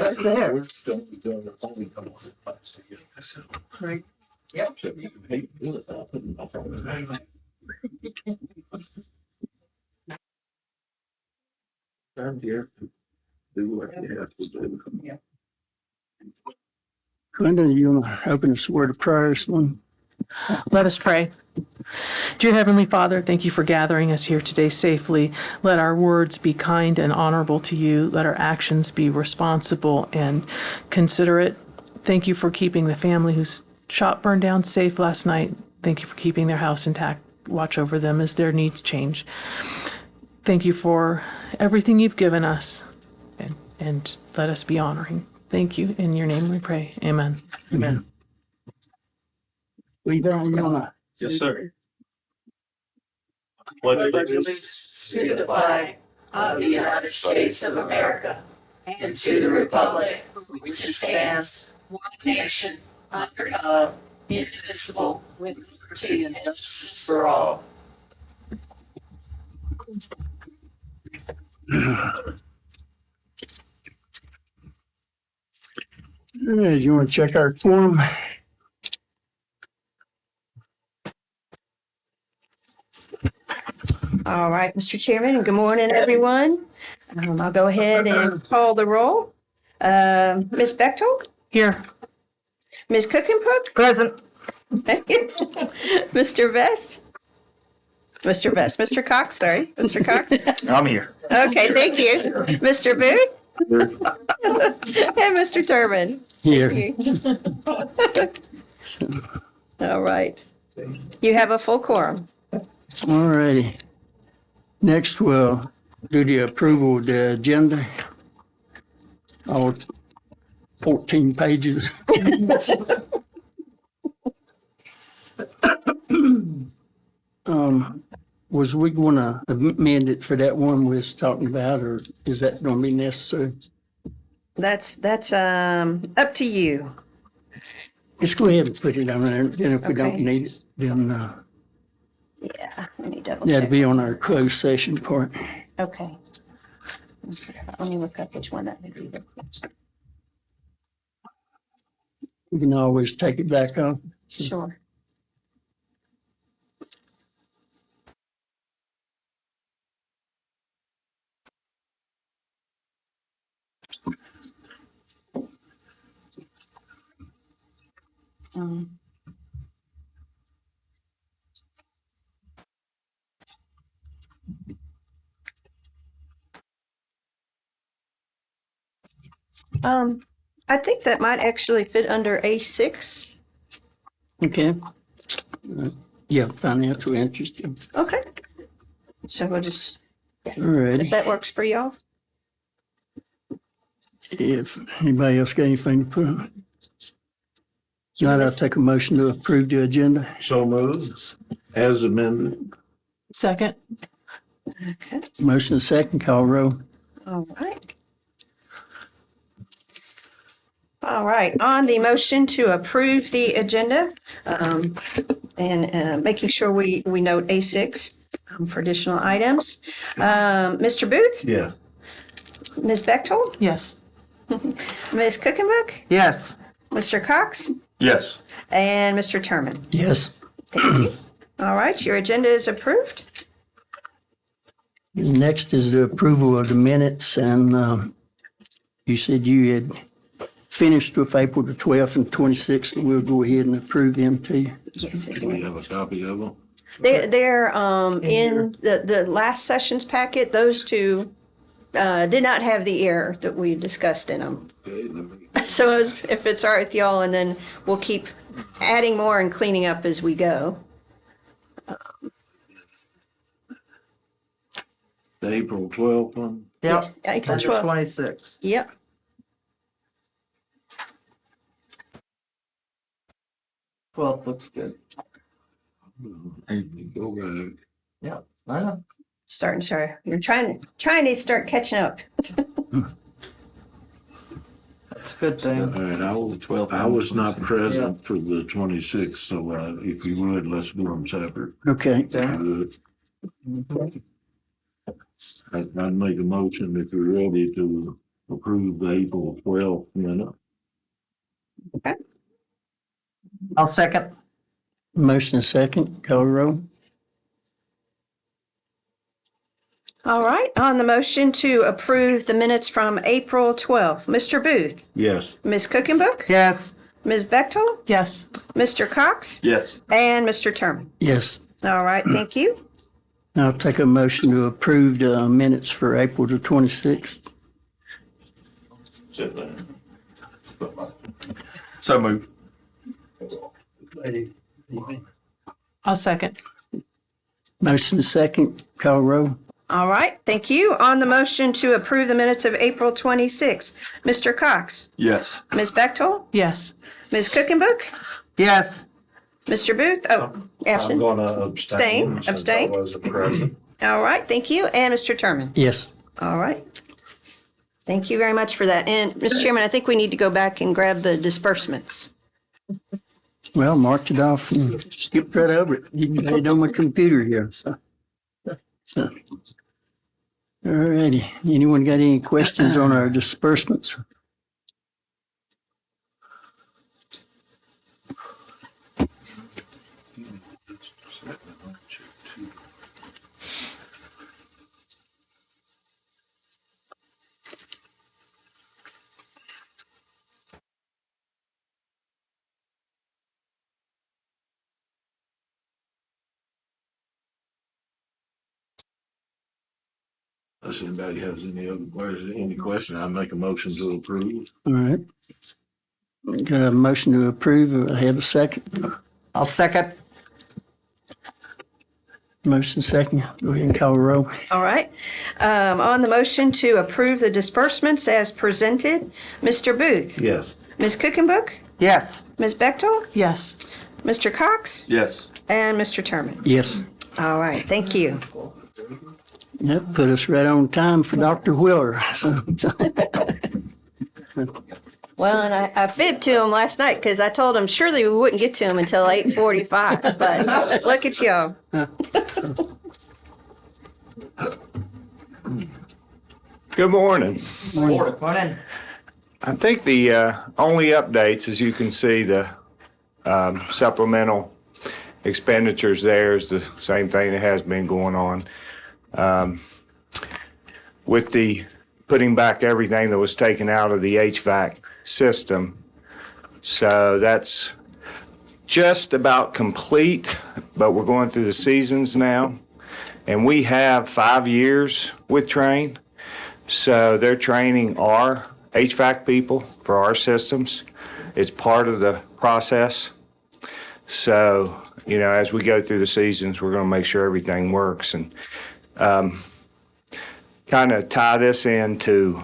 right there. We're still doing the phone come on class together. Right. Yep. I'm here. Do what you have to do. Glenda, you want to open us a word of prayer this morning? Let us pray. Dear Heavenly Father, thank you for gathering us here today safely. Let our words be kind and honorable to you. Let our actions be responsible and considerate. Thank you for keeping the family whose shop burned down safe last night. Thank you for keeping their house intact. Watch over them as their needs change. Thank you for everything you've given us, and let us be honoring. Thank you. In your name we pray. Amen. Amen. Well, you want to? Yes, sir. Pledge allegiance To the flag of the United States of America and to the republic which stands one nation under God, indivisible, with liberty and justice for all. You want to check our quorum? All right, Mr. Chairman, and good morning, everyone. I'll go ahead and call the roll. Ms. Bechtold? Here. Ms. Cookenput? Present. Mr. Vest? Mr. Vest, Mr. Cox, sorry, Mr. Cox. I'm here. Okay, thank you. Mr. Booth? And Mr. Turbin? Here. All right. You have a full quorum. All righty. Next, we'll do the approval of the agenda. All 14 pages. Was we going to amend it for that one we was talking about, or is that going to be necessary? That's up to you. Just go ahead and put it on there, and if we don't Okay. need it, then Yeah, let me double that'll check. be on our closed session part. Okay. Let me look up which one that would be. We can always take it back off. Sure. Um, I think that might actually fit under A6. Okay. Yeah, financial interest. Okay. So we'll just, if Alrighty. that works for y'all. If anybody else got anything to put on? Tonight, I'll take a motion to approve the agenda. So moved, as amended. Second. Okay. Motion and second, call roll. All right. All right, on the motion to approve the agenda, and making sure we note A6 for additional items. Mr. Booth? Yeah. Ms. Bechtold? Yes. Ms. Cookenbook? Yes. Mr. Cox? Yes. And Mr. Turman? Yes. Thank you. All right, your agenda is approved. Next is the approval of the minutes, and you said you had finished with April the 12th and 26th, and we'll go ahead and approve them too. Yes. Do we have a copy of them? They're in the last session's packet. Those two did not have the error that we discussed in them. So if it's all right with y'all, and then we'll keep adding more and cleaning up as we go. The April 12th one? Yep. April 12th. 26. Yep. Well, looks good. Go back. Yeah. I know. Sorry. You're trying to start catching up. That's a good All thing. right, I was not present for the 26th, so if you would, let's do them separate. Okay. Good. I'd make a motion if you're ready to approve the April 12th minute. I'll second. Motion and second, call the roll. All right, on the motion to approve the minutes from April 12th, Mr. Booth, Yes. Ms. Cookenbook, Yes. Ms. Bechtel, Yes. Mr. Cox, Yes. and Mr. Terman. Yes. All right, thank you. I'll take a motion to approve the minutes for April the 26th. So moved. I'll second. Motion and second, call the roll. All right, thank you. On the motion to approve the minutes of April 26th, Mr. Cox, Yes. Ms. Bechtel, Yes. Ms. Cookenbook, Yes. Mr. Booth, I'm absent. going to abstain. since I Abstain. wasn't present. All right, thank you. And Mr. Terman. Yes. All right. Thank you very much for that. And Mr. Chairman, I think we need to go back and grab the disbursements. Well, marked it off and skipped right over it. You got it on my computer here, so. All righty. Anyone got any questions on our disbursements? Unless anybody has any question, I make a motion to approve. All right. Got a motion to approve. I have a second. I'll second. Motion second. Go ahead and call the roll. All right. On the motion to approve the disbursements as presented, Mr. Booth, Yes. Ms. Cookenbook, Yes. Ms. Bechtel, Yes. Mr. Cox, Yes. and Mr. Terman. Yes. All right, thank you. That put us right on time for Dr. Wheeler. So, Well, and I fibbed to him last night because I told him surely we wouldn't get to him until 8:45, but look at y'all. Good morning. Morning. I think the only updates, as you can see, the supplemental expenditures there is the same thing that has been going on. With the putting back everything that was taken out of the HVAC system. So that's just about complete, but we're going through the seasons now. And we have 5 years with Train. So they're training our HVAC people for our systems. It's part of the process. So, you know, as we go through the seasons, we're going to make sure everything works and kind of tie this into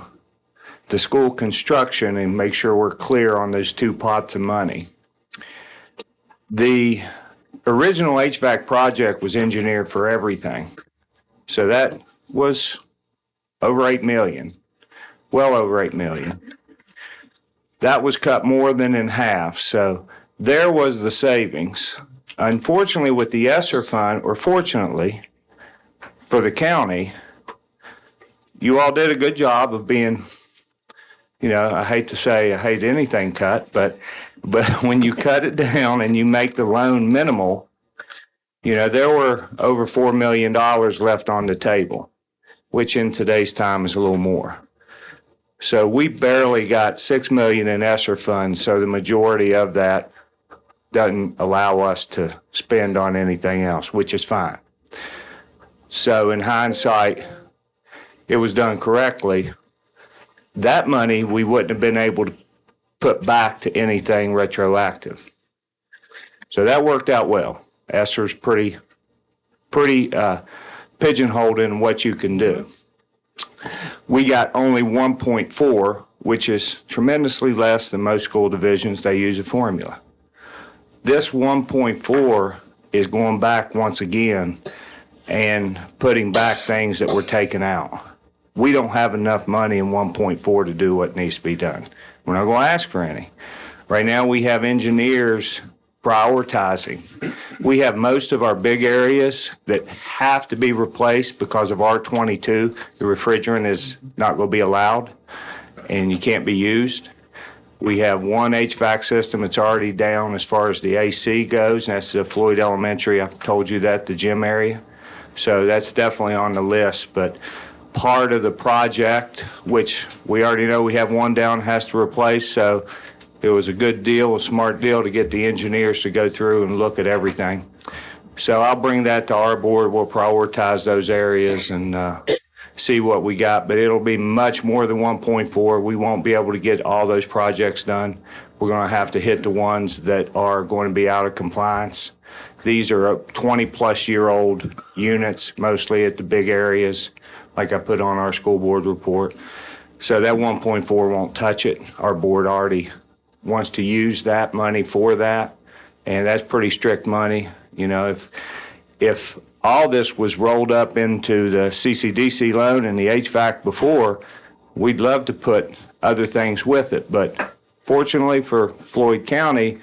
the school construction and make sure we're clear on those two pots of money. The original HVAC project was engineered for everything. So that was over 8 million, well over 8 million. That was cut more than in half. So there was the savings. Unfortunately, with the ESSER fund, or fortunately for the county, you all did a good job of being, you know, I hate to say I hate anything cut, but when you cut it down and you make the loan minimal, you know, there were over $4 million left on the table, which in today's time is a little more. So we barely got $6 million in ESSER funds, so the majority of that doesn't allow us to spend on anything else, which is fine. So in hindsight, it was done correctly. That money we wouldn't have been able to put back to anything retroactive. So that worked out well. ESSER's pretty pigeonholed in what you can do. We got only 1.4, which is tremendously less than most school divisions. They use a formula. This 1.4 is going back once again and putting back things that were taken out. We don't have enough money in 1.4 to do what needs to be done. We're not going to ask for any. Right now, we have engineers prioritizing. We have most of our big areas that have to be replaced because of R22. The refrigerant is not going to be allowed. and you can't be used. We have one HVAC system that's already down as far as the AC goes, and that's the Floyd Elementary. I've told you that, the gym area. So that's definitely on the list, but part of the project, which we already know we have one down, has to replace, so it was a good deal, a smart deal to get the engineers to go through and look at everything. So I'll bring that to our board. We'll prioritize those areas and see what we got, but it'll be much more than 1.4. We won't be able to get all those projects done. We're going to have to hit the ones that are going to be out of compliance. These are 20-plus-year-old units, mostly at the big areas, like I put on our school board report. So that 1.4 won't touch it. Our board already wants to use that money for that, and that's pretty strict money. You know, if all this was rolled up into the CCDC loan and the HVAC before, we'd love to put other things with it. But fortunately for Floyd County,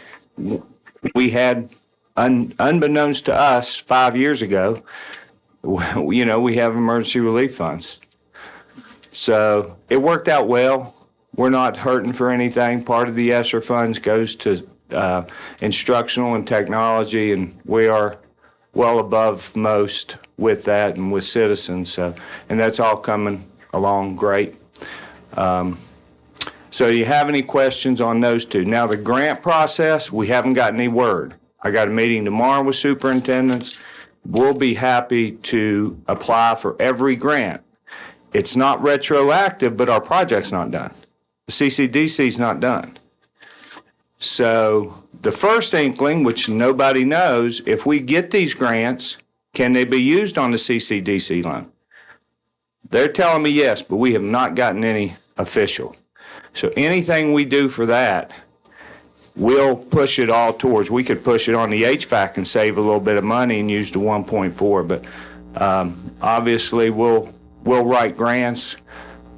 we had, unbeknownst to us 5 years ago, you know, we have emergency relief funds. So it worked out well. We're not hurting for anything. Part of the ESSER funds goes to instructional and technology, and we are well above most with that and with citizens. So, and that's all coming along great. So do you have any questions on those two? Now, the grant process, we haven't gotten any word. I got a meeting tomorrow with superintendents. We'll be happy to apply for every grant. It's not retroactive, but our project's not done. The CCDC's not done. So the first inkling, which nobody knows, if we get these grants, can they be used on the CCDC loan? They're telling me yes, but we have not gotten any official. So anything we do for that, we'll push it all towards. We could push it on the HVAC and save a little bit of money and use the 1.4, but obviously we'll write grants.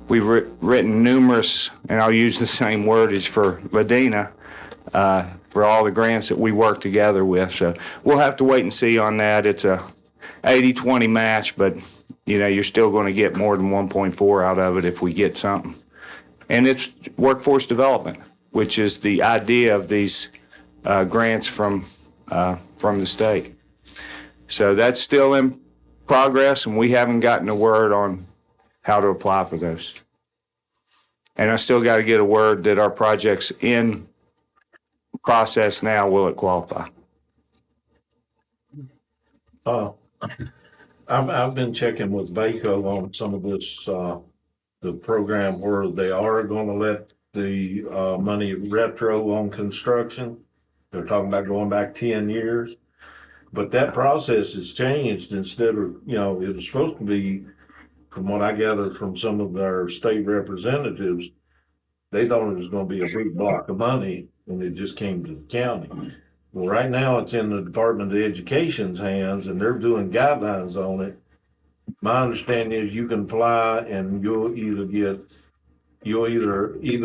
We've written numerous, and I'll use the same wordage for Ladina, for all the grants that we work together with. So we'll have to wait and see on that. It's a 80-20 match, but you know, you're still going to get more than 1.4 out of it if we get something. And it's workforce development, which is the idea of these grants from the state. So that's still in progress, and we haven't gotten a word on how to apply for those. And I still got to get a word that our project's in process now. Will it qualify? I've been checking with VACO on some of this, the program where they are gonna let the money retro on construction. They're talking about going back 10 years. But that process has changed. Instead of, you know, it was supposed to be, from what I gathered from some of our state representatives, they thought it was gonna be a big block of money when it just came to the county. Well, right now it's in the Department of Education's hands and they're doing guidelines on it. My understanding is you can apply and you'll either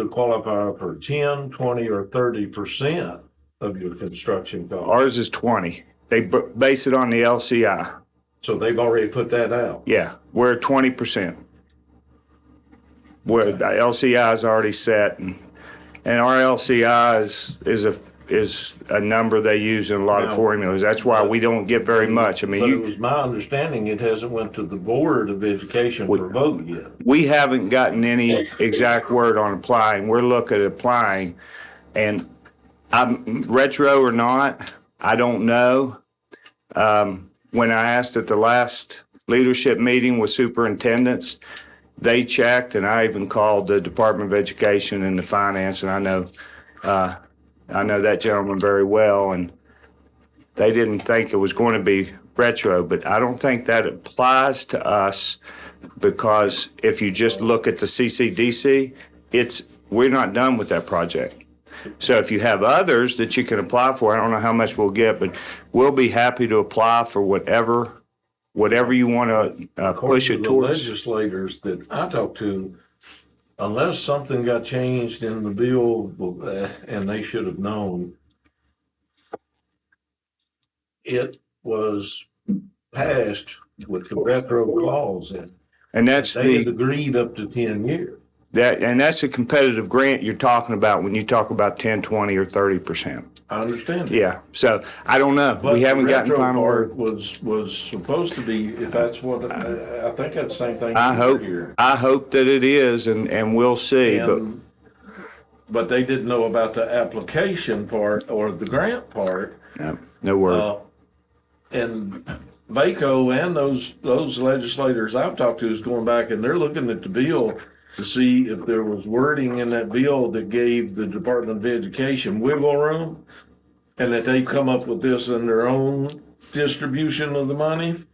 qualify for 10, 20, or 30% of your construction cost. Ours is 20. They base it on the LCI. So they've already put that out. Yeah, we're at 20%. Where the LCI is already set, and our LCI is a number they use in a lot of formulas. That's why we don't get very much. I mean, but it was my understanding it hasn't went to the Board of Education for vote yet. We haven't gotten any exact word on applying. We're looking at applying, and I'm retro or not, I don't know. When I asked at the last leadership meeting with superintendents, they checked, and I even called the Department of Education and the finance, and I know that gentleman very well, and they didn't think it was going to be retro, but I don't think that applies to us, because if you just look at the CCDC, we're not done with that project. So if you have others that you can apply for, I don't know how much we'll get, but we'll be happy to apply for whatever you want to push it towards. The legislators that I talked to, unless something got changed in the bill, and they should have known, it was passed with the retro clause in. And that's they had agreed up to 10 years. that's a competitive grant you're talking about when you talk about 10, 20, or 30%. I understand. Yeah, so I don't know. But We haven't the gotten retro final part word. was supposed to be, if that's what, I think that's the same thing I hope, here. I hope that it is, and we'll see, but But they didn't know about the application part or the grant part. no word. And Baco and those legislators I've talked to is going back and they're looking at the bill to see if there was wording in that bill that gave the Department of Education wiggle room, and that they've come up with this in their own distribution of the money.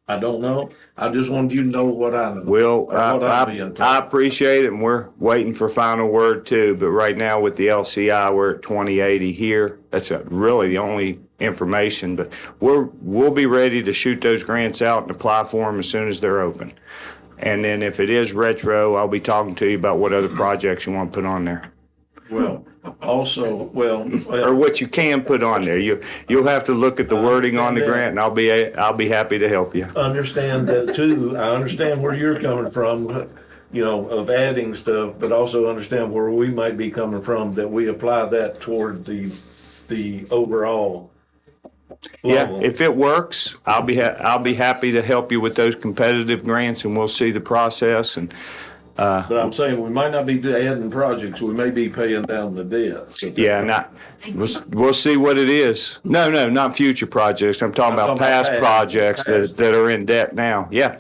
I don't know. I just wanted you to know what I know. Well, or what I'm being told. I appreciate it, and we're waiting for final word too. But right now with the LCI, we're at 2080 here. That's really the only information. But we'll be ready to shoot those grants out and apply for them as soon as they're open. And then if it is retro, I'll be talking to you about what other projects you want to put on there. Well, also, Or what you can put on there. You'll have to look at the wording on the grant, and I'll be happy to help you. understand that too. I understand where you're coming from, you know, of adding stuff, but also understand where we might be coming from, that we apply that toward the overall Yeah, level. if it works, I'll be happy to help you with those competitive grants, and we'll see the process. And But I'm saying we might not be adding projects, we may be paying down the debt. So yeah, we'll see what it is. No, not future projects. I'm talking about past projects that are in debt now. Yeah,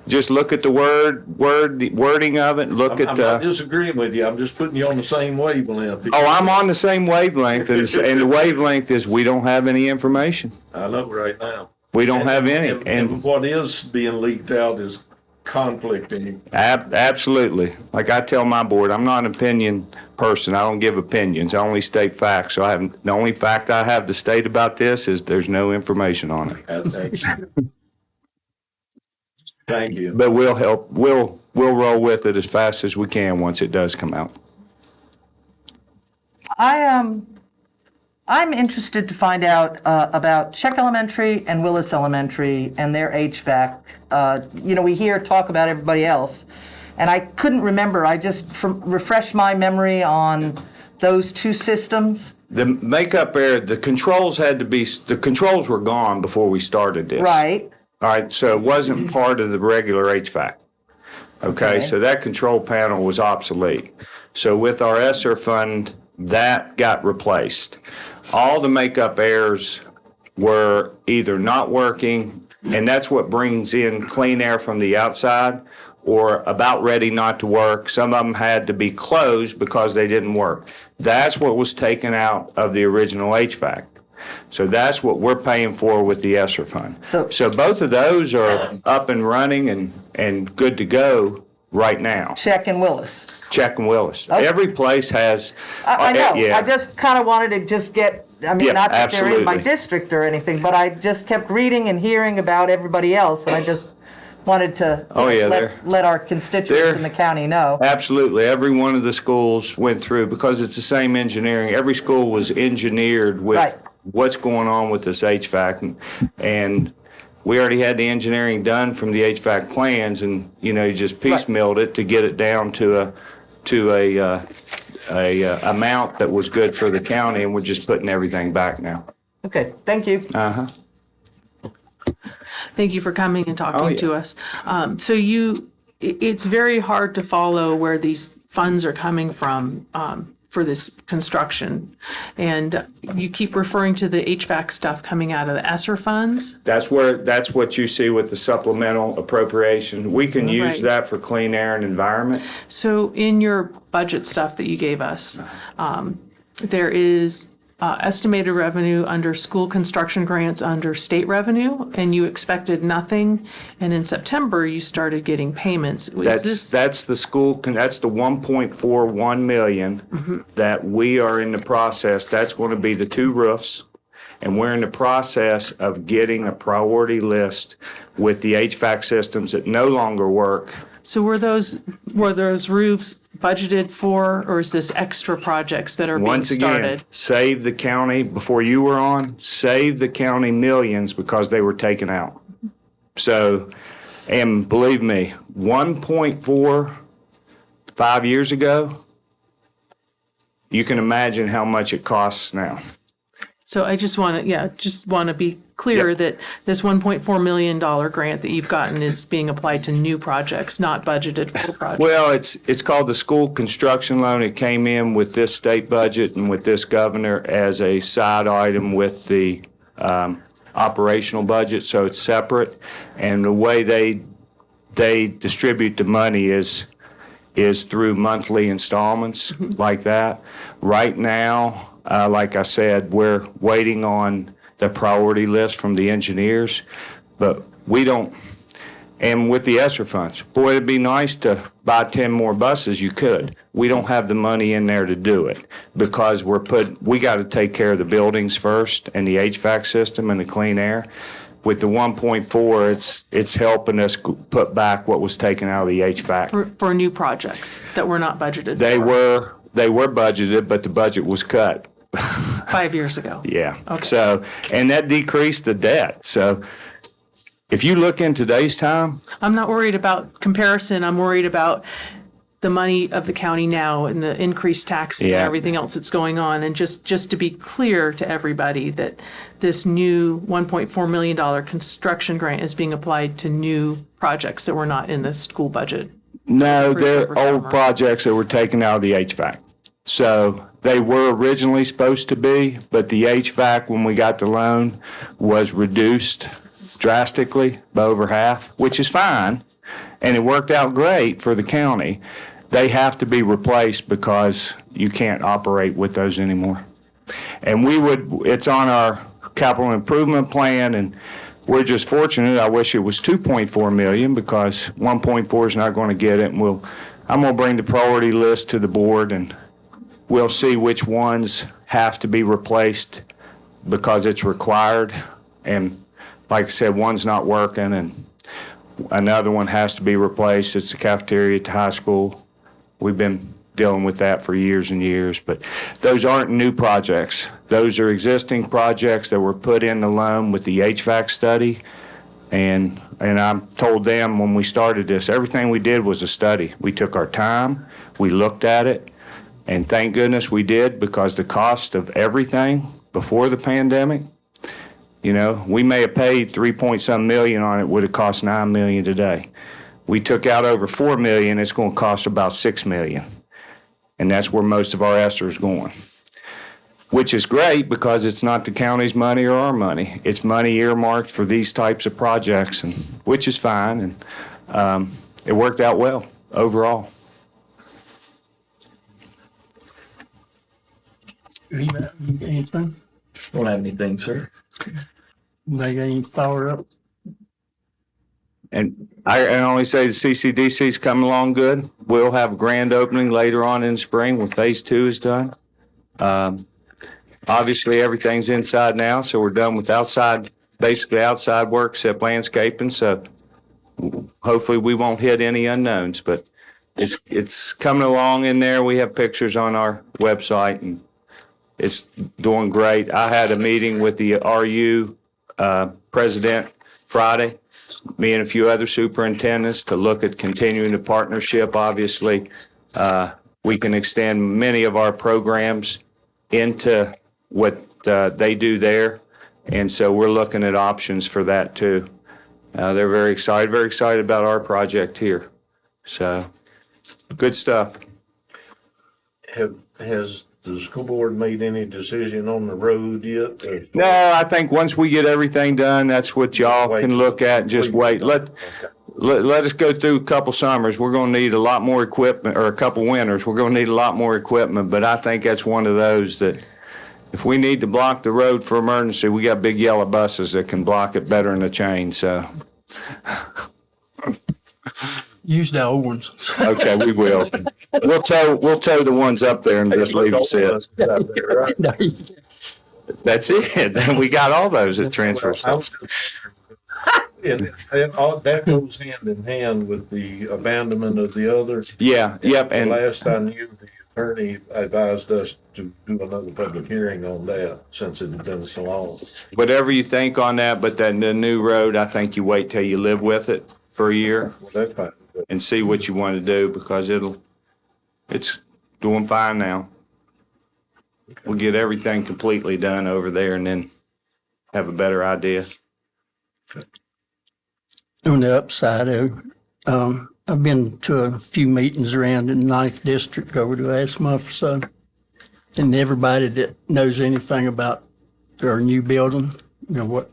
just look at the wording of it. Look I'm at not disagreeing with you, I'm just putting you on the same wavelength. Oh, I'm on the same wavelength, and the wavelength is we don't have any information. I know right now. We don't have any, And what is being leaked out is conflicting. Absolutely. Like I tell my board, I'm not an opinion person. I don't give opinions. I only state facts. So the only fact I have to state about this is there's no information on it. Thank you. But we'll help. We'll roll with it as fast as we can once it does come out. I'm interested to find out about Check Elementary and Willis Elementary and their HVAC. We hear talk about everybody else, and I couldn't remember. I just refresh my memory on those two systems. The makeup air, the controls were gone before we started this. Right. All right, so it wasn't part of the regular HVAC. Okay, so that control panel was obsolete. So with our ESSER fund, that got replaced. All the makeup airs were either not working, and that's what brings in clean air from the outside, or about ready not to work. Some of them had to be closed because they didn't work. That's what was taken out of the original HVAC. So that's what we're paying for with the ESSER fund. So both of those are up and running and good to go right now. Check and Willis. Check and Willis. Every place has. I know. Yeah. I just kind of wanted to just get, not that they're in my absolutely. district or anything, but I just kept reading and hearing about everybody else, and I just wanted to let our constituents in the county know. Absolutely. Every one of the schools went through, because it's the same engineering. Every school was engineered with what's going on with this HVAC. And we already had the engineering done from the HVAC plans, and, you just piecemealed it to get it down to a amount that was good for the county, and we're just putting everything back now. Okay, thank you. Thank you for coming and talking to us. It's very hard to follow where these funds are coming from for this construction. And you keep referring to the HVAC stuff coming out of the ESSER funds? That's what you see with the supplemental appropriation. We can use that for clean air and environment. So in your budget stuff that you gave us, there is estimated revenue under school construction grants under state revenue, and you expected nothing, and in September you started getting payments. That's the 1.41 million that we are in the process. That's going to be the 2 roofs, and we're in the process of getting a priority list with the HVAC systems that no longer work. So were those roofs budgeted for, or is this extra projects that are being started? Once again, save the county, before you were on, save the county millions because they were taken out. So And believe me, 1.4 5 years ago, you can imagine how much it costs now. So I just want to be clear Yep. that this $1.4 million grant that you've gotten is being applied to new projects, not budgeted for projects. Well, it's called the school construction loan. It came in with this state budget and with this governor as a side item with the operational budget, so it's separate. And the way they distribute the money is through monthly installments like that. Right now, like I said, we're waiting on the priority list from the engineers, but we don't. And with the ESSER funds, boy, it'd be nice to buy 10 more buses. You could. We don't have the money in there to do it because we got to take care of the buildings first and the HVAC system and the clean air. With the 1.4, it's helping us put back what was taken out of the HVAC. For new projects that were not budgeted. They were budgeted, but the budget was cut. 5 years ago. Yeah. Okay. So, and that decreased the debt. So if you look in today's time, I'm not worried about comparison. I'm worried about the money of the county now and the increased taxes and Yeah. everything else that's going on. And just to be clear to everybody that this new $1.4 million construction grant is being applied to new projects that were not in the school budget. no, For they're over old summer. projects that were taken out of the HVAC. So they were originally supposed to be, but the HVAC, when we got the loan, was reduced drastically by over half, which is fine. And it worked out great for the county. They have to be replaced because you can't operate with those anymore. And it's on our capital improvement plan, and we're just fortunate. I wish it was 2.4 million because 1.4 is not going to get it. And I'm going to bring the priority list to the board, and we'll see which ones have to be replaced because it's required. And like I said, one's not working, and another one has to be replaced. It's the cafeteria at the high school. We've been dealing with that for years and years, but those aren't new projects. Those are existing projects that were put in the loan with the HVAC study. And I told them when we started this, everything we did was a study. We took our time, we looked at it, and thank goodness we did because the cost of everything before the pandemic, we may have paid 3-point-some million on it, would have cost $9 million today. We took out over $4 million, it's going to cost about $6 million. And that's where most of our ESSER is going, which is great because it's not the county's money or our money. It's money earmarked for these types of projects, and which is fine. And it worked out well overall. Anything? Don't have anything, sir. They got any follow up? And I only say the CCDC is coming along good. We'll have a grand opening later on in the spring when phase 2 is done. Obviously, everything's inside now, so we're done with basically outside work except landscaping. So hopefully we won't hit any unknowns, but it's coming along in there. We have pictures on our website, and it's doing great. I had a meeting with the RU president Friday, me and a few other superintendents, to look at continuing the partnership. Obviously, we can extend many of our programs into what they do there. And so we're looking at options for that too. They're very excited about our project here. So good stuff. Has the school board made any decision on the road yet? No, I think once we get everything done, that's what y'all can look at and just wait. Let us go through a couple summers. We're going to need a lot more equipment, or a couple winters. We're going to need a lot more equipment, but I think that's one of those that if we need to block the road for emergency, we got big yellow buses that can block it better than a chain, so. Use the old ones. Okay, we will. We'll tow the ones up there and just leave them sit. That's it. We got all those at transfer station. And all that goes hand in hand with the abandonment of the others. Yeah, yep, The and last I knew, the attorney advised us to do another public hearing on that since it had been so long. whatever you think on that, but the new road, I think you wait till you live with it. for a year Well, that's fine. and see what you want to do because it's doing fine now. We'll get everything completely done over there and then have a better idea. On the upside, I've been to a few meetings around in the 9th District over the last month or so. And everybody that knows anything about our new building, what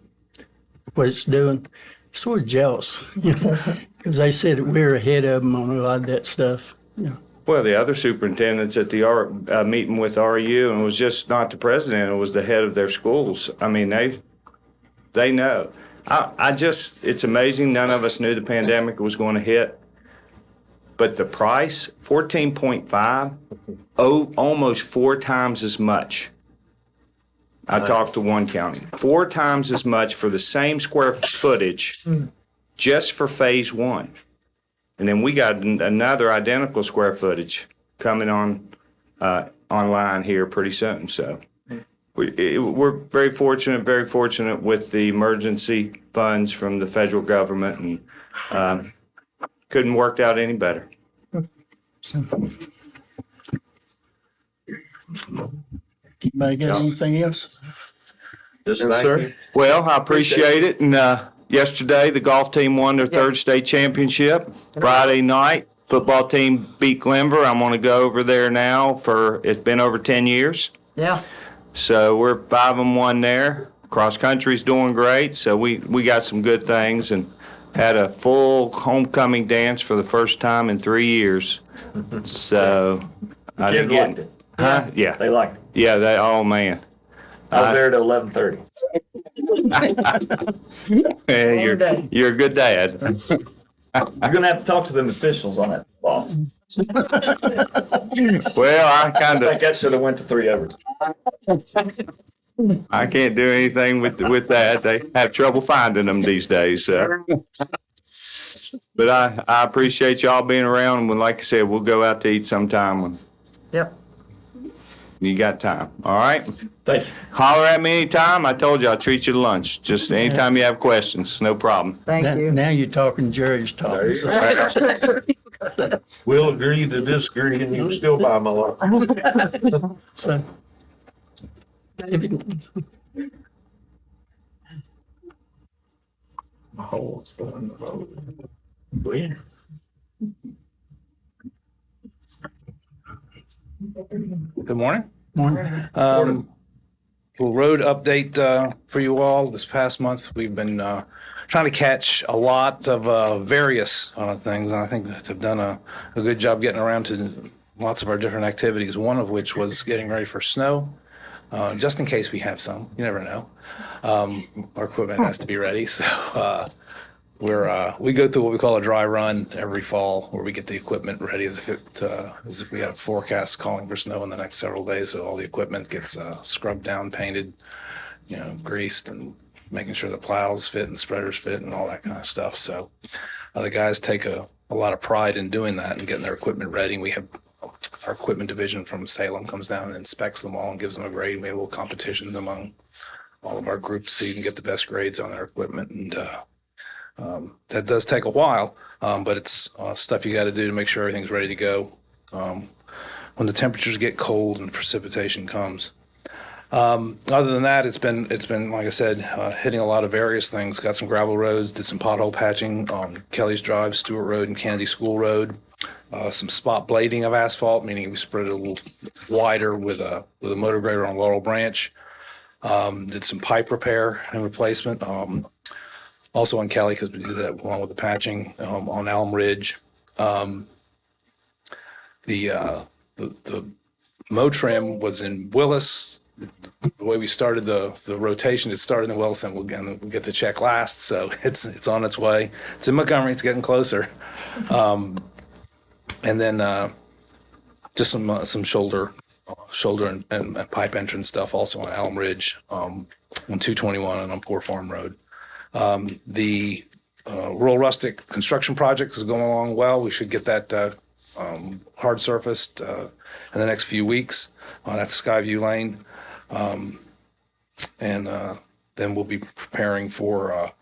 it's doing, sort of jealous, because they said that we're ahead of them on a lot of that stuff. Well, the other superintendents at the meeting with RU, and it was just not the president, it was the head of their schools. I mean, they know. It's amazing. None of us knew the pandemic was going to hit. But the price, 14.5, almost 4 times as much. I talked to one county, 4 times as much for the same square footage just for phase 1. And then we got another identical square footage coming on online here pretty soon. So we're very fortunate with the emergency funds from the federal government, and couldn't worked out any better. Anybody got anything else? Just thank you. Well, I appreciate it. And yesterday, the golf team won their 3rd state championship. Friday night, football team beat Glenver. I'm going to go over there now it's been over 10 years. Yeah. So we're 5-1 there. Cross country's doing great. So we got some good things and had a full homecoming dance for the first time in 3 years. So I Kids didn't liked it. Huh? Yeah. They liked it. Yeah, oh man. I was there at 11:30. Yeah, you're a good dad. You're gonna have to talk to them officials on that ball. Well, I kind I think of that should have went to 3 overtime. I can't do anything with that. They have trouble finding them these days. So. But I appreciate y'all being around. And like I said, we'll go out to eat sometime when Yep. you got time. All right. Thank you. Holler at me anytime. I told you I'll treat you to lunch. Just anytime you have questions, no problem. Thank you. Now you're talking Jerry's talk. We'll agree to disagree, and you can still buy my lunch. So, David, Good morning. morning. Little road update for you all. This past month, we've been trying to catch a lot of various things, and I think that have done a good job getting around to lots of our different activities, one of which was getting ready for snow, just in case we have some. You never know. Our equipment has to be ready, so we go through what we call a dry run every fall, where we get the equipment ready as if we have a forecast calling for snow in the next several days. So all the equipment gets scrubbed down, painted, greased, and making sure the plows fit and spreaders fit and all that kind of stuff. So the guys take a lot of pride in doing that and getting their equipment ready. We have our equipment division from Salem comes down and inspects them all and gives them a grade. We have a little competition among all of our group to see who can get the best grades on their equipment, and that does take a while, but it's stuff you got to do to make sure everything's ready to go when the temperatures get cold and precipitation comes. Other than that, it's been like I said, hitting a lot of various things. Got some gravel roads, did some pothole patching on Kelly's Drive, Stewart Road, and Kennedy School Road. Some spot blading of asphalt, meaning we spread it a little wider with a motor grader on Laurel Branch. Did some pipe repair and replacement. Also on Kelly, because we do that along with the patching on Elm Ridge. The mow trim was in Willis. The way we started the rotation, it started in Willis, and we'll get to check last. So it's on its way. It's in Montgomery. It's getting closer. And then just some shoulder and pipe entrance stuff also on Elm Ridge, on 221 and on Poor Farm Road. The rural rustic construction project is going along well. We should get that hard surfaced in the next few weeks. That's Skyview Lane. And then we'll be preparing for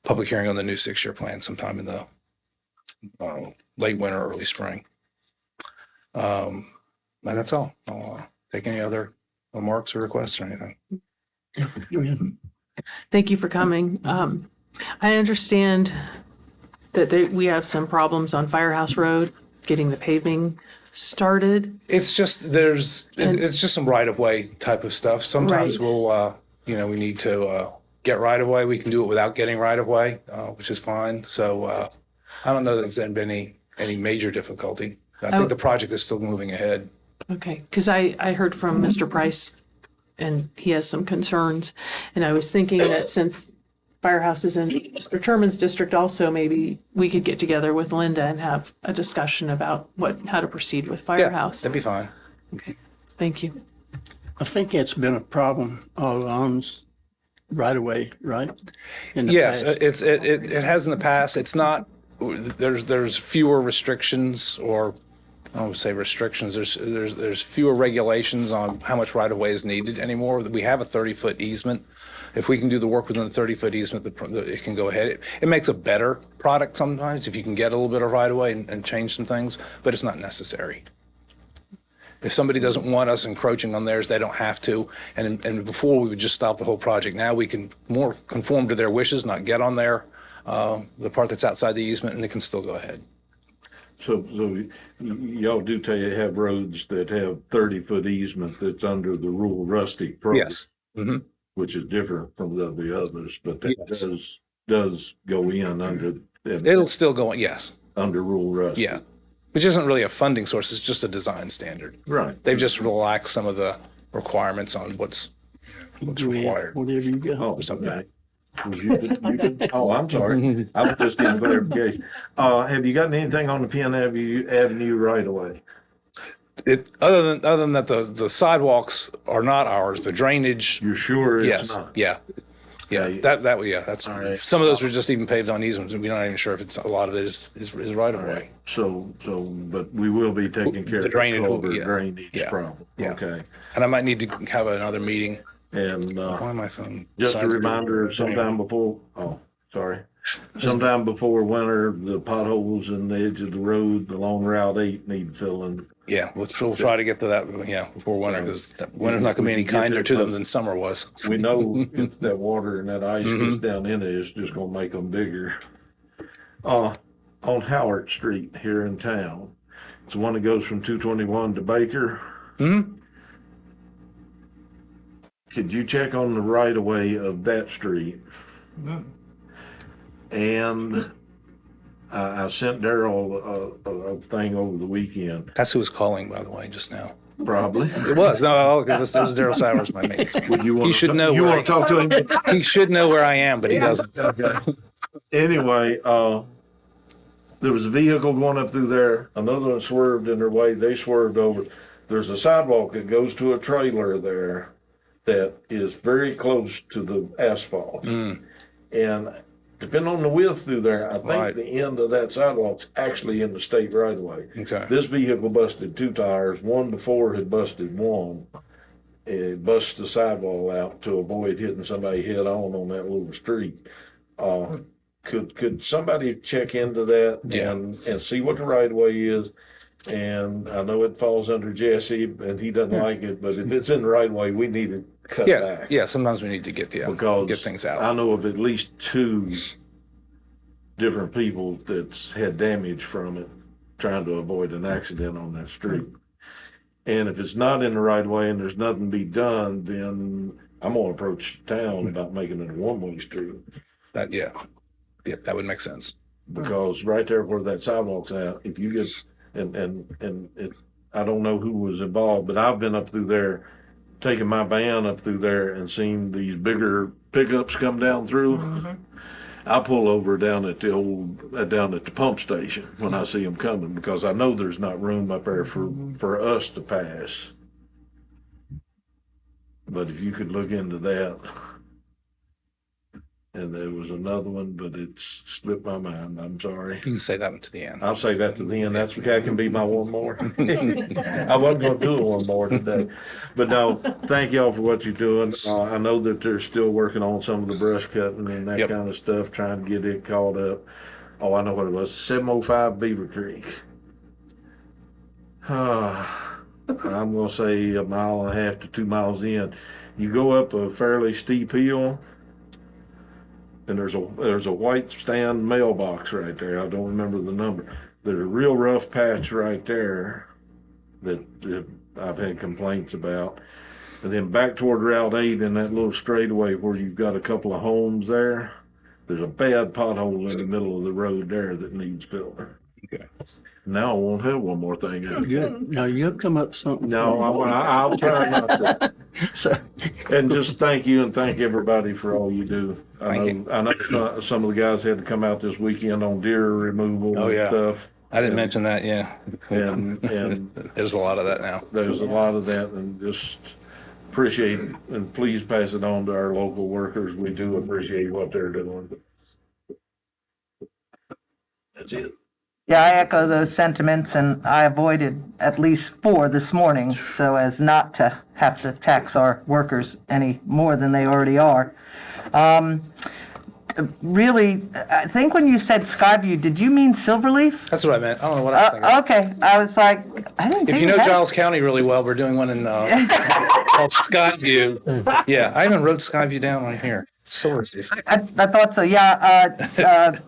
public hearing on the new 6-year plan sometime in the late winter, early spring. And that's all. I'll take any other remarks or requests or anything. Go ahead. Thank you for coming. I understand that we have some problems on Firehouse Road, getting the paving started. It's just it's just some right of way type of stuff. Sometimes Right. we'll we need to get right of way. We can do it without getting right of way, which is fine. So I don't know that there's been any major difficulty. I think the project is still moving ahead. Okay, because I heard from Mr. Price and he has some concerns. And I was thinking that since Firehouse is in Mr. Terman's district also, maybe we could get together with Linda and have a discussion about how to proceed with Firehouse. That'd be fine. Okay, thank you. I think it's been a problem all along right away, right? In the Yes, past. it has in the past. It's not, there's fewer restrictions, or I don't say restrictions, there's fewer regulations on how much right of way is needed anymore. We have a 30-foot easement. If we can do the work within the 30-foot easement, it can go ahead. It makes a better product sometimes if you can get a little bit of right of way and change some things, but it's not necessary. If somebody doesn't want us encroaching on theirs, they don't have to. And before, we would just stop the whole project. Now we can more conform to their wishes, not get on the part that's outside the easement, and they can still go ahead. So y'all do have roads that have 30-foot easement that's under the rural rustic program. Yes. Mm-hmm. Which is different from the others, but that Yes. does go in under. It'll still go on, yes. Under rural rustic. Yeah. Which isn't really a funding source, it's just a design standard. Right. They've just relaxed some of the requirements on what's required. Whatever you got. Oh, something. okay. Oh, I'm sorry. I was just getting clarification. Have you gotten anything on the Penn Avenue right away? Other than that, the sidewalks are not ours, the drainage, You're sure it's yes, not? yeah. Okay. That's, All right. some of those were just even paved on easements, and we're not even sure if a lot of it is right of All way. right. So, but we will be taking care The of drainage will the be, yeah. drainage Yeah. problem. Yeah. Okay. And I might need to have another meeting. And, Why am I phone? just a reminder, sometime before winter, the potholes in the edge of the road along Route 8 need filling. Yeah, we'll try to get to that, before winter, because winter's not gonna be any kinder to them than summer was. We know if that water and that ice Mm-hmm. gets down in it, it's just gonna make them bigger. On Howard Street here in town, it's the one that goes from 221 to Baker. Hmm? Could you check on the right of way of that street? And I sent Daryl a thing over the weekend, That's who was calling, by the way, just now. probably. It was, no, it was Daryl Sowers, my mate. Would you want He should know You where want to talk to him? He should know where I am, but he doesn't. Okay. Anyway, there was a vehicle going up through there. Another one swerved in their way. They swerved over. There's a sidewalk that goes to a trailer there that is very close to the asphalt. And depending on the width through there, I think Right. the end of that sidewalk's actually in the state right of way. Okay. This vehicle busted two tires. One before had busted one. It busted the sidewall out to avoid hitting somebody head on that little street. Could somebody check into that Yeah. and see what the right of way is? And I know it falls under Jesse and he doesn't like it, but if it's in the right of way, we need to cut Yeah, back. yeah, sometimes we need to get Because things I out. know of at least two different people that's had damage from it, trying to avoid an accident on that street. And if it's not in the right of way and there's nothing to be done, then I'm gonna approach the town about making it a one-way street. Yeah, that would make sense. Because right there where that sidewalk's at, if you get, and it, I don't know who was involved, but I've been up through there, taking my van up through there and seen these bigger pickups come down through. I pull over down at the pump station when I see them coming, because I know there's not room up there for us to pass. But if you could look into that. And there was another one, but it's slipped my mind. I'm sorry. You can say that one to the end. I'll say that to the end. That can be my one more. I wasn't gonna do one more today. But no, thank y'all for what you're doing. I know that they're still working on some of the brush cutting and that Yep. kind of stuff, trying to get it caught up. Oh, I know what it was, 705 Beaver Creek. I'm gonna say a mile and a half to 2 miles in. You go up a fairly steep hill, and there's a white stand mailbox right there. I don't remember the number. There's a real rough patch right there that I've had complaints about. And then back toward Route 8 in that little straightaway where you've got a couple of homes there, there's a bad pothole in the middle of the road there that needs filling. Okay. Now I won't have one more thing. Good. No, you'll come up with something. No, I'll try not to. So, And just thank you and thank everybody for all you do. Thank I know some of the guys had to come out this weekend on deer removal Oh, yeah. and stuff. I didn't mention that, yeah. And There's a lot of that now. there's a lot of that, and just appreciate and please pass it on to our local workers. We do appreciate what they're doing. That's it. Yeah, I echo those sentiments, and I avoided at least 4 this morning so as not to have to tax our workers any more than they already are. Really, I think when you said Skyview, did you mean Silverleaf? That's what I meant. I don't know what I was thinking. Okay, I was like, I didn't think If you know that- Giles County really well, we're doing one in called Skyview. Yeah, I even wrote Skyview down on here. Silverleaf. I thought so, yeah.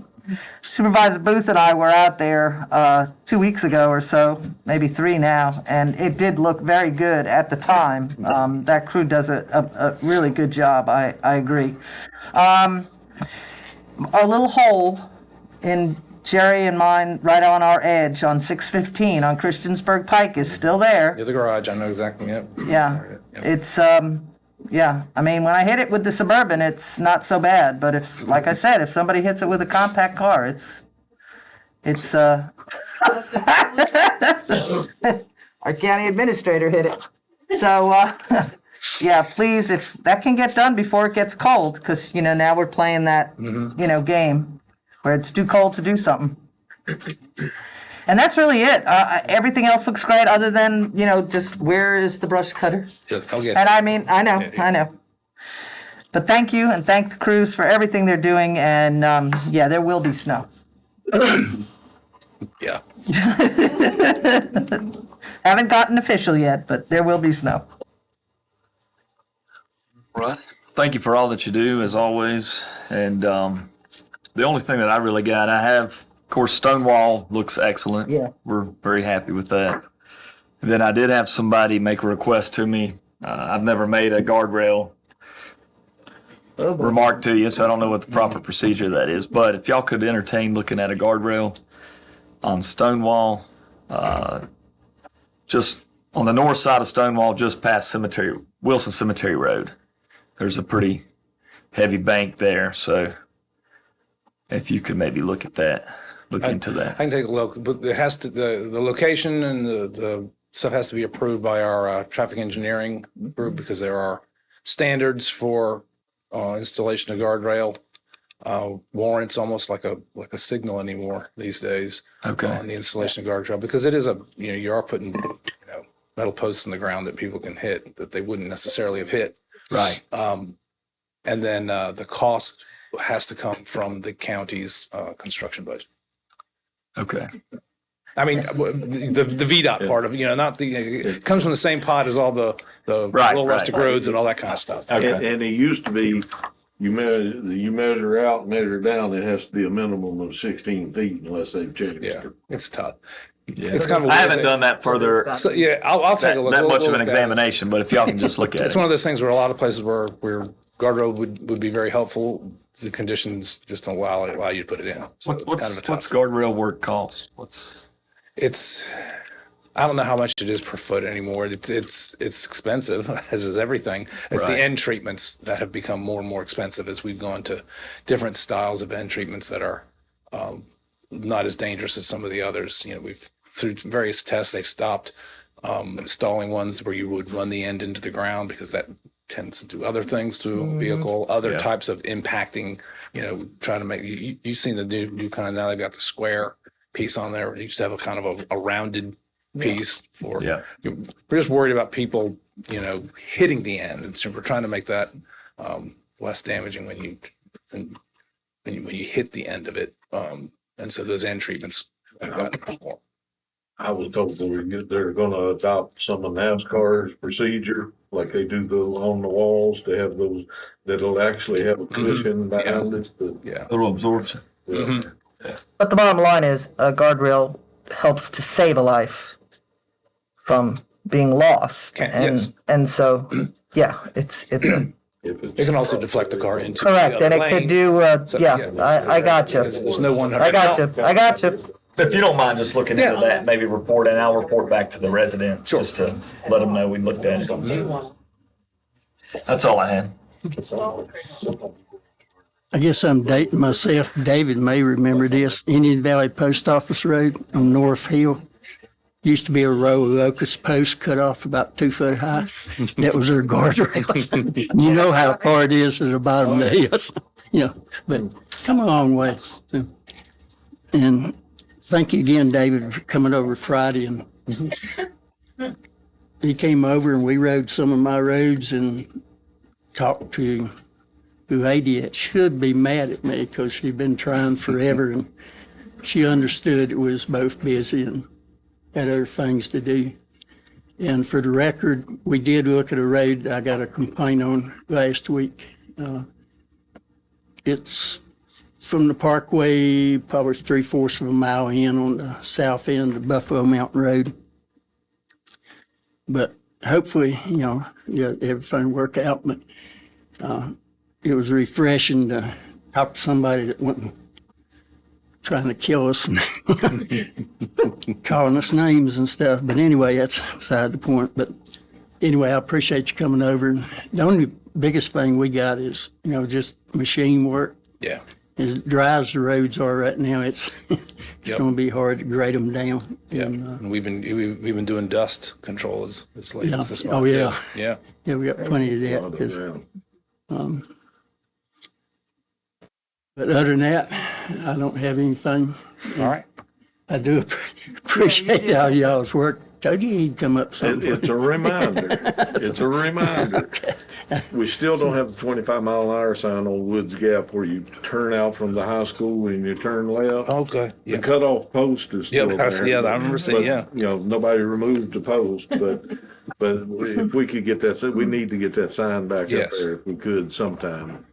Supervisor Booth and I were out there 2 weeks ago or so, maybe 3 now, and it did look very good at the time. That crew does a really good job, I agree. A little hole in Jerry and mine right on our edge on 615 on Christiansburg Pike is still there. Near the garage, I know exactly. Yep. Yeah, it's, yeah, I mean, when I hit it with the Suburban, it's not so bad, but if, like I said, if somebody hits it with a compact car, it's, our county administrator hit it. So, yeah, please, if that can get done before it gets cold, because, now we're playing that, game where it's too cold to do something. And that's really it. Everything else looks great other than, just where is the brush cutter? I'll get And I mean, I know. But thank you and thank the crews for everything they're doing. And yeah, there will be snow. Yeah. Haven't gotten official yet, but there will be snow. Right. Thank you for all that you do, as always. And the only thing that I really got, I have, of course, Stonewall looks excellent. Yeah. We're very happy with that. And then I did have somebody make a request to me. I've never made a guardrail remark to you, so I don't know what the proper procedure that is. But if y'all could entertain looking at a guardrail on Stonewall, just on the north side of Stonewall, just past Wilson Cemetery Road. There's a pretty heavy bank there, so if you could maybe look at that, look into that. I can take a look, but it has to, the location and the stuff has to be approved by our traffic engineering group because there are standards for installation of guardrail. Warrants almost like a signal anymore these days. Okay. On the installation of guardrail, because it is you are putting metal posts in the ground that people can hit that they wouldn't necessarily have hit. Right. And then the cost has to come from the county's construction budget. Okay. I mean, the VDOT part of it, not it comes from the same pot as all the Right, rural rustic right. roads and all that kind of stuff. Okay. And it used to be, you measure out, measure down, it has to be a minimum of 16 feet unless they've changed Yeah, it. it's tough. Yeah. It's kind of a I weird haven't thing. done that further, So yeah, I'll take a look. that We'll- much we'll of an look at it. examination, but if y'all can just look at It's it. one of those things where a lot of places where guardrail would be very helpful. The conditions just don't allow you to put it in. So it's kind of a What's tough. guardrail work cost? I don't know how much it is per foot anymore. It's expensive, as is everything. It's Right. the end treatments that have become more and more expensive as we've gone to different styles of end treatments that are not as dangerous as some of the others. We've through various tests they've stopped installing ones where you would run the end into the ground because that tends to do other things to a vehicle, other Yeah. types of impacting. Trying to make you've seen the new kind. Now they've got the square piece on there. You used to have a kind of a rounded piece for. Yeah. We're just worried about people, hitting the end, and so we're trying to make that less damaging when you hit the end of it. And so those end treatments have gotten much more. I was told they're gonna adopt some of NASCAR's procedure, like they do on the walls, to have those, that'll actually have a cushion behind it. Yeah. Little absorption. But the bottom line is a guardrail helps to save a life from being lost. Yes. And so, yeah, it's It can also deflect the car into correct. the And other it could lane. do, So, I got you. There's no 100. I got you. I got you. If you don't mind just looking into Yeah. that, maybe report, and I'll report back to the resident, Sure. just to let them know we looked at it. That's all I had. I guess I'm dating myself. David may remember this. Indian Valley Post Office Road on North Hill. Used to be a row of locust posts cut off about 2 foot high. That was their guardrails. You know how far it is to the bottom of the hills. You know, but come a long way. So, and thank you again, David, for coming over Friday. And he came over and we rode some of my roads and talked to lady that should be mad at me because she'd been trying forever, and she understood it was both busy and had other things to do. And for the record, we did look at a road I got a complaint on last week. It's from the Parkway, probably 3/4 of a mile in on the south end of Buffalo Mountain Road. But hopefully, everything work out. But it was refreshing to talk to somebody that wasn't trying to kill us and calling us names and stuff. But anyway, that's beside the point. But anyway, I appreciate you coming over. And the only biggest thing we got is, just machine work. Yeah. As dry as the roads are right now, it's Yep. going to be hard to grade them down. Yeah. And, And we've been doing dust control as late as this Yeah. month. Oh, too. yeah. Yeah. yeah, we got plenty of that. 'Cause, but other than that, I don't have anything. All right. I do appreciate all y'all's work. Told you he'd come up some. It's a reminder. It's a reminder. We still don't have the 25-mile-an-hour sign on Woods Gap where you turn out from the high school and you turn left. Okay. The Yeah. cutoff post is Yeah, still there. yeah, I remember seeing, But, yeah. nobody removed the post, but if we could get that, we need to get that sign back up Yes. there if we could sometime.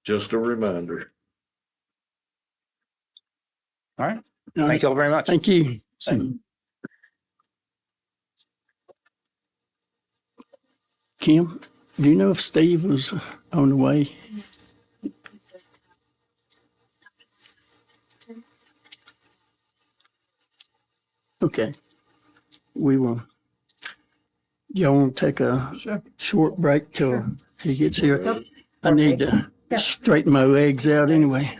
Just a reminder. All right. All right. Thank you all very much. Thank you. Kim, do you know if Steve was on the way? Okay. We will. Y'all want to take a short break till he gets here? I need to straighten my legs out anyway.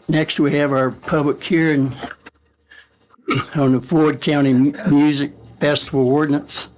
Next, we have our public hearing on the Floyd County Music Festival ordinance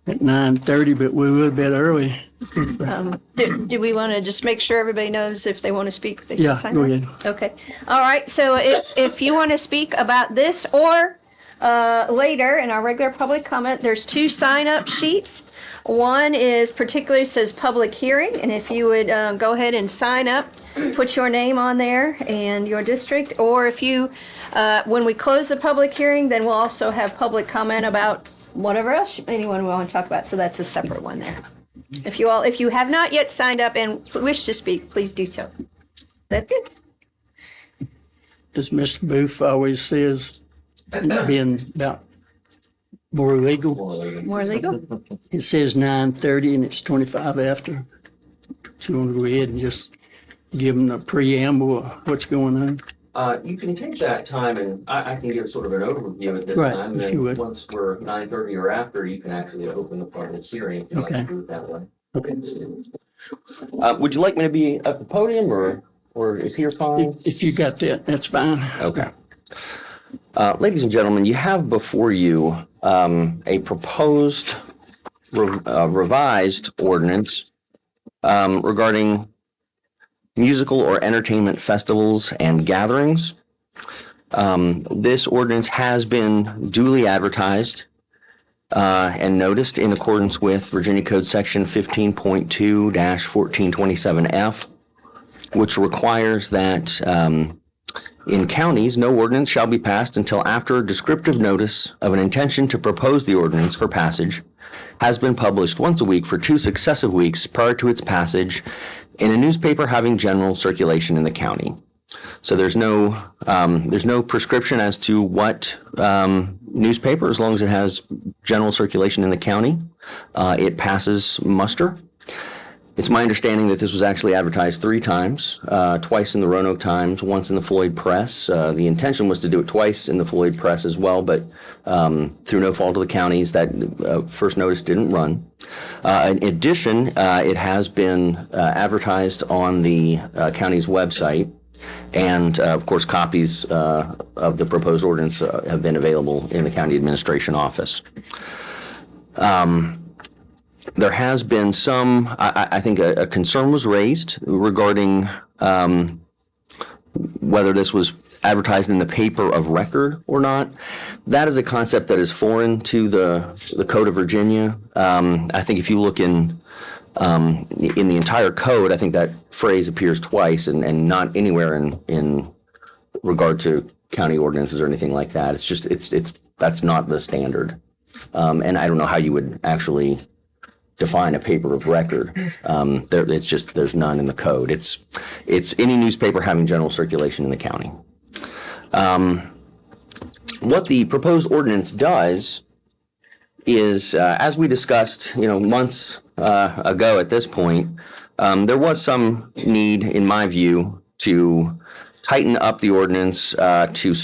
at 9:30, but we're a little bit early. Do we want to just make sure everybody knows if they want to speak? They should Yeah, sign go up? ahead. Okay. All right. So if you want to speak about this or later in our regular public comment, there's 2 sign-up sheets. One is particularly says public hearing, and if you would go ahead and sign up, put your name on there and your district, or if you, when we close the public hearing, then we'll also have public comment about whatever else anyone will want to talk about. So that's a separate one there. If you have not yet signed up and wish to speak, please do so. That's good. As Mr. Booth always says, being about more legal. More legal? It says 9:30 and it's 25 after. So you want to go ahead and just give them a preamble of what's going on? You can take that time and I can give sort of an overview at this Right, time. if And you then would. once we're 9:30 or after, you can actually open the public hearing if you'd like Okay. to do it that way. Okay. Would you like me to be at the podium or is here fine? If you got that, that's fine. Okay. Ladies and gentlemen, you have before you a proposed revised ordinance regarding musical or entertainment festivals and gatherings. This ordinance has been duly advertised and noticed in accordance with Virginia Code Section 15.2-1427F, which requires that in counties, no ordinance shall be passed until after a descriptive notice of an intention to propose the ordinance for passage has been published once a week for 2 successive weeks prior to its passage in a newspaper having general circulation in the county. So there's no prescription as to what newspaper, as long as it has general circulation in the county, it passes muster. It's my understanding that this was actually advertised 3 times, twice in the Roanoke Times, once in the Floyd Press. The intention was to do it twice in the Floyd Press as well, but through no fault of the counties, that first notice didn't run. In addition, it has been advertised on the county's website, and of course, copies of the proposed ordinance have been available in the county administration office. There has been some, I think a concern was raised regarding whether this was advertised in the paper of record or not. That is a concept that is foreign to the Code of Virginia. I think if you look in the entire code, I think that phrase appears twice and not anywhere in regard to county ordinances or anything like that. It's just, that's not the standard. And I don't know how you would actually define a paper of record. It's just, there's none in the code. It's any newspaper having general circulation in the county. What the proposed ordinance does is, as we discussed, months ago at this point, there was some need, in my view, to tighten up the ordinance to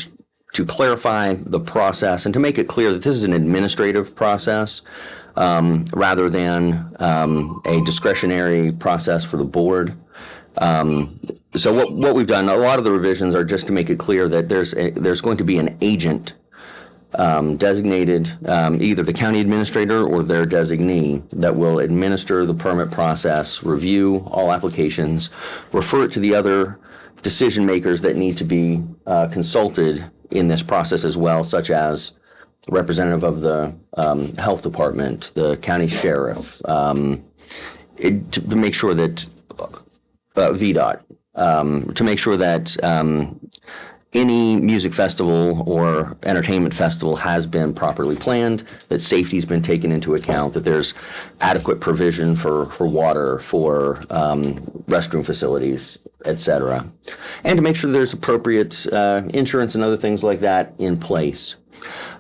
clarify the process and to make it clear that this is an administrative process rather than a discretionary process for the board. So what we've done, a lot of the revisions are just to make it clear that there's going to be an agent designated, either the county administrator or their designee, that will administer the permit process, review all applications, refer it to the other decision makers that need to be consulted in this process as well, such as representative of the health department, the county sheriff, to make sure that VDOT, to make sure that any music festival or entertainment festival has been properly planned, that safety's been taken into account, that there's adequate provision for water, for restroom facilities, et cetera, and to make sure there's appropriate insurance and other things like that in place.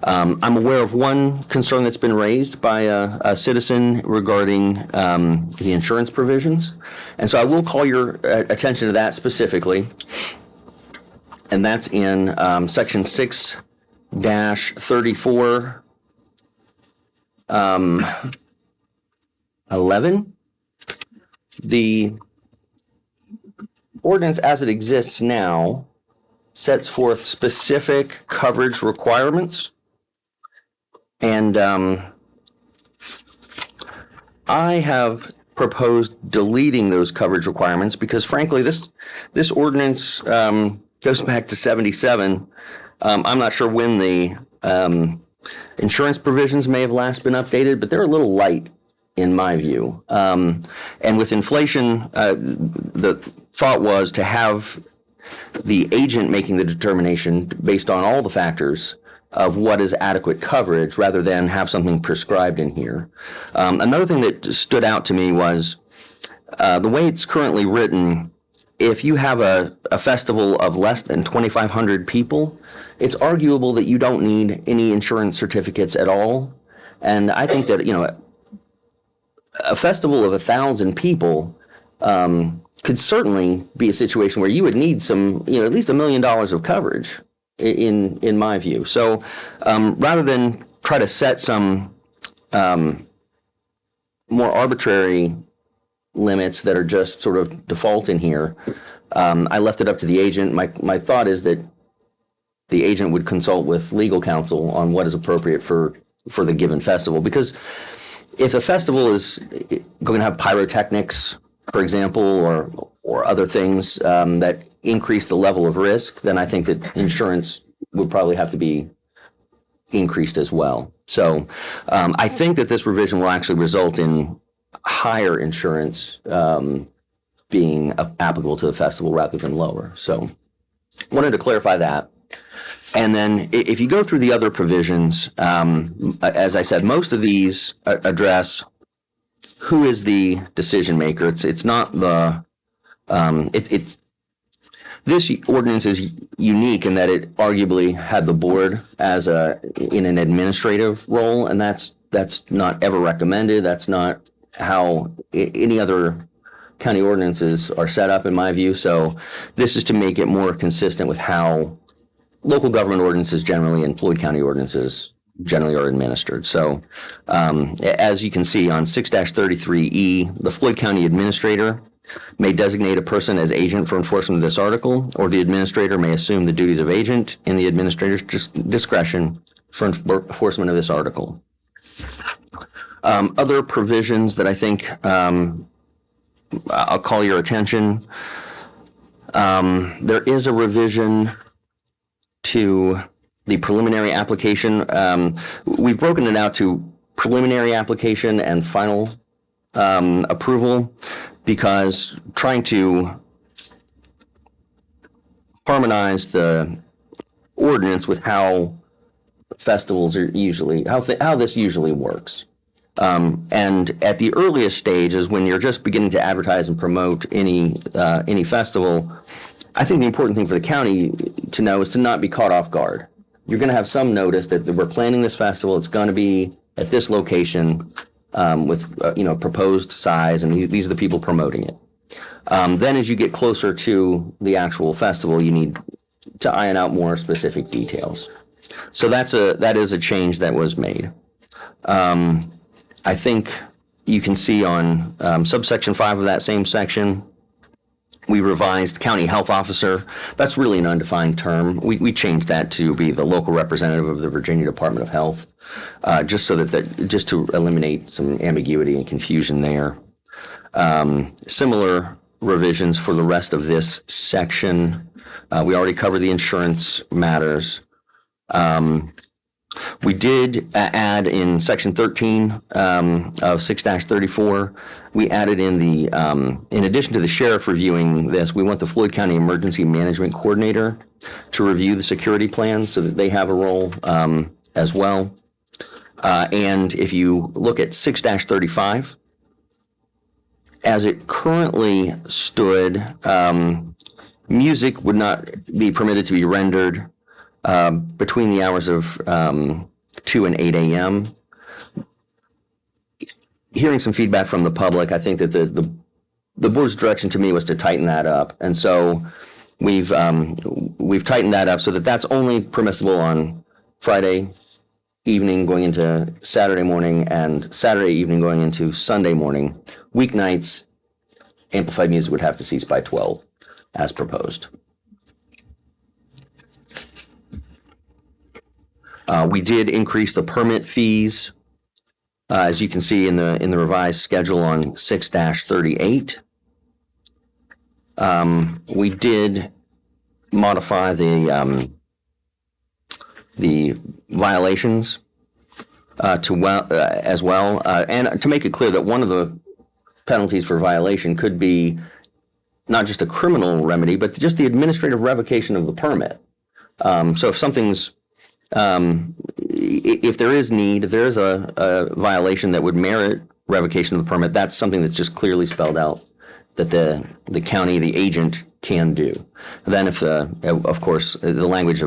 I'm aware of one concern that's been raised by a citizen regarding the insurance provisions, and so I will call your attention to that specifically, and that's in section 6-34 11. The ordinance as it exists now sets forth specific coverage requirements. And I have proposed deleting those coverage requirements because frankly, this ordinance goes back to 77. I'm not sure when the insurance provisions may have last been updated, but they're a little light in my view. And with inflation, the thought was to have the agent making the determination based on all the factors of what is adequate coverage rather than have something prescribed in here. Another thing that stood out to me was the way it's currently written. If you have a festival of less than 2,500 people, it's arguable that you don't need any insurance certificates at all. And I think that, a festival of 1,000 people could certainly be a situation where you would need some, at least $1 million of coverage in my view. So rather than try to set some more arbitrary limits that are just sort of default in here, I left it up to the agent. My thought is that the agent would consult with legal counsel on what is appropriate for the given festival. Because if a festival is going to have pyrotechnics, for example, or other things that increase the level of risk, then I think that insurance would probably have to be increased as well. So I think that this revision will actually result in higher insurance being applicable to the festival rather than lower. So wanted to clarify that. And then if you go through the other provisions, as I said, most of these address who is the decision maker. It's not the, this ordinance is unique in that it arguably had the board as in an administrative role, and that's not ever recommended. That's not how any other county ordinances are set up in my view. So this is to make it more consistent with how local government ordinances generally and Floyd County ordinances generally are administered. So as you can see on 6-33E, the Floyd County administrator may designate a person as agent for enforcement of this article, or the administrator may assume the duties of agent in the administrator's discretion for enforcement of this article. Other provisions that I think I'll call your attention. There is a revision to the preliminary application. We've broken it out to preliminary application and final approval because trying to harmonize the ordinance with how festivals are usually, how this usually works. And at the earliest stage is when you're just beginning to advertise and promote any festival. I think the important thing for the county to know is to not be caught off guard. You're going to have some notice that we're planning this festival. It's going to be at this location with proposed size, and these are the people promoting it. Then, as you get closer to the actual festival, you need to iron out more specific details. So that is a change that was made. I think you can see on subsection 5 of that same section, we revised county health officer. That's really an undefined term. We changed that to be the local representative of the Virginia Department of Health, just so just to eliminate some ambiguity and confusion there. Similar revisions for the rest of this section. We already covered the insurance matters. We did add in section 13 of 6-34, we added in in addition to the sheriff reviewing this, we want the Floyd County Emergency Management Coordinator to review the security plans so that they have a role as well. And if you look at 6-35, as it currently stood, music would not be permitted to be rendered between the hours of 2 and 8 a.m. Hearing some feedback from the public, I think that the board's direction to me was to tighten that up, and so we've tightened that up so that that's only permissible on Friday evening going into Saturday morning and Saturday evening going into Sunday morning. Weeknights, amplified music would have to cease by 12. as proposed. We did increase the permit fees, as you can see in the revised schedule on 6-38. We did modify the violations as well, and to make it clear that one of the penalties for violation could be not just a criminal remedy, but just the administrative revocation of the permit. So if something's if there is need, if there is a violation that would merit revocation of the permit, that's something that's just clearly spelled out that the county, the agent, can do. Then if of course, the language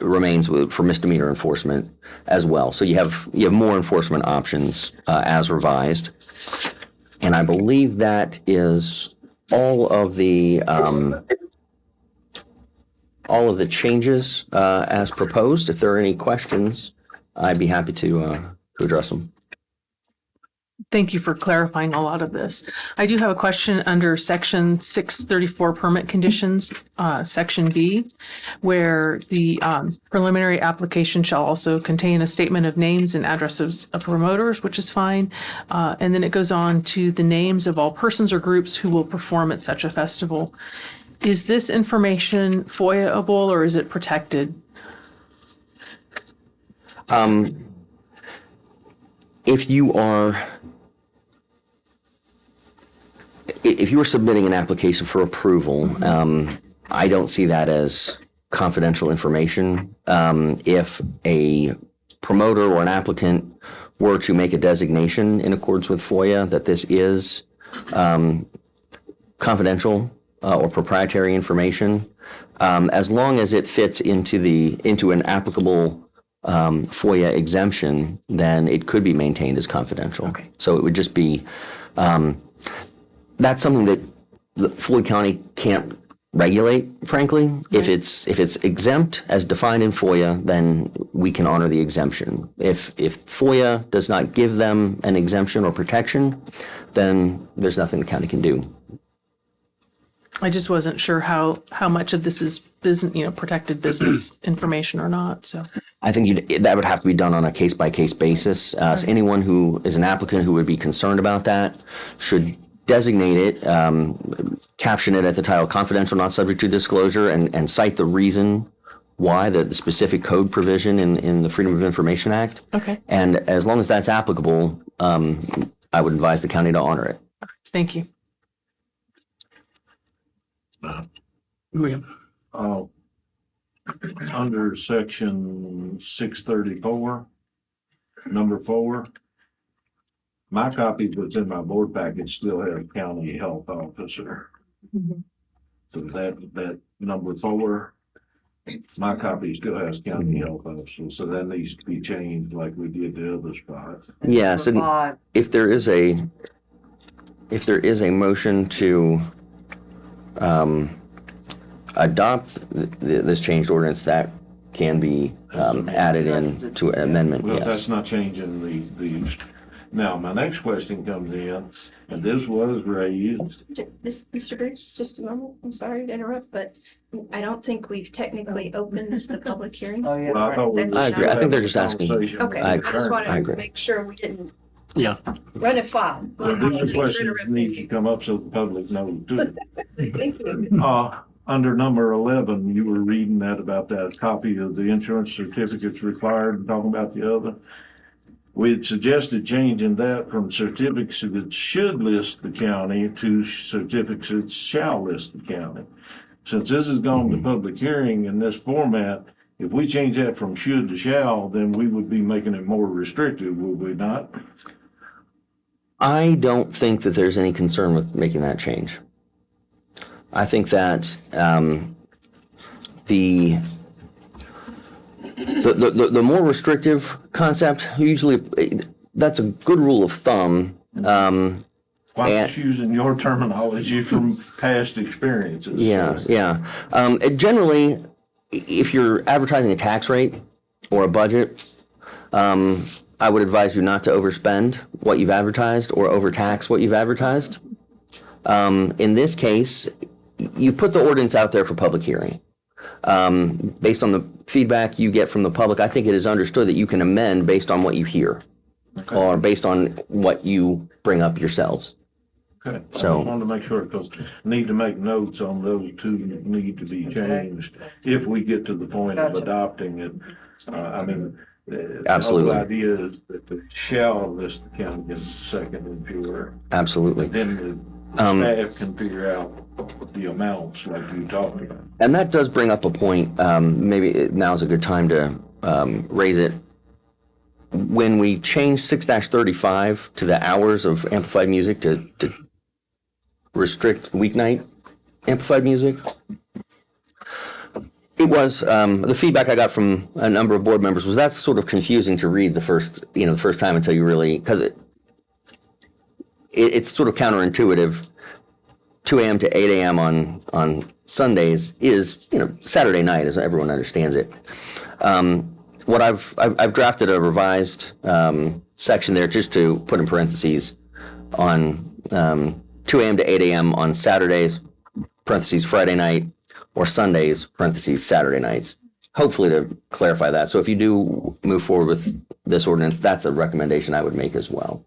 remains for misdemeanor enforcement as well. So you have more enforcement options as revised. And I believe that is all of the changes as proposed. If there are any questions, I'd be happy to address them. Thank you for clarifying a lot of this. I do have a question under section 634 permit conditions, section B, where the preliminary application shall also contain a statement of names and addresses of promoters, which is fine. And then it goes on to the names of all persons or groups who will perform at such a festival. Is this information FOIA-able or is it protected? If you are submitting an application for approval, I don't see that as confidential information. If a promoter or an applicant were to make a designation in accordance with FOIA that this is confidential or proprietary information, as long as it fits into an applicable FOIA exemption, then it could be maintained as confidential. Okay. So it would just be, that's something that Floyd County can't regulate, frankly. Right. If it's exempt as defined in FOIA, then we can honor the exemption. If FOIA does not give them an exemption or protection, then there's nothing the county can do. I just wasn't sure how much of this is business, protected business information or not. So I think that would have to be done on a case-by-case basis. So anyone who is an applicant who would be concerned about that should designate it, caption it at the title confidential, not subject to disclosure, and cite the reason why, the specific code provision in the Freedom of Information Act. Okay. And as long as that's applicable, I would advise the county to honor it. Thank you. William. Under section 634, number 4, my copy that's in my board package still has county health officer. So that number 4, my copy still has county health officer. So that needs to be changed like we did the other spots. Yes, and if there is a motion to adopt this changed ordinance, that can be added in to an amendment. Well, yes. That's not changing the. Now, my next question comes in, and this was raised. Mr. Briggs, just a moment. I'm sorry to interrupt, but I don't think we've technically opened the public hearing. Oh, yeah. Well, I thought we were I agree. I think they're just asking. Okay, I I just I wanted to agree. make sure we didn't Yeah. run a foul. Well, these questions need to come up so the public knows too. Thank you. Under number 11, you were reading that about that copy of the insurance certificates required and talking about the other. We had suggested changing that from certificates that should list the county to certificates that shall list the county. Since this has gone to public hearing in this format, if we change that from should to shall, then we would be making it more restrictive, would we not? I don't think that there's any concern with making that change. I think that the more restrictive concept, usually that's a good rule of thumb. I'm just using your terminology from past experiences. Yeah. Generally, if you're advertising a tax rate or a budget, I would advise you not to overspend what you've advertised or overtax what you've advertised. In this case, you put the ordinance out there for public hearing. Based on the feedback you get from the public, I think it is understood that you can amend based on what you hear or based on what you bring up yourselves. Okay, I just So- wanted to make sure, because need to make notes on those two need to be changed if we get to the point of adopting it. I mean, Absolutely. the whole idea is that the shall list the county in second, if you were. Absolutely. Then the staff can figure out the amounts like you talked about. And that does bring up a point, maybe now's a good time to raise it. When we changed 6-35 to the hours of amplified music to restrict weeknight amplified music, it was, the feedback I got from a number of board members was that's sort of confusing to read the first time until you really, because it's sort of counterintuitive. 2 a.m. to 8 a.m. on Sundays is, Saturday night, as everyone understands it. What I've drafted a revised section there just to put in parentheses on 2 a.m. to 8 a.m. on Saturdays, parentheses Friday night, or Sundays, parentheses Saturday nights. Hopefully to clarify that. So if you do move forward with this ordinance, that's a recommendation I would make as well.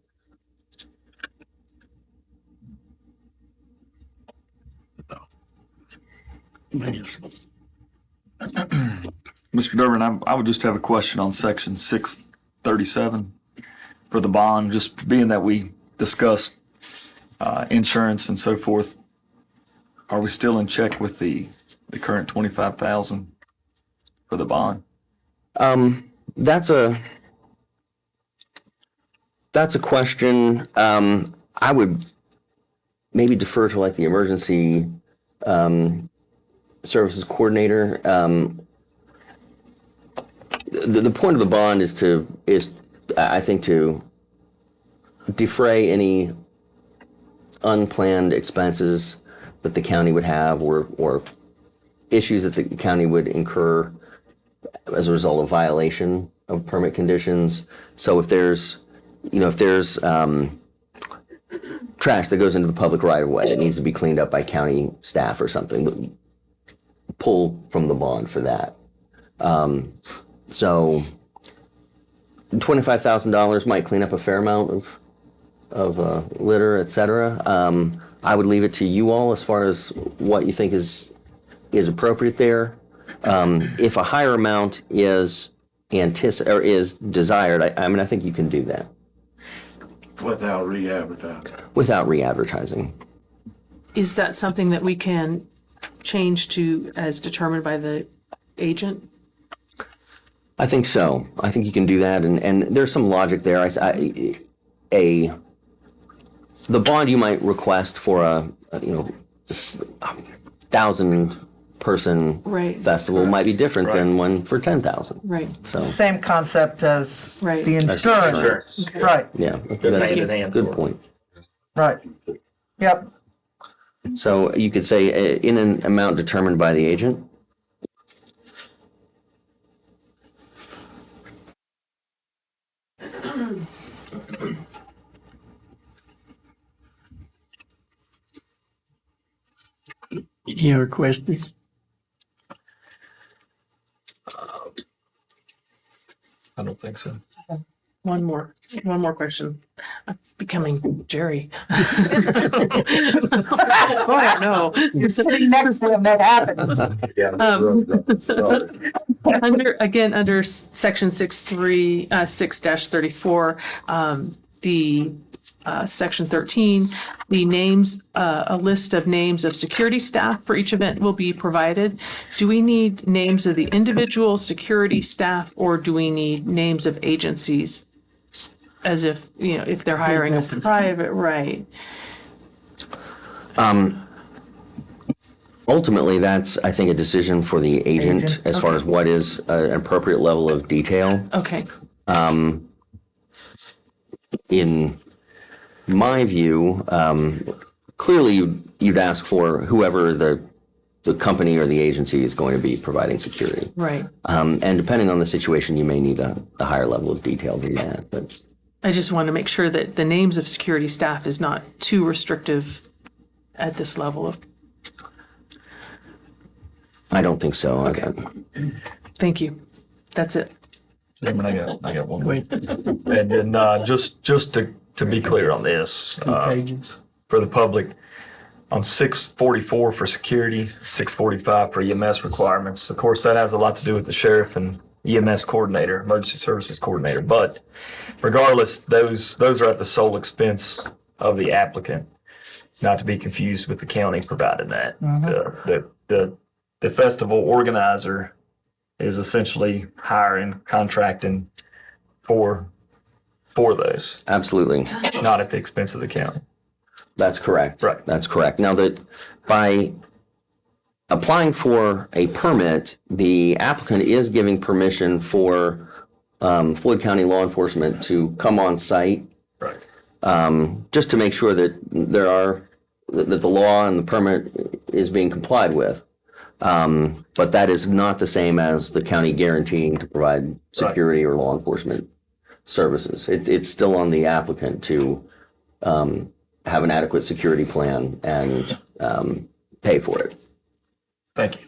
Mr. Durbin, I would just have a question on section 637 for the bond, just being that we discussed insurance and so forth. Are we still in check with the current 25,000 for the bond? That's a question. I would maybe defer to like the emergency services coordinator. The point of the bond is I think to defray any unplanned expenses that the county would have or issues that the county would incur as a result of violation of permit conditions. So if there's trash that goes into the public right of way that needs to be cleaned up by county staff or something, pull from the bond for that. So $25,000 might clean up a fair amount of litter, et cetera. I would leave it to you all as far as what you think is appropriate there. If a higher amount is desired, I think you can do that Without re-advertising. without re-advertising. Is that something that we can change to as determined by the agent? I think so. I think you can do that, and there's some logic there. The bond you might request for a 1,000-person Right. festival might be different than one for 10,000. Right. So Same concept as Right. the That's insurance. Right, yeah, Goes that's hand a in hand. good point. right. Yep. So you could say in an amount determined by the agent. Any other questions? I don't think so. One more question. I'm becoming Jerry. I don't know. Sitting next to him, that happens. Under section 6-34, the section 13, the names, a list of names of security staff for each event will be provided. Do we need names of the individual security staff, or do we need names of agencies? As if, if they're hiring a private, right? Ultimately, that's, I think, a decision for the agent Agent, as far as what is an appropriate level of detail. Okay. In my view, clearly you'd ask for whoever the company or the agency is going to be providing security. Right. And depending on the situation, you may need a higher level of detail than that. But I just want to make sure that the names of security staff is not too restrictive at this level of. I don't think so. Okay. Thank you. That's it. Chairman, I got one more. Wait, And then, just to be clear on this, pages. for the public, on 644 for security, 645 for EMS requirements. Of course, that has a lot to do with the sheriff and EMS coordinator, emergency services coordinator. But regardless, those are at the sole expense of the applicant, not to be confused with the county providing that. The festival organizer is essentially hiring, contracting for those, Absolutely. not at the expense of the county. That's correct. Right. That's correct. Now that by applying for a permit, the applicant is giving permission for Floyd County law enforcement to come on site, Right. just to make sure that that the law and the permit is being complied with. But that is not the same as the county guaranteeing to provide security or law enforcement services. It's still on the applicant to have an adequate security plan and pay for it. Thank you.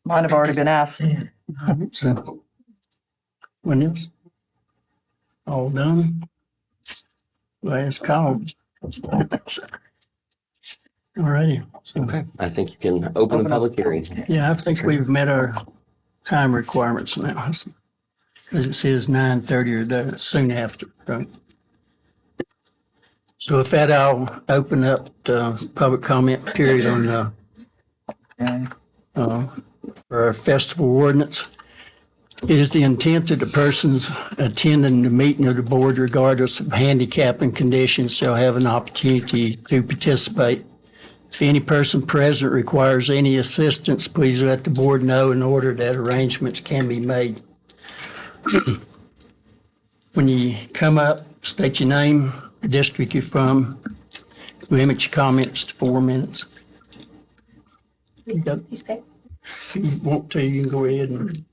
Mine have already been asked. So, when else? All done? Last call. All righty. So, I think you can open the public hearing. yeah, I think we've met our time requirements now. As it says 9:30 or soon after, right? So with that, I'll open up the public comment period on for our festival ordinance. It is the intent that the persons attending the meeting of the board, regardless of handicap and conditions, shall have an opportunity to participate. If any person present requires any assistance, please let the board know in order that arrangements can be made. When you come up, state your name, the district you're from, limit your comments to 4 minutes. If you want to, you can go ahead and.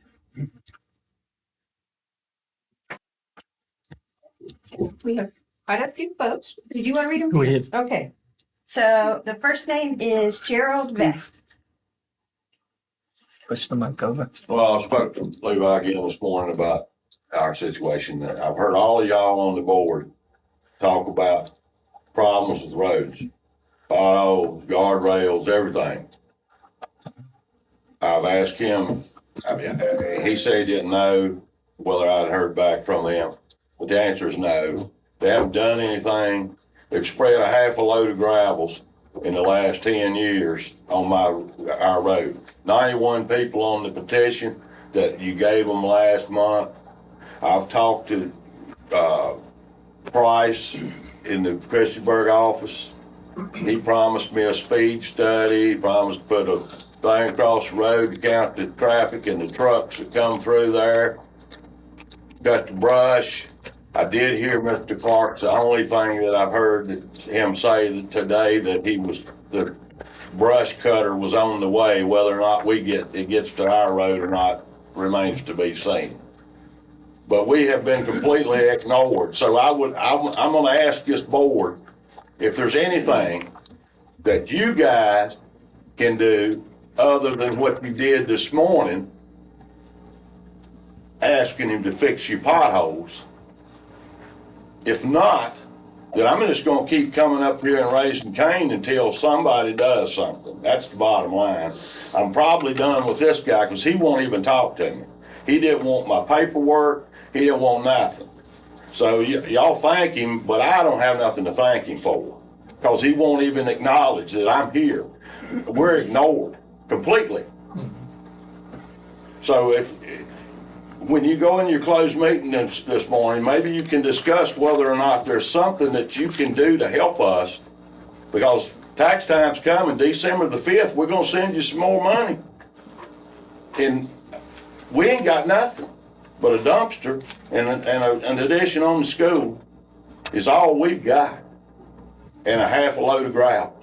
We have quite a few folks. Did you want to read them? Go ahead. Okay. So the first name is Gerald Vest. Push the mic over. Well, I spoke to Levi again this morning about our situation. I've heard all of y'all on the board talk about problems with roads, potholes, guardrails, everything. I've asked him, he said he didn't know whether I'd heard back from them, but the answer is no. They haven't done anything. They've spread a half a load of gravels in the last 10 years on our road. 91 people on the petition that you gave them last month. I've talked to Price in the Christiansburg office. He promised me a speed study. He promised to put a thing across the road to count the traffic and the trucks that come through there. Got the brush. I did hear Mr. Clark's the only thing that I've heard him say that today that the brush cutter was on the way. Whether or not it gets to our road or not remains to be seen. But we have been completely ignored. So I'm going to ask this board if there's anything that you guys can do other than what you did this morning, asking him to fix your potholes. If not, then I'm just going to keep coming up here and raising Cain until somebody does something. That's the bottom line. I'm probably done with this guy because he won't even talk to me. He didn't want my paperwork. He didn't want nothing. So y'all thank him, but I don't have nothing to thank him for because he won't even acknowledge that I'm here. We're ignored completely. So when you go in your closed meeting this morning, maybe you can discuss whether or not there's something that you can do to help us, because tax time's coming. December the 5th, we're going to send you some more money. And we ain't got nothing but a dumpster and an addition on the school is all we've got, and a half a load of gravel.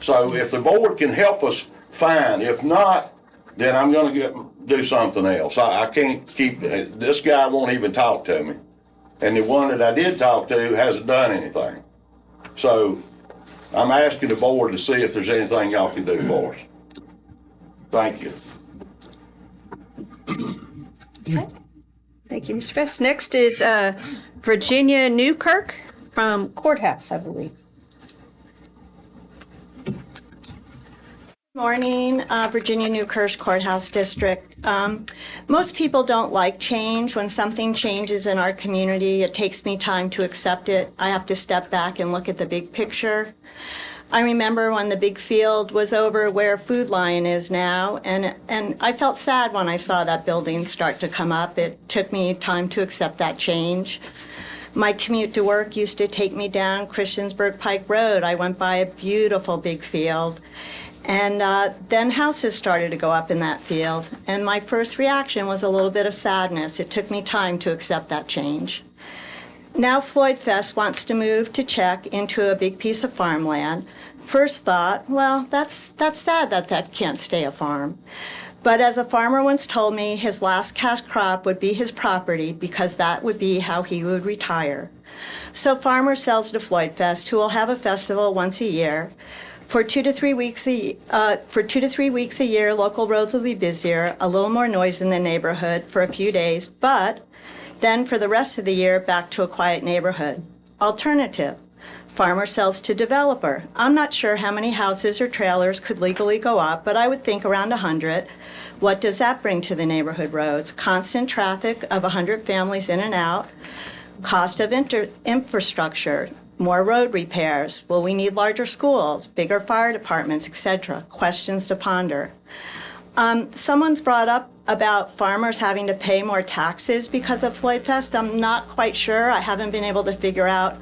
So if the board can help us, fine. If not, then I'm going to do something else. I can't keep, this guy won't even talk to me. And the one that I did talk to hasn't done anything. So I'm asking the board to see if there's anything y'all can do for us. Thank you. Thank you, Mr. Best. Next is Virginia Newkirk from Courthouse, I believe. Morning, Virginia Newkirk Courthouse District. Most people don't like change. When something changes in our community, it takes me time to accept it. I have to step back and look at the big picture. I remember when the big field was over where Food Lion is now, and I felt sad when I saw that building start to come up. It took me time to accept that change. My commute to work used to take me down Christiansburg Pike Road. I went by a beautiful big field. And then houses started to go up in that field. And my first reaction was a little bit of sadness. It took me time to accept that change. Now Floyd Fest wants to move to Czech into a big piece of farmland. First thought, well, that's sad that can't stay a farm. But as a farmer once told me, his last cash crop would be his property because that would be how he would retire. So farmer sells to Floyd Fest, who will have a festival once a year. For 2 to 3 weeks a year, local roads will be busier, a little more noise in the neighborhood for a few days, but then for the rest of the year, back to a quiet neighborhood. Alternative, farmer sells to developer. I'm not sure how many houses or trailers could legally go up, but I would think around 100. What does that bring to the neighborhood roads? Constant traffic of 100 families in and out, cost of infrastructure, more road repairs. Will we need larger schools, bigger fire departments, etc.? Questions to ponder. Someone's brought up about farmers having to pay more taxes because of Floyd Fest. I'm not quite sure. I haven't been able to figure out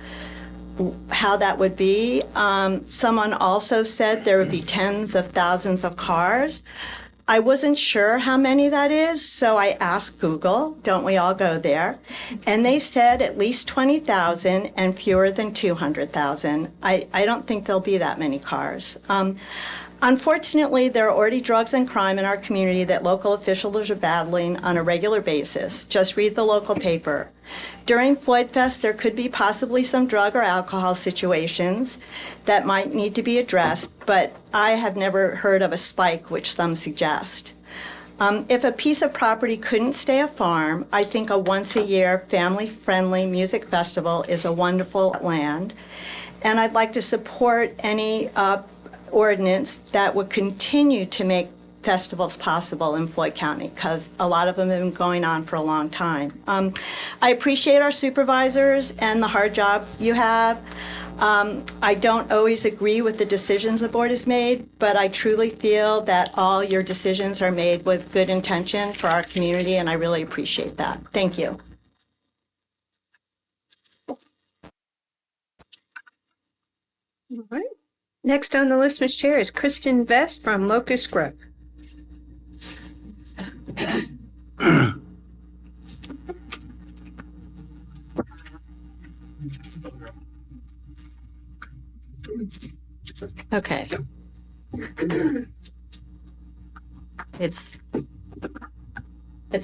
how that would be. Someone also said there would be tens of thousands of cars. I wasn't sure how many that is, so I asked Google, don't we all go there? And they said at least 20,000 and fewer than 200,000. I don't think there'll be that many cars. Unfortunately, there are already drugs and crime in our community that local officials are battling on a regular basis. Just read the local paper. During Floyd Fest, there could be possibly some drug or alcohol situations that might need to be addressed, but I have never heard of a spike, which some suggest. If a piece of property couldn't stay a farm, I think a once-a-year family-friendly music festival is a wonderful land. And I'd like to support any ordinance that would continue to make festivals possible in Floyd County, because a lot of them have been going on for a long time. I appreciate our supervisors and the hard job you have. I don't always agree with the decisions the board has made, but I truly feel that all your decisions are made with good intention for our community, and I really appreciate that. Thank you. All right. Next on the list, Ms. Chair, is Kristen Vest from Locust Grove. Okay. It's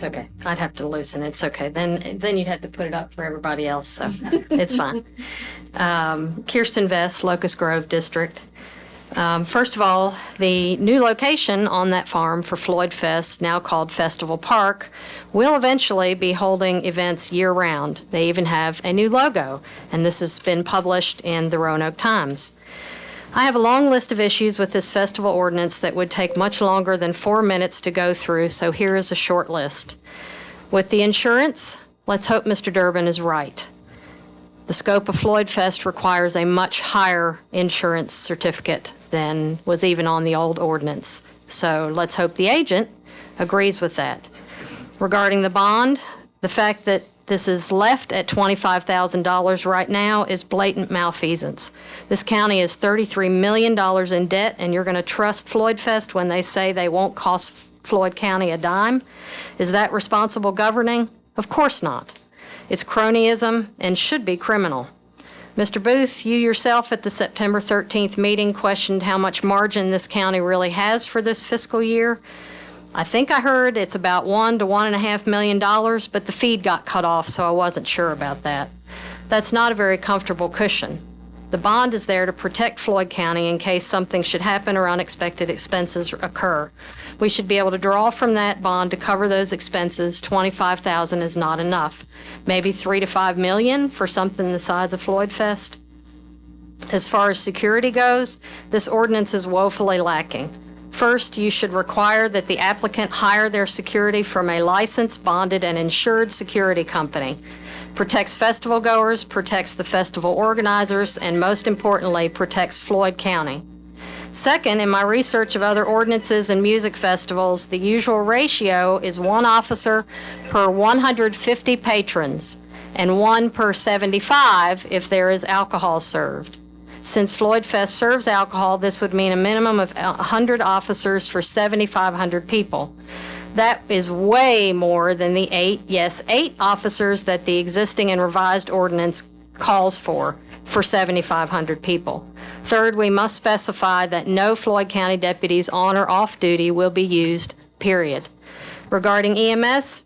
okay. I'd have to loosen it. It's okay. Then you'd have to put it up for everybody else, so it's fine. Kirsten Vest, Locust Grove District. First of all, the new location on that farm for Floyd Fest, now called Festival Park, will eventually be holding events year-round. They even have a new logo, and this has been published in the Roanoke Times. I have a long list of issues with this festival ordinance that would take much longer than 4 minutes to go through, so here is a short list. With the insurance, let's hope Mr. Durbin is right. The scope of Floyd Fest requires a much higher insurance certificate than was even on the old ordinance. So let's hope the agent agrees with that. Regarding the bond, the fact that this is left at $25,000 right now is blatant malfeasance. This county is $33 million in debt, and you're going to trust Floyd Fest when they say they won't cost Floyd County a dime? Is that responsible governing? Of course not. It's cronyism and should be criminal. Mr. Booth, you yourself at the September 13th meeting questioned how much margin this county really has for this fiscal year. I think I heard it's about $1 to $1.5 million, but the feed got cut off, so I wasn't sure about that. That's not a very comfortable cushion. The bond is there to protect Floyd County in case something should happen or unexpected expenses occur. We should be able to draw from that bond to cover those expenses. $25,000 is not enough. Maybe $3 to $5 million for something the size of Floyd Fest. As far as security goes, this ordinance is woefully lacking. First, you should require that the applicant hire their security from a licensed, bonded, and insured security company. Protects festival goers, protects the festival organizers, and most importantly, protects Floyd County. Second, in my research of other ordinances and music festivals, the usual ratio is 1 officer per 150 patrons and 1 per 75 if there is alcohol served. Since Floyd Fest serves alcohol, this would mean a minimum of 100 officers for 7,500 people. That is way more than the 8 officers that the existing and revised ordinance calls for 7,500 people. Third, we must specify that no Floyd County deputies on or off duty will be used, period. Regarding EMS,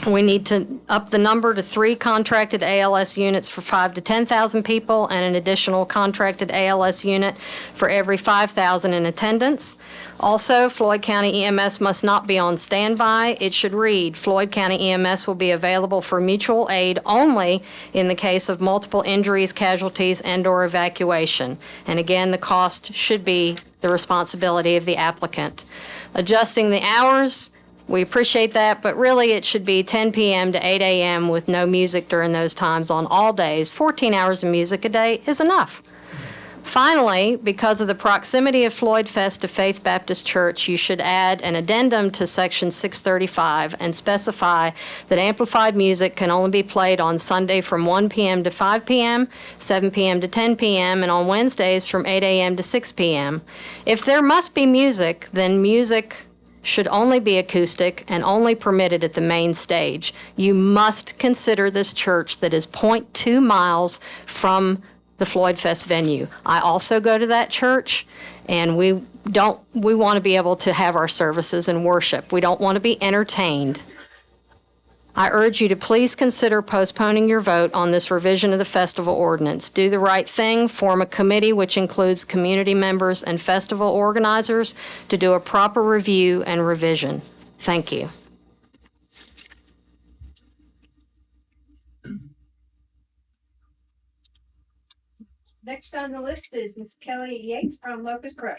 we need to up the number to 3 contracted ALS units for 5,000 to 10,000 people and an additional contracted ALS unit for every 5,000 in attendance. Also, Floyd County EMS must not be on standby. It should read, Floyd County EMS will be available for mutual aid only in the case of multiple injuries, casualties, and/or evacuation. And again, the cost should be the responsibility of the applicant. Adjusting the hours, we appreciate that, but really it should be 10 p.m. to 8 a.m. with no music during those times on all days. 14 hours of music a day is enough. Finally, because of the proximity of Floyd Fest to Faith Baptist Church, you should add an addendum to Section 635 and specify that amplified music can only be played on Sunday from 1 p.m. to 5 p.m., 7 p.m. to 10 p.m., and on Wednesdays from 8 a.m. to 6 p.m. If there must be music, then music should only be acoustic and only permitted at the main stage. You must consider this church that is 0.2 miles from the Floyd Fest venue. I also go to that church, and we want to be able to have our services and worship. We don't want to be entertained. I urge you to please consider postponing your vote on this revision of the festival ordinance. Do the right thing, form a committee which includes community members and festival organizers to do a proper review and revision. Thank you. Next on the list is Ms. Kelly Yates from Locust Grove.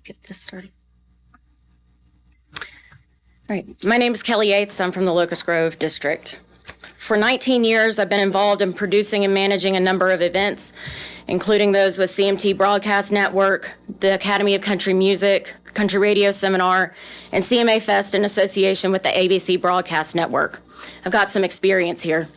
Get this started. All right, my name is Kelly Yates. I'm from the Locust Grove District. For 19 years, I've been involved in producing and managing a number of events, including those with CMT Broadcast Network, the Academy of Country Music, Country Radio Seminar, and CMA Fest in association with the ABC Broadcast Network. I've got some experience here.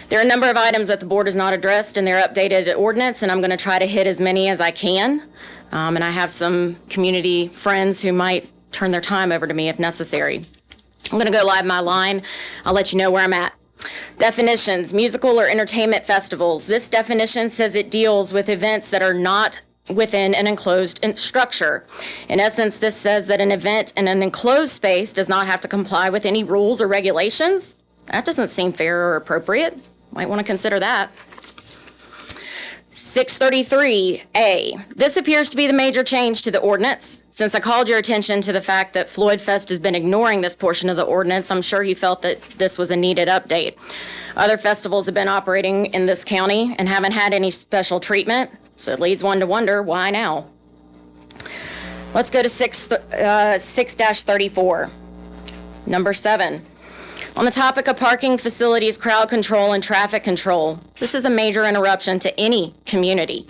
There are a number of items that the board has not addressed in their updated ordinance, and I'm going to try to hit as many as I can. And I have some community friends who might turn their time over to me if necessary. I'm going to go live my line. I'll let you know where I'm at. Definitions, musical or entertainment festivals. This definition says it deals with events that are not within an enclosed structure. In essence, this says that an event in an enclosed space does not have to comply with any rules or regulations. That doesn't seem fair or appropriate. Might want to consider that. 633A. This appears to be the major change to the ordinance. Since I called your attention to the fact that Floyd Fest has been ignoring this portion of the ordinance, I'm sure you felt that this was a needed update. Other festivals have been operating in this county and haven't had any special treatment, so it leads one to wonder, why now? Let's go to 6-34. Number 7. On the topic of parking facilities, crowd control, and traffic control, this is a major interruption to any community.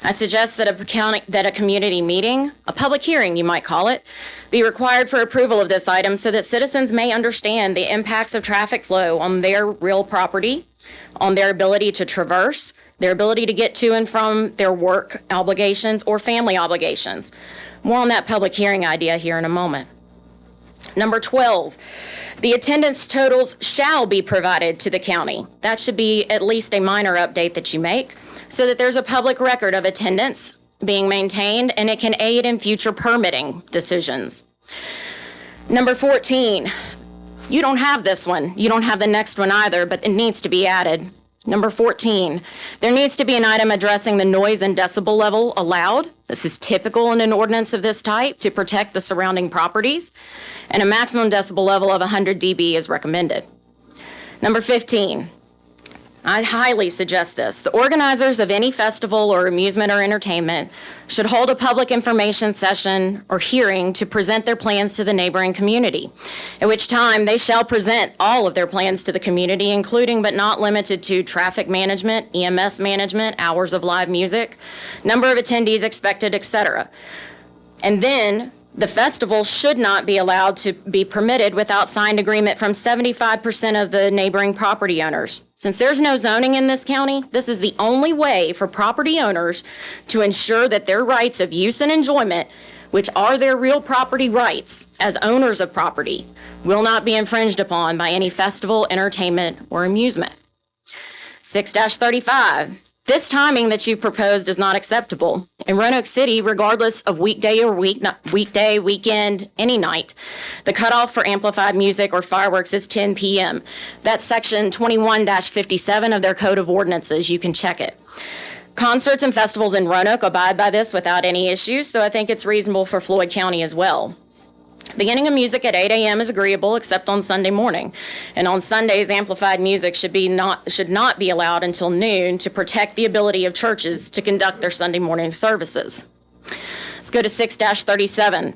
I suggest that a community meeting, a public hearing you might call it, be required for approval of this item so that citizens may understand the impacts of traffic flow on their real property, on their ability to traverse, their ability to get to and from their work obligations or family obligations. More on that public hearing idea here in a moment. Number 12, the attendance totals shall be provided to the county. That should be at least a minor update that you make so that there's a public record of attendance being maintained and it can aid in future permitting decisions. Number 14, you don't have this one. You don't have the next one either, but it needs to be added. Number 14, there needs to be an item addressing the noise and decibel level allowed. This is typical in an ordinance of this type to protect the surrounding properties, and a maximum decibel level of 100 dB is recommended. Number 15, I highly suggest this. The organizers of any festival or amusement or entertainment should hold a public information session or hearing to present their plans to the neighboring community, at which time they shall present all of their plans to the community, including but not limited to traffic management, EMS management, hours of live music, number of attendees expected, etc. And then the festival should not be allowed to be permitted without signed agreement from 75% of the neighboring property owners. Since there's no zoning in this county, this is the only way for property owners to ensure that their rights of use and enjoyment, which are their real property rights as owners of property, will not be infringed upon by any festival, entertainment, or amusement. 6-35. This timing that you proposed is not acceptable. In Roanoke City, regardless of weekday or weekday, weekend, any night, the cutoff for amplified music or fireworks is 10 p.m. That's section 21-57 of their Code of Ordinances. You can check it. Concerts and festivals in Roanoke abide by this without any issues, so I think it's reasonable for Floyd County as well. Beginning of music at 8 a.m. is agreeable except on Sunday morning. And on Sundays, amplified music should not be allowed until noon to protect the ability of churches to conduct their Sunday morning services. Let's go to 6-37,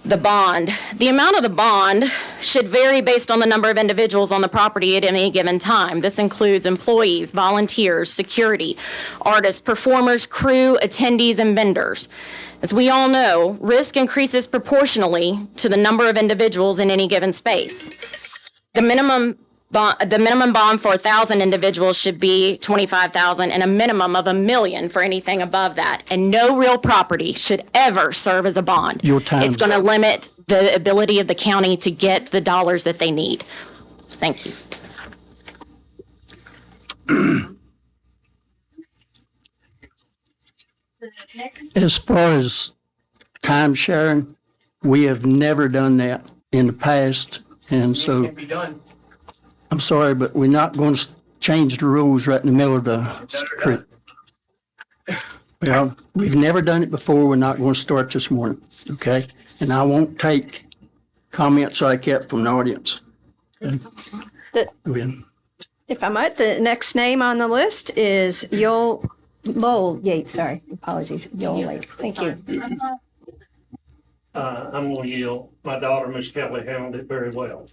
the bond. The amount of the bond should vary based on the number of individuals on the property at any given time. This includes employees, volunteers, security, artists, performers, crew, attendees, and vendors. As we all know, risk increases proportionally to the number of individuals in any given space. The minimum bond for 1,000 individuals should be $25,000 and a minimum of $1 million for anything above that. And no real property should ever serve as a bond. Your time's It's going to up. limit the ability of the county to get the dollars that they need. Thank you. As far as time sharing, we have never done that in the past. And so, I'm sorry, but we're not going to change the rules right in the middle of the street. Well, we've never done it before. We're not going to start this morning, okay? And I won't take comments like that from the audience. If I might, the next name on the list is Lowell Yates, sorry, apologies, Lowell Yates, thank you. I'm going to yield. My daughter, Miss Kelly, handled it very well.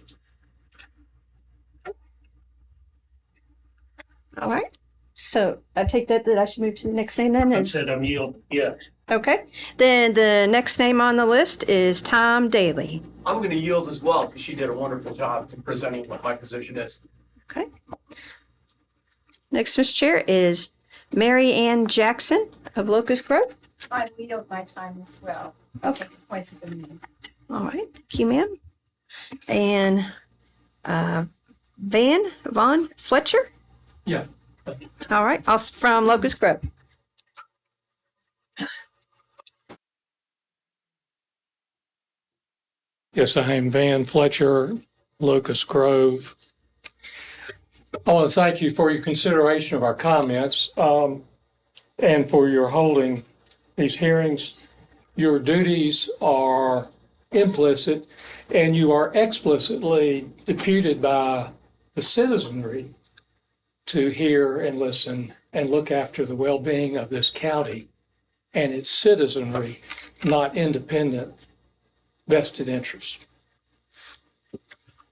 All right, so I take that I should move to the next name then? I said I'm yield, yes. Okay, then the next name on the list is Tom Daly. I'm going to yield as well because she did a wonderful job in presenting what my position is. Okay. Next, Mr. Chair, is Mary Ann Jackson of Locust Grove. I yield my time as well. Okay. Points of the meeting. All right, thank you, ma'am. And Von Fletcher? Yeah. All right, also from Locust Grove. Yes, I am Van Fletcher, Locust Grove. I want to thank you for your consideration of our comments and for your holding these hearings. Your duties are implicit and you are explicitly deputed by the citizenry to hear and listen and look after the well-being of this county and its citizenry, not independent vested interests.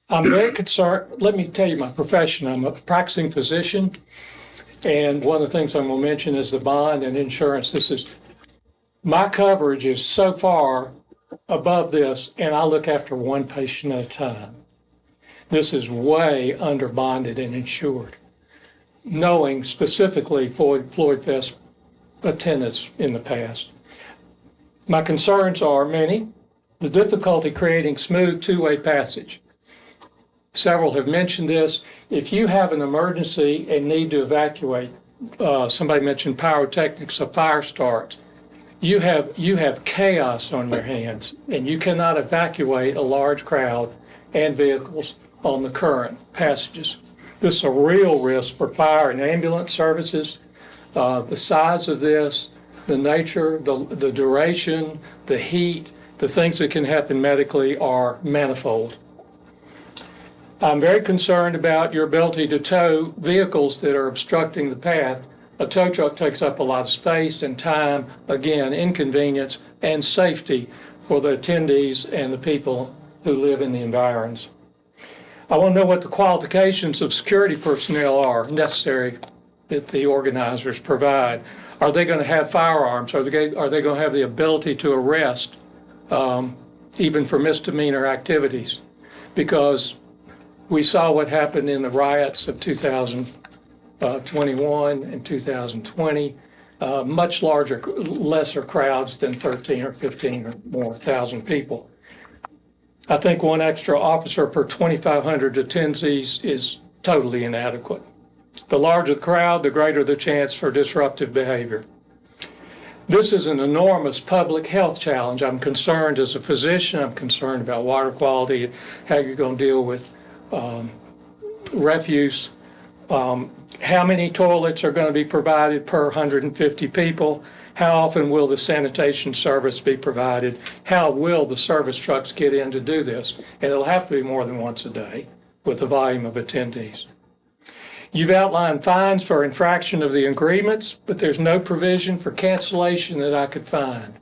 I'm very concerned. Let me tell you my profession. I'm a practicing physician, and one of the things I'm going to mention is the bond and insurance. My coverage is so far above this, and I look after one patient at a time. This is way under bonded and insured, knowing specifically Floyd Fest attendance in the past. My concerns are many. The difficulty creating smooth two-way passage. Several have mentioned this. If you have an emergency and need to evacuate, somebody mentioned pyrotechnics, a fire starts, you have chaos on your hands, and you cannot evacuate a large crowd and vehicles on the current passages. This is a real risk for fire and ambulance services. The size of this, the nature, the duration, the heat, the things that can happen medically are manifold. I'm very concerned about your ability to tow vehicles that are obstructing the path. A tow truck takes up a lot of space and time, again, inconvenience and safety for the attendees and the people who live in the environs. I want to know what the qualifications of security personnel are necessary that the organizers provide. Are they going to have firearms? Are they going to have the ability to arrest even for misdemeanor activities? Because we saw what happened in the riots of 2021 and 2020, much larger, lesser crowds than 13 or 15 or more thousand people. I think one extra officer per 2,500 attendees is totally inadequate. The larger the crowd, the greater the chance for disruptive behavior. This is an enormous public health challenge. I'm concerned as a physician. I'm concerned about water quality, how you're going to deal with refuse, how many toilets are going to be provided per 150 people, how often will the sanitation service be provided, how will the service trucks get in to do this, and it'll have to be more than once a day with the volume of attendees. You've outlined fines for infraction of the agreements, but there's no provision for cancellation that I could find.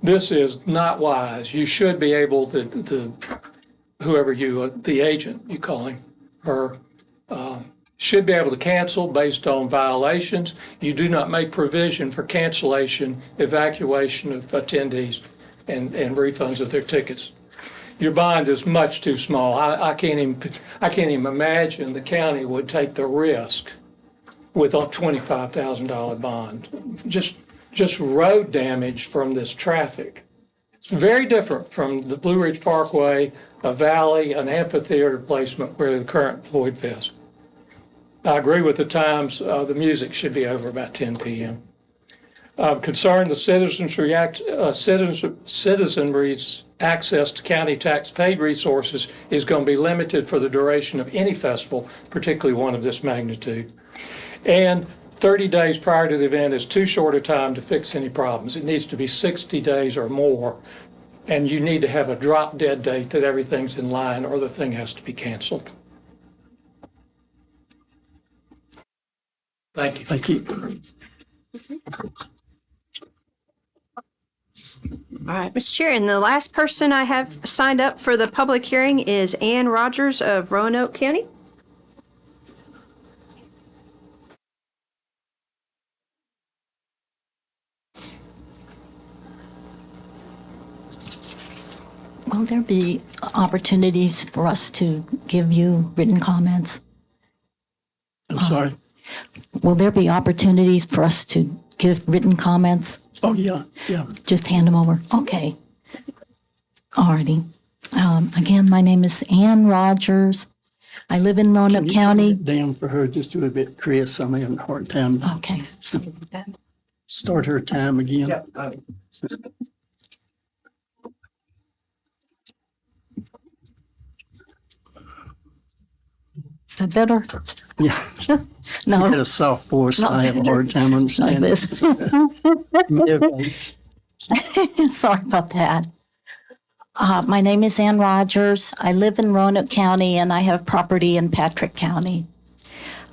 This is not wise. You should be able to, whoever you, the agent, you call him, or should be able to cancel based on violations. You do not make provision for cancellation, evacuation of attendees, and refunds of their tickets. Your bond is much too small. I can't even imagine the county would take the risk with a $25,000 bond. Just road damage from this traffic. It's very different from the Blue Ridge Parkway, a valley, an amphitheater placement where the current Floyd Fest. I agree with the times. The music should be over about 10 p.m. I'm concerned the citizenry's access to county tax paid resources is going to be limited for the duration of any festival, particularly one of this magnitude. And 30 days prior to the event is too short a time to fix any problems. It needs to be 60 days or more, and you need to have a drop dead date that everything's in line or the thing has to be canceled. Thank you. Thank you. All right, Mr. Chair, and the last person I have signed up for the public hearing is Ann Rogers of Roanoke County. Will there be opportunities for us to give you written comments? I'm sorry. Will there be opportunities for us to give written comments? Oh, yeah. Just hand them over. Okay. Alrighty. Again, my name is Ann Rogers. I live in Roanoke County. Down for her just do a bit, Chris. I'm having a hard time. Okay. Start her time again. Yeah. Is that better? Yeah. No. You had a soft voice. Not I have a better. hard time understanding. Like this. Sorry about that. My name is Ann Rogers. I live in Roanoke County and I have property in Patrick County.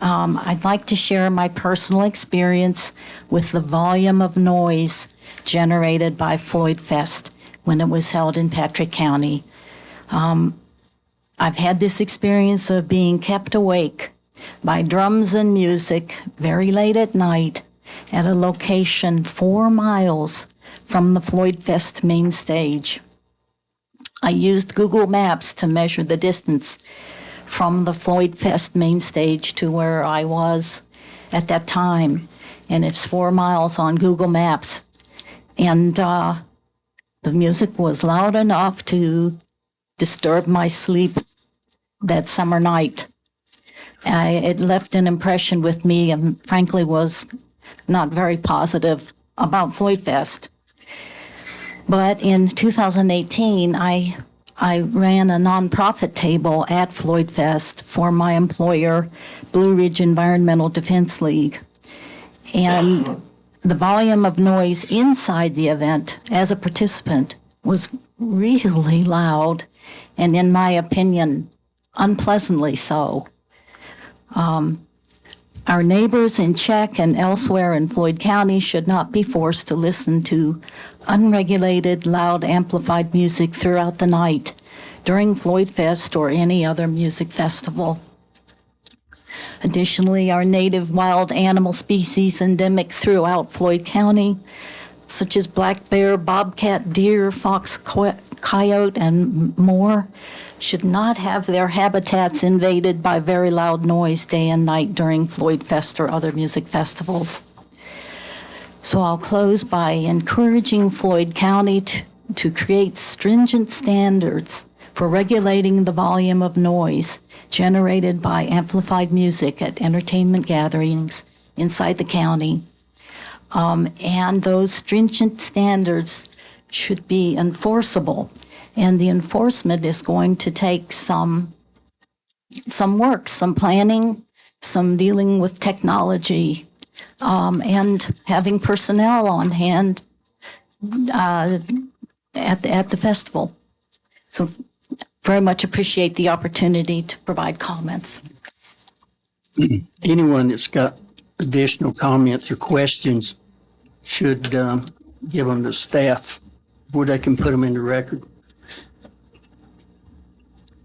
I'd like to share my personal experience with the volume of noise generated by Floyd Fest when it was held in Patrick County. I've had this experience of being kept awake by drums and music very late at night at a location 4 miles from the Floyd Fest main stage. I used Google Maps to measure the distance from the Floyd Fest main stage to where I was at that time, and it's 4 miles on Google Maps. And the music was loud enough to disturb my sleep that summer night. It left an impression with me and frankly was not very positive about Floyd Fest. But in 2018, I ran a nonprofit table at Floyd Fest for my employer, Blue Ridge Environmental Defense League. And the volume of noise inside the event as a participant was really loud, and in my opinion, unpleasantly so. Our neighbors in Czech and elsewhere in Floyd County should not be forced to listen to unregulated, loud, amplified music throughout the night during Floyd Fest or any other music festival. Additionally, our native wild animal species endemic throughout Floyd County, such as black bear, bobcat, deer, fox, coyote, and more, should not have their habitats invaded by very loud noise day and night during Floyd Fest or other music festivals. So I'll close by encouraging Floyd County to create stringent standards for regulating the volume of noise generated by amplified music at entertainment gatherings inside the county. And those stringent standards should be enforceable. And the enforcement is going to take some work, some planning, some dealing with technology, and having personnel on hand at the festival. So very much appreciate the opportunity to provide comments. Anyone that's got additional comments or questions should give them to staff where they can put them in the record.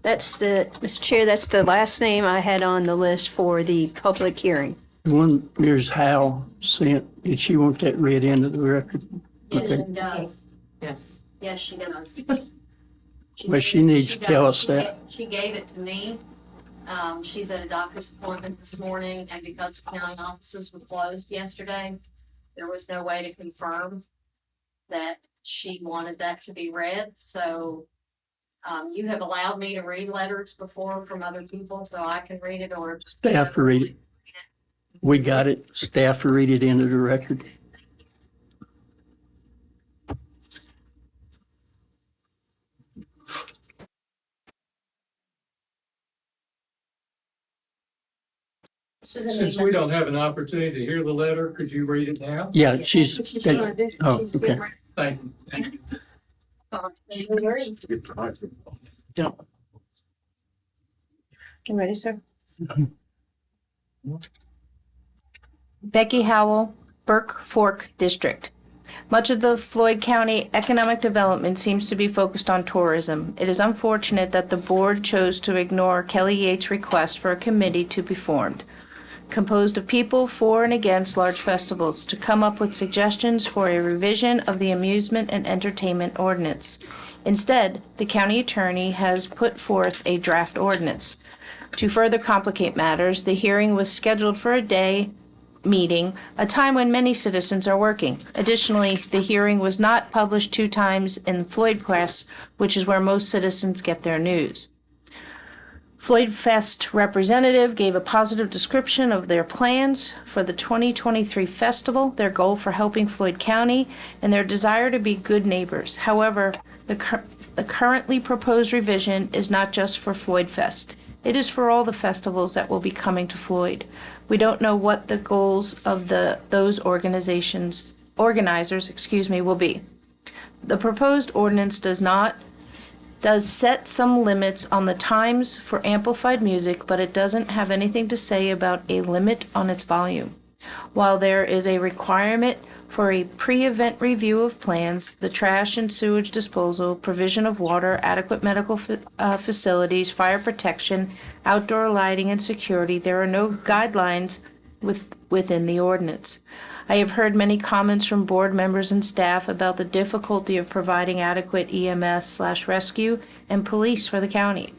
Mr. Chair, that's the last name I had on the list for the public hearing. One, here's Hal sent. Did she want that read into the record? Yes, Okay. she does. Yes. Yes, she does. Well, she needs to tell us that. She gave it to me. She's at a doctor's appointment this morning, and because the county offices were closed yesterday, there was no way to confirm that she wanted that to be read. So you have allowed me to read letters before from other people, so I can read it, or Staff to read it. We got it. Staff to read it into the record. Since we don't have an opportunity to hear the letter, could you read it now? Yeah, she's. Oh, okay. Thank you. Thank you. Yeah. You ready, sir? Becky Howell, Burke Fork District. Much of the Floyd County economic development seems to be focused on tourism. It is unfortunate that the board chose to ignore Kelly Yates' request for a committee to be formed, composed of people for and against large festivals, to come up with suggestions for a revision of the amusement and entertainment ordinance. Instead, the county attorney has put forth a draft ordinance. To further complicate matters, the hearing was scheduled for a day meeting, a time when many citizens are working. Additionally, the hearing was not published 2 times in Floyd Press, which is where most citizens get their news. Floyd Fest representative gave a positive description of their plans for the 2023 festival, their goal for helping Floyd County, and their desire to be good neighbors. However, the currently proposed revision is not just for Floyd Fest. It is for all the festivals that will be coming to Floyd. We don't know what the goals of those organizers, will be. The proposed ordinance does set some limits on the times for amplified music, but it doesn't have anything to say about a limit on its volume. While there is a requirement for a pre-event review of plans, the trash and sewage disposal, provision of water, adequate medical facilities, fire protection, outdoor lighting, and security, there are no guidelines within the ordinance. I have heard many comments from board members and staff about the difficulty of providing adequate EMS/rescue and police for the county.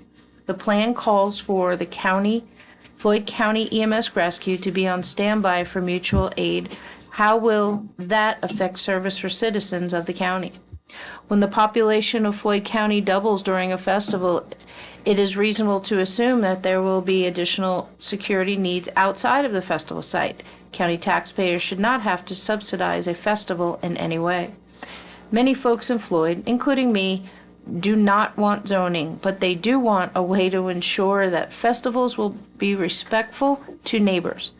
The plan calls for the Floyd County EMS Rescue to be on standby for mutual aid. How will that affect service for citizens of the county? When the population of Floyd County doubles during a festival, it is reasonable to assume that there will be additional security needs outside of the festival site. County taxpayers should not have to subsidize a festival in any way. Many folks in Floyd, including me, do not want zoning, but they do want a way to ensure that festivals will be respectful to neighbors.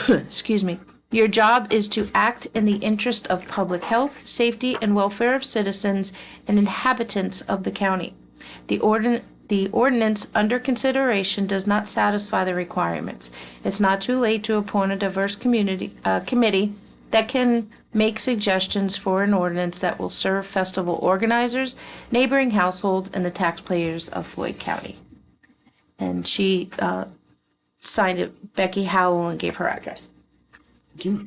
Excuse me. Your job is to act in the interest of public health, safety, and welfare of citizens and inhabitants of the county. The ordinance under consideration does not satisfy the requirements. It's not too late to appoint a diverse committee that can make suggestions for an ordinance that will serve festival organizers, neighboring households, and the taxpayers of Floyd County. And she signed it, Becky Howell, and gave her address. Do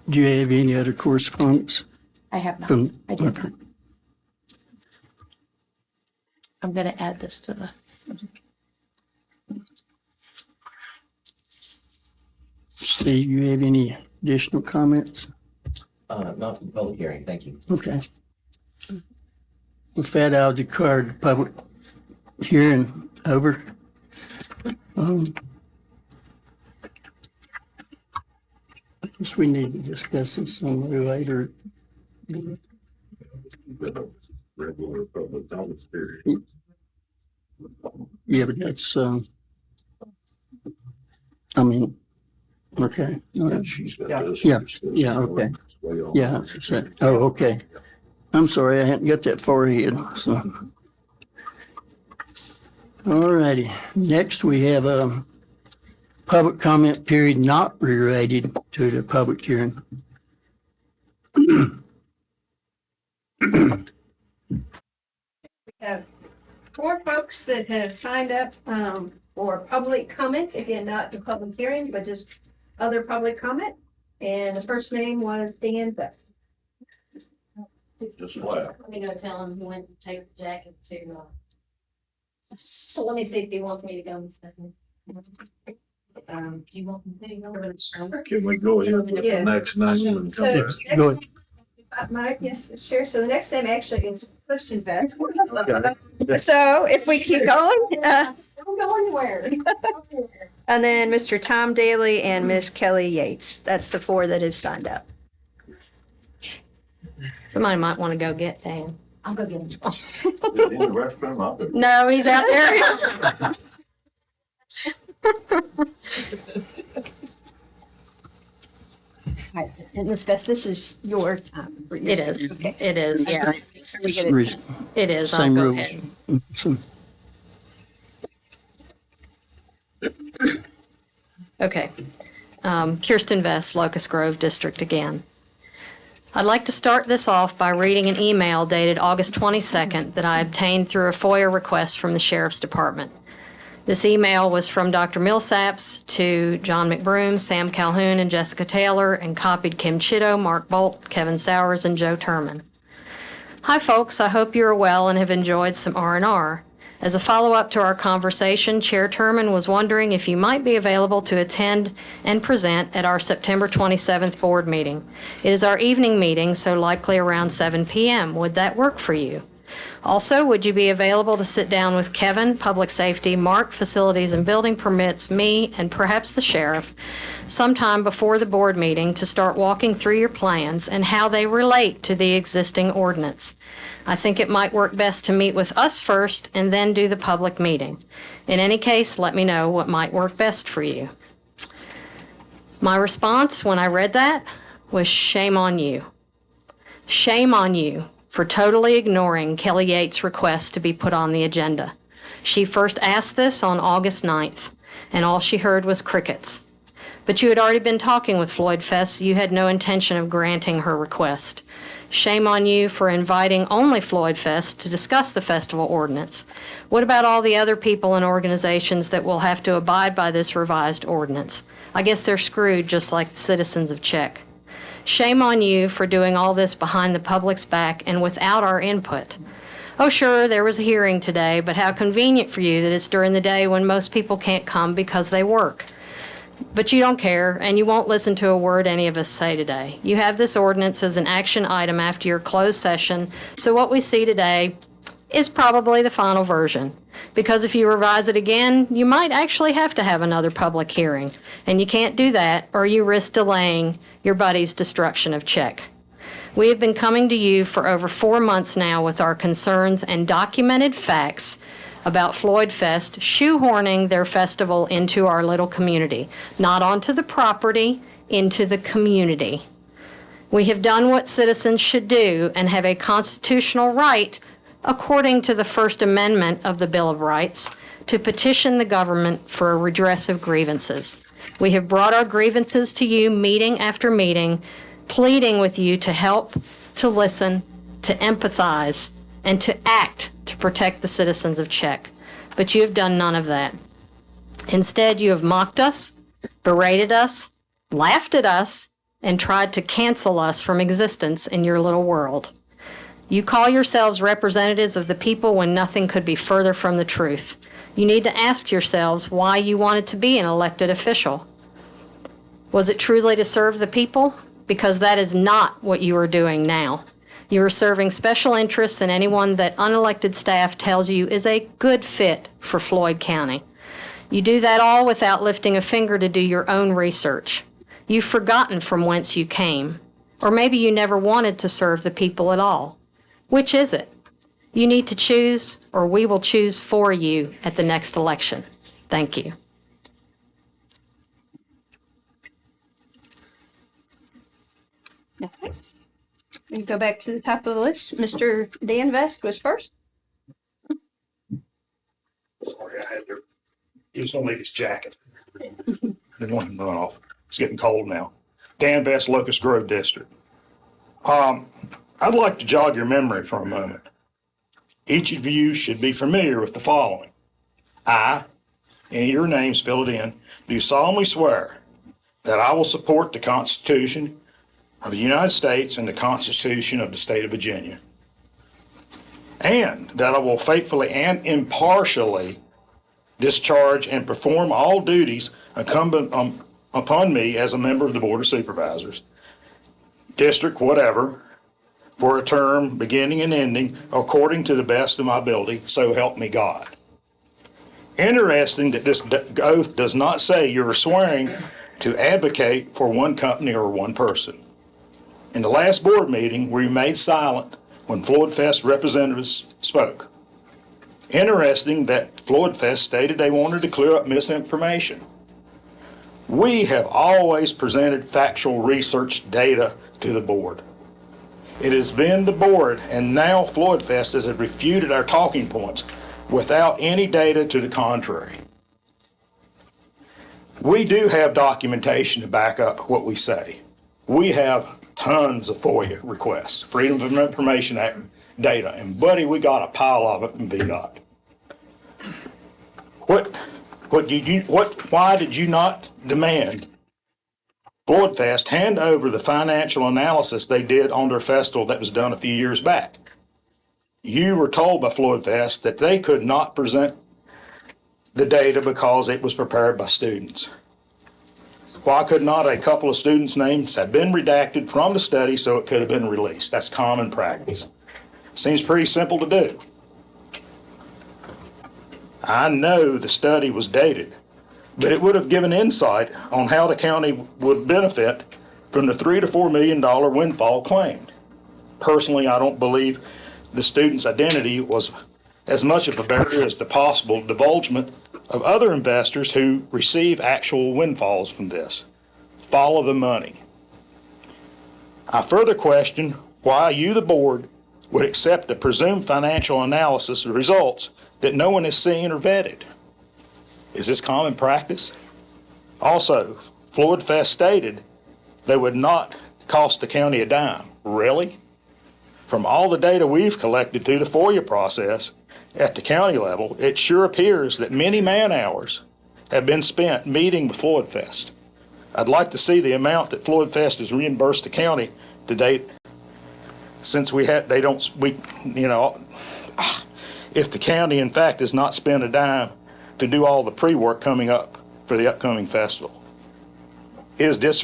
you have any other correspondence? I have not. I did. Okay. I'm going to add this to the. Steve, you have any additional comments? Not for the public hearing, thank you. Okay. With that, I'll declare the public hearing over. I guess we need to discuss this some later. Regular public comments period. Yeah, but that's, I mean, okay. All right. Yeah, okay. Yeah, so, oh, okay. I'm sorry, I hadn't got that far ahead, so. All righty, next we have a public comment period not related to the public hearing. We have 4 folks that have signed up for public comment. Again, not the public hearing, but just other public comment. And the first name was Dan Best. Just laugh. Let me go tell him he went to take the jacket to, so let me see if he wants me to go and stuff. Do you want me to go? Can we go ahead with the next name and come So back? Go ahead. Mike, yes, sure. So the next name actually is Christian Vest. So if we keep going, Don't go anywhere. and then Mr. Tom Daly and Miss Kelly Yates. That's the 4 that have signed up. Somebody might want to go get Dan. I'll go get him. Is he in the restroom? I'll go. No, he's out there. Miss Best, this is your time. It is. Okay. It is, yeah. We get it. It is. I'll Same go rules. ahead. So, Okay. Kirsten Vest, Locust Grove District again. I'd like to start this off by reading an email dated August 22nd that I obtained through a FOIA request from the Sheriff's Department. This email was from Dr. Millsaps to John McBroom, Sam Calhoun, and Jessica Taylor, and copied Kim Chitto, Mark Bolt, Kevin Sowers, and Joe Turman. Hi, folks. I hope you are well and have enjoyed some R&R. As a follow-up to our conversation, Chair Turman was wondering if you might be available to attend and present at our September 27th board meeting. It is our evening meeting, so likely around 7 p.m. Would that work for you? Also, would you be available to sit down with Kevin, Public Safety, Mark, Facilities and Building Permits, me, and perhaps the sheriff, sometime before the board meeting to start walking through your plans and how they relate to the existing ordinance? I think it might work best to meet with us first and then do the public meeting. In any case, let me know what might work best for you. My response when I read that was shame on you. Shame on you for totally ignoring Kelly Yates' request to be put on the agenda. She first asked this on August 9th, and all she heard was crickets. But you had already been talking with Floyd Fest, so you had no intention of granting her request. Shame on you for inviting only Floyd Fest to discuss the festival ordinance. What about all the other people and organizations that will have to abide by this revised ordinance? I guess they're screwed just like the citizens of Czech. Shame on you for doing all this behind the public's back and without our input. Oh, sure, there was a hearing today, but how convenient for you that it's during the day when most people can't come because they work. But you don't care, and you won't listen to a word any of us say today. You have this ordinance as an action item after your closed session, so what we see today is probably the final version. Because if you revise it again, you might actually have to have another public hearing. And you can't do that, or you risk delaying your buddy's destruction of Czech. We have been coming to you for over 4 months now with our concerns and documented facts about Floyd Fest shoehorning their festival into our little community, not onto the property, into the community. We have done what citizens should do and have a constitutional right, according to the First Amendment of the Bill of Rights, to petition the government for a redress of grievances. We have brought our grievances to you meeting after meeting, pleading with you to help, to listen, to empathize, and to act to protect the citizens of Czech. But you have done none of that. Instead, you have mocked us, berated us, laughed at us, and tried to cancel us from existence in your little world. You call yourselves representatives of the people when nothing could be further from the truth. You need to ask yourselves why you wanted to be an elected official. Was it truly to serve the people? Because that is not what you are doing now. You are serving special interests and anyone that unelected staff tells you is a good fit for Floyd County. You do that all without lifting a finger to do your own research. You've forgotten from whence you came. Or maybe you never wanted to serve the people at all. Which is it? You need to choose, or we will choose for you at the next election. Thank you. Okay. We go back to the top of the list. Mr. Dan Vest was first. Sorry, I had to. He was gonna leave his jacket. Didn't want him to run off. It's getting cold now. Dan Vest, Locust Grove District. I'd like to jog your memory for a moment. Each of you should be familiar with the following. I, any of your names, fill it in, do solemnly swear that I will support the Constitution of the United States and the Constitution of the State of Virginia, and that I will faithfully and impartially discharge and perform all duties incumbent upon me as a member of the Board of Supervisors, district whatever, for a term beginning and ending according to the best of my ability, so help me God. Interesting that this oath does not say you're swearing to advocate for one company or one person. In the last board meeting, we remained silent when Floyd Fest representatives spoke. Interesting that Floyd Fest stated they wanted to clear up misinformation. We have always presented factual research data to the board. It has been the board, and now Floyd Fest has refuted our talking points without any data to the contrary. We do have documentation to back up what we say. We have tons of FOIA requests, Freedom of Information Act data, and buddy, we got a pile of it in VDOT. Why did you not demand Floyd Fest hand over the financial analysis they did on their festival that was done a few years back? You were told by Floyd Fest that they could not present the data because it was prepared by students. Why could not a couple of students' names have been redacted from the study so it could have been released? That's common practice. Seems pretty simple to do. I know the study was dated, but it would have given insight on how the county would benefit from the $3 to $4 million windfall claimed. Personally, I don't believe the student's identity was as much of a barrier as the possible divulgement of other investors who receive actual windfalls from this. Follow the money. I further question why you, the board, would accept a presumed financial analysis of results that no one has seen or vetted. Is this common practice? Also, Floyd Fest stated they would not cost the county a dime. Really? From all the data we've collected through the FOIA process at the county level, it sure appears that many man-hours have been spent meeting with Floyd Fest. I'd like to see the amount that Floyd Fest has reimbursed the county to date, since if the county in fact has not spent a dime to do all the pre-work coming up for the upcoming festival. Is this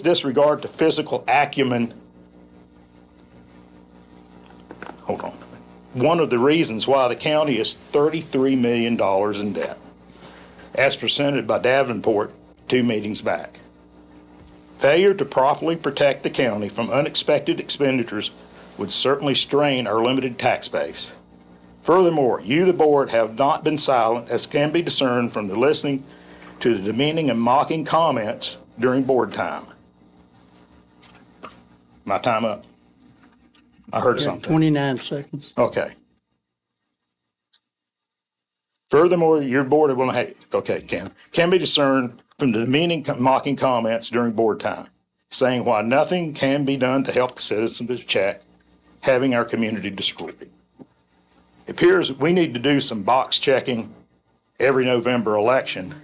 disregard to physical acumen? Hold on. one of the reasons why the county is $33 million in debt, as presented by Davenport 2 meetings back. Failure to properly protect the county from unexpected expenditures would certainly strain our limited tax base. Furthermore, you, the board, have not been silent, as can be discerned from the listening to the demeaning and mocking comments during board time. My time up? I heard something. 29 seconds. Okay. Furthermore, your board will, can be discerned from the demeaning, mocking comments during board time, saying why nothing can be done to help the citizens of Chat, having our community destroyed. It appears we need to do some box checking every November election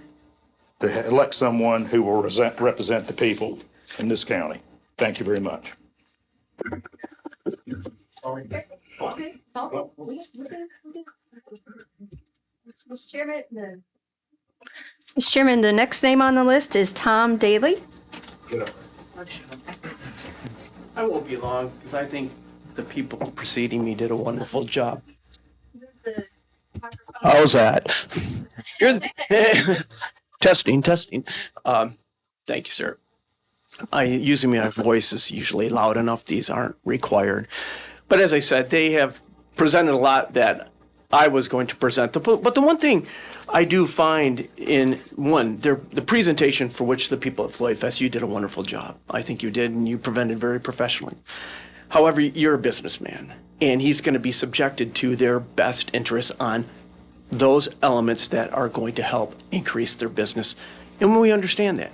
to elect someone who will represent the people in this county. Thank you very much. Mr. Chairman, the next name on the list is Tom Daly. I won't be long because I think the people preceding me did a wonderful job. How's that? You're testing. Thank you, sir. Using my voice is usually loud enough. These aren't required. But as I said, they have presented a lot that I was going to present. But the one thing I do find in the presentation for which the people at Floyd Fest, you did a wonderful job. I think you did, and you presented very professionally. However, you're a businessman, and he's going to be subjected to their best interests on those elements that are going to help increase their business. And we understand that.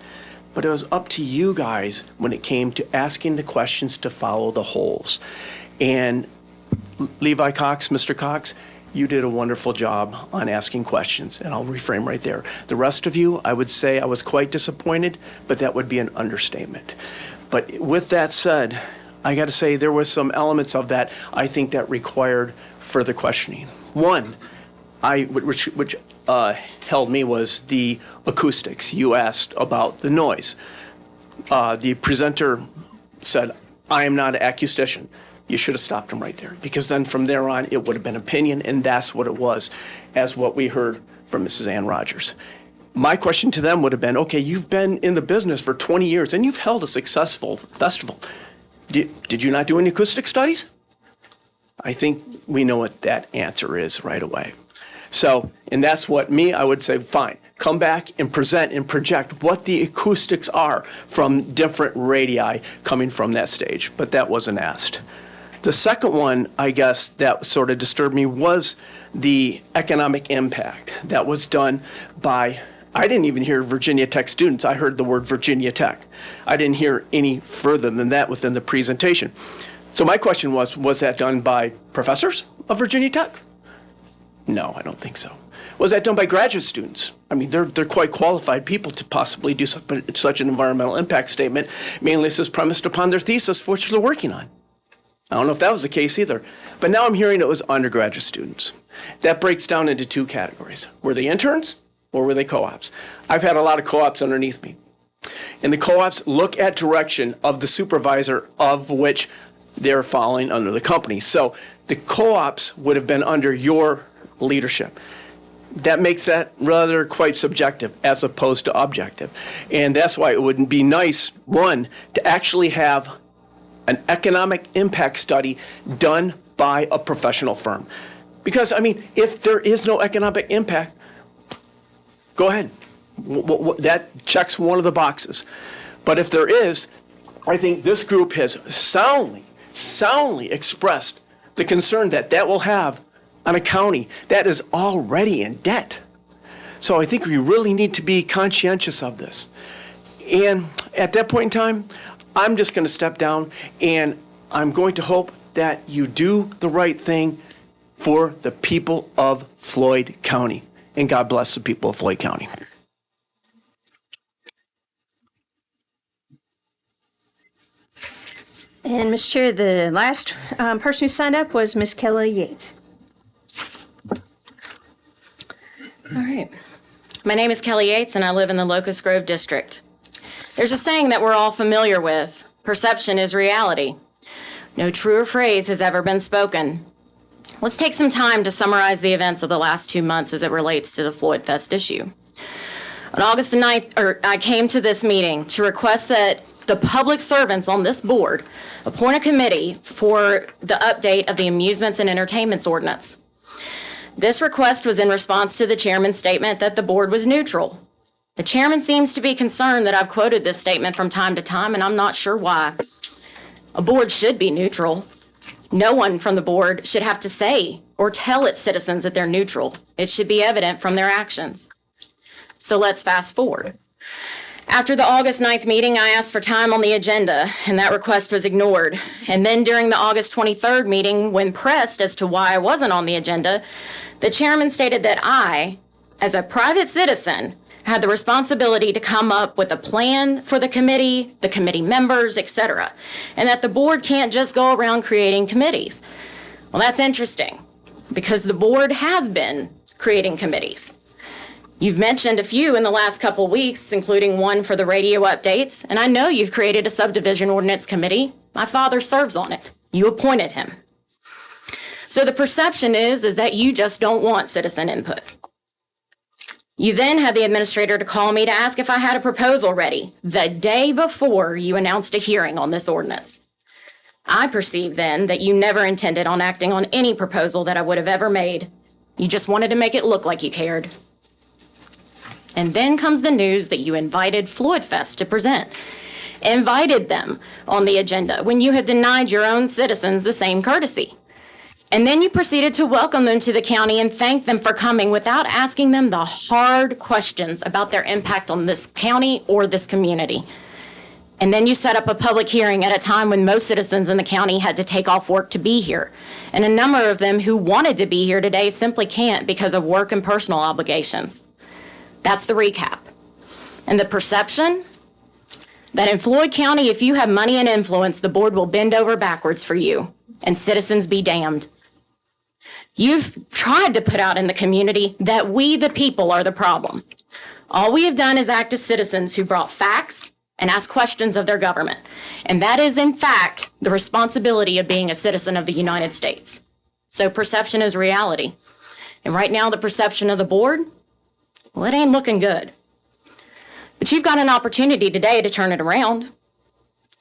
But it was up to you guys when it came to asking the questions to follow the holes. And Levi Cox, Mr. Cox, you did a wonderful job on asking questions, and I'll reframe right there. The rest of you, I would say I was quite disappointed, but that would be an understatement. But with that said, I got to say there was some elements of that I think that required further questioning. One, which held me was the acoustics. You asked about the noise. The presenter said, I am not an acoustician. You should have stopped him right there, because then from there on it would have been opinion, and that's what it was, as what we heard from Mrs. Ann Rogers. My question to them would have been, okay, you've been in the business for 20 years and you've held a successful festival. Did you not do any acoustic studies? I think we know what that answer is right away. So, and that's what I would say, fine, come back and present and project what the acoustics are from different radii coming from that stage, but that wasn't asked. The second one, I guess, that sort of disturbed me was the economic impact that was done by, I didn't even hear Virginia Tech students. I heard the word Virginia Tech. I didn't hear any further than that within the presentation. So my question was that done by professors of Virginia Tech? No, I don't think so. Was that done by graduate students? I mean, they're quite qualified people to possibly do such an environmental impact statement. Mainly this is premised upon their thesis, which they're working on. I don't know if that was the case either. But now I'm hearing it was undergraduate students. That breaks down into two categories. Were they interns or were they co-ops? I've had a lot of co-ops underneath me. And the co-ops look at direction of the supervisor of which they're following under the company. So the co-ops would have been under your leadership. That makes that rather quite subjective as opposed to objective. And that's why it wouldn't be nice, one, to actually have an economic impact study done by a professional firm. Because, I mean, if there is no economic impact, go ahead. That checks one of the boxes. But if there is, I think this group has soundly expressed the concern that will have on a county that is already in debt. So I think we really need to be conscientious of this. And at that point in time, I'm just going to step down, and I'm going to hope that you do the right thing for the people of Floyd County. And God bless the people of Floyd County. And Mr. Chair, the last person who signed up was Ms. Kelly Yates. All right. My name is Kelly Yates, and I live in the Locust Grove District. There's a saying that we're all familiar with: perception is reality. No truer phrase has ever been spoken. let's take some time to summarize the events of the last 2 months as it relates to the Floyd Fest issue. On August the 9th, I came to this meeting to request that the public servants on this board appoint a committee for the update of the Amusements and Entertainments Ordinance. This request was in response to the chairman's statement that the board was neutral. The chairman seems to be concerned that I've quoted this statement from time to time, and I'm not sure why. A board should be neutral. No one from the board should have to say or tell its citizens that they're neutral. It should be evident from their actions. So let's fast forward. After the August 9th meeting, I asked for time on the agenda, and that request was ignored. And then during the August 23rd meeting, when pressed as to why I wasn't on the agenda, the chairman stated that I, as a private citizen, had the responsibility to come up with a plan for the committee members, etc., and that the board can't just go around creating committees. Well, that's interesting, because the board has been creating committees. You've mentioned a few in the last couple weeks, including one for the radio updates, and I know you've created a subdivision ordinance committee. My father serves on it. You appointed him. So the perception is that you just don't want citizen input. You then had the administrator to call me to ask if I had a proposal ready the day before you announced a hearing on this ordinance. I perceived then that you never intended on acting on any proposal that I would have ever made. You just wanted to make it look like you cared. And then comes the news that you invited Floyd Fest to present. Invited them on the agenda when you have denied your own citizens the same courtesy. And then you proceeded to welcome them to the county and thank them for coming without asking them the hard questions about their impact on this county or this community. And then you set up a public hearing at a time when most citizens in the county had to take off work to be here. And a number of them who wanted to be here today simply can't because of work and personal obligations. That's the recap. And the perception that in Floyd County, if you have money and influence, the board will bend over backwards for you, and citizens be damned. You've tried to put out in the community that we, the people, are the problem. All we have done is act as citizens who brought facts and asked questions of their government. And that is, in fact, the responsibility of being a citizen of the United States. So perception is reality. And right now, the perception of the board, well, it ain't looking good. But you've got an opportunity today to turn it around.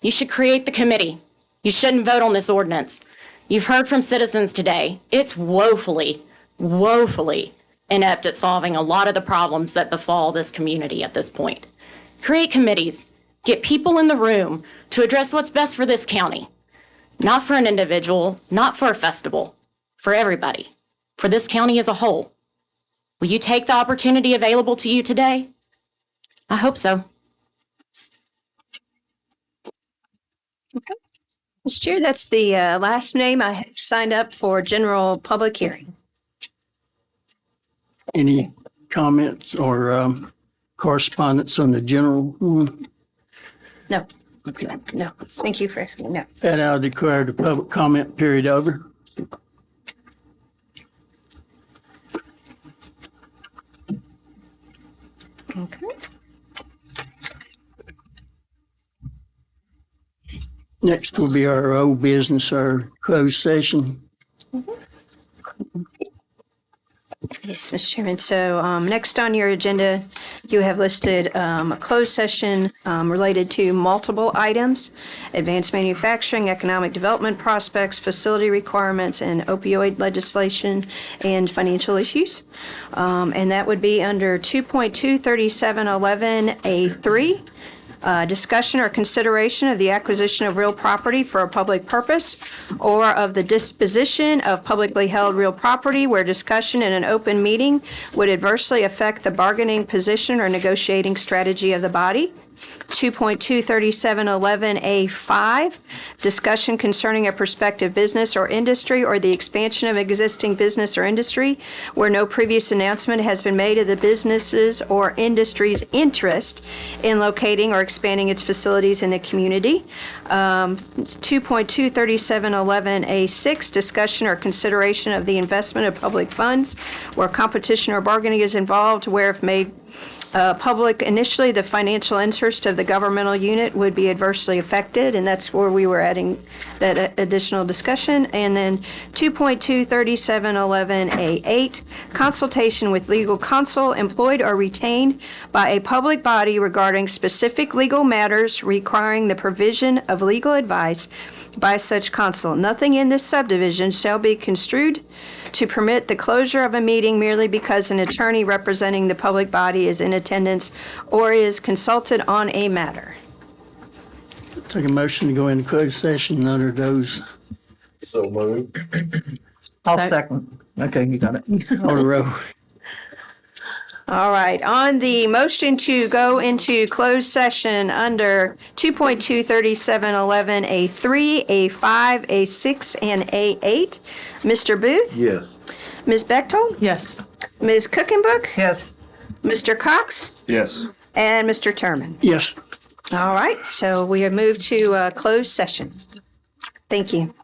You should create the committee. You shouldn't vote on this ordinance. You've heard from citizens today. It's woefully, woefully inept at solving a lot of the problems that befall this community at this point. Create committees. Get people in the room to address what's best for this county. Not for an individual, not for a festival, for everybody, for this county as a whole. Will you take the opportunity available to you today? I hope so. Okay. Mr. Chair, that's the last name I have signed up for general public hearing. Any comments or correspondence on the general one? No. Okay. No. Thank you for asking. No. And I'll declare the public comment period over. Okay. Next will be our old business, our closed session. Yes, Mr. Chairman. So next on your agenda, you have listed a closed session related to multiple items: advanced manufacturing, economic development prospects, facility requirements, and opioid legislation and financial issues. And that would be under 2.23711A3. Discussion or consideration of the acquisition of real property for a public purpose or of the disposition of publicly held real property where discussion in an open meeting would adversely affect the bargaining position or negotiating strategy of the body. 2.23711A5, discussion concerning a prospective business or industry or the expansion of existing business or industry where no previous announcement has been made of the businesses or industry's interest in locating or expanding its facilities in the community. 2.23711A6, discussion or consideration of the investment of public funds where competition or bargaining is involved, where if made initially, the financial interest of the governmental unit would be adversely affected, and that's where we were adding that additional discussion. And then 2.23711A8, consultation with legal counsel employed or retained by a public body regarding specific legal matters requiring the provision of legal advice by such counsel. Nothing in this subdivision shall be construed to permit the closure of a meeting merely because an attorney representing the public body is in attendance or is consulted on a matter. Take a motion to go into closed session under those. So moved. I'll second. Okay, you got it. On the row. All right, on the motion to go into closed session under 2.23711A3, A5, A6, and A8, Mr. Booth? Yes. Ms. Bechtold? Yes. Ms. Cookenbook? Yes. Mr. Cox? Yes. And Mr. Terman? Yes. All right, so we have moved to closed session. Thank you.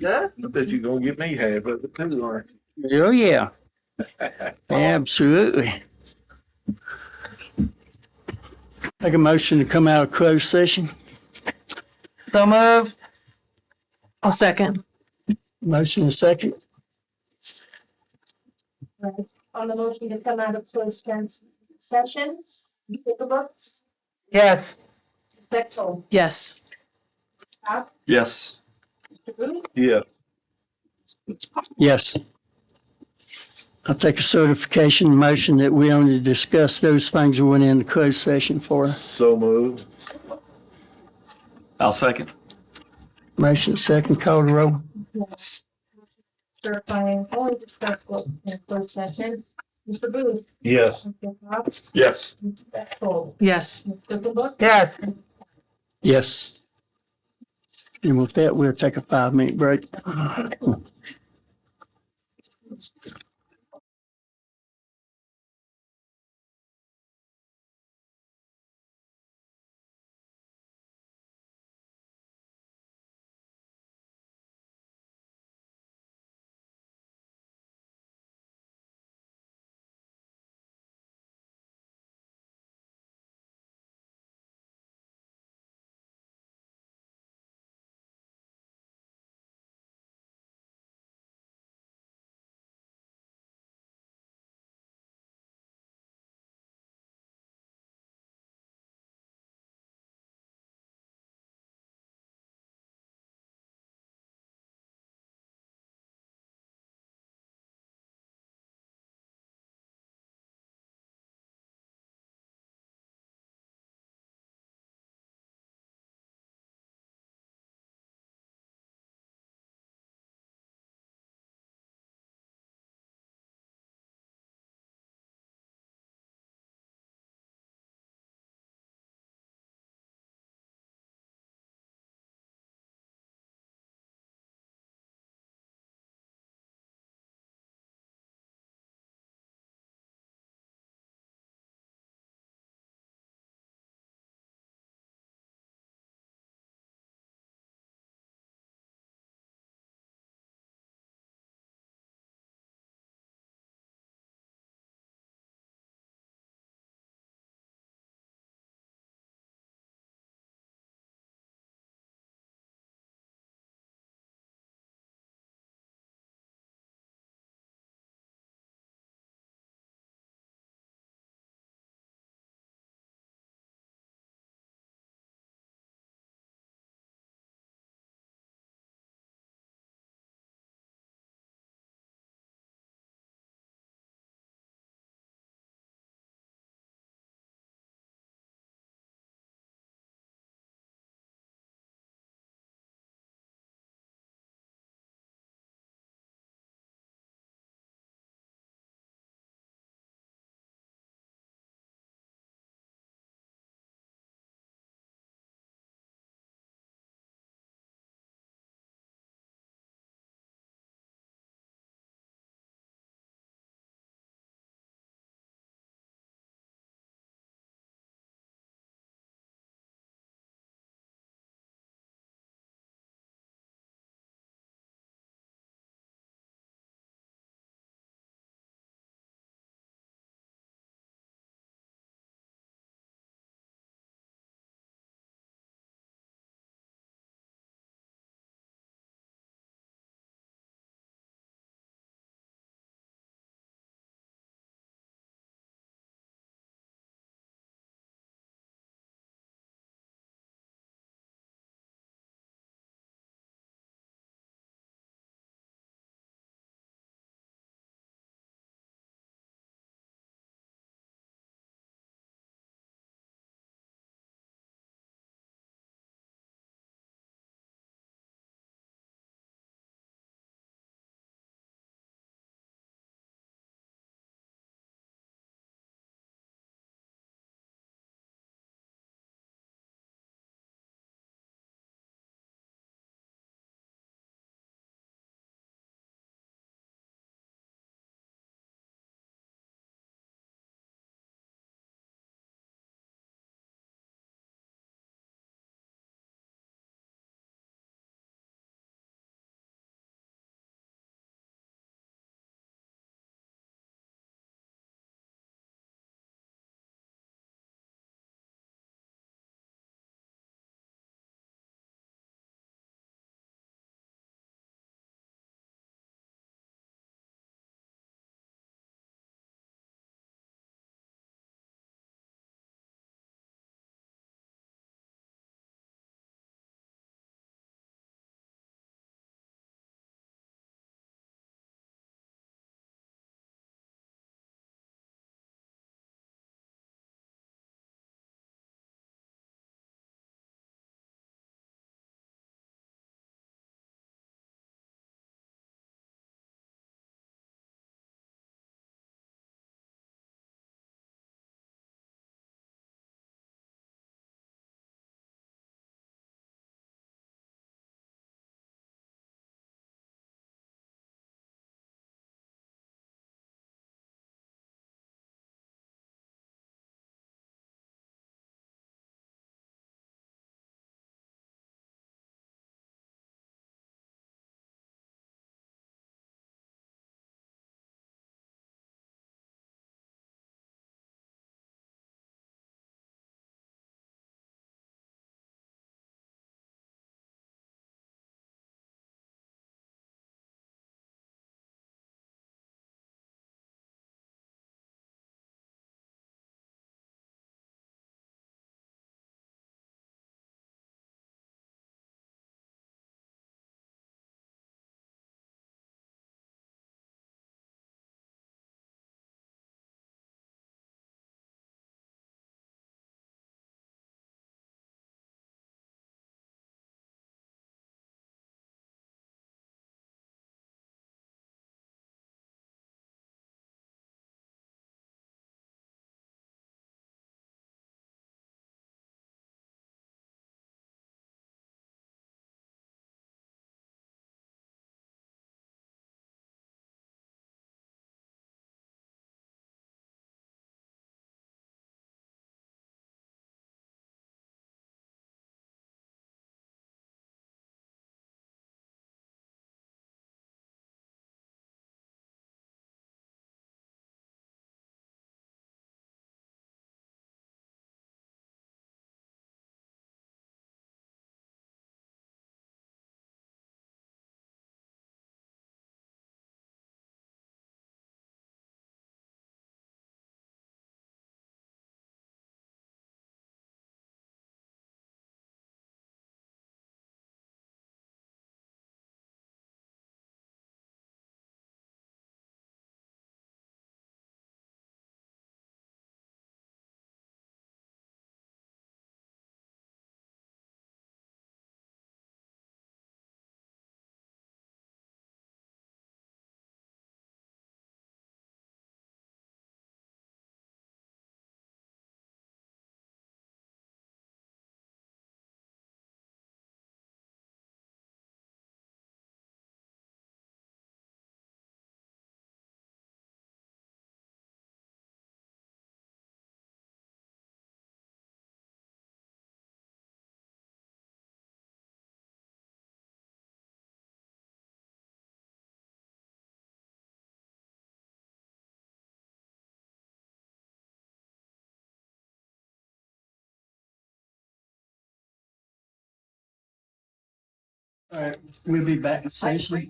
I bet you're gonna give me half of it too, aren't Oh, yeah. Absolutely. Make a motion to come out of closed session. So moved. I'll second. Motion and second. On the motion to come out of closed session, Bickelberg, Yes. Bechtold, Yes. Cox, Yes. Mr. Booth, you? Yeah. Yes. I'll take a certification motion that we only discuss those things we went into closed session for. So moved. I'll second. Motion second, call the roll. certifying only discussed what in closed session. Mr. Booth, Yes. Mr. Cox, Yes. Ms. Bechtold, Yes. Ms. Bickelberg, Yes. Yes. And with that, we'll take a 5-minute break. All right, we'll be back in session.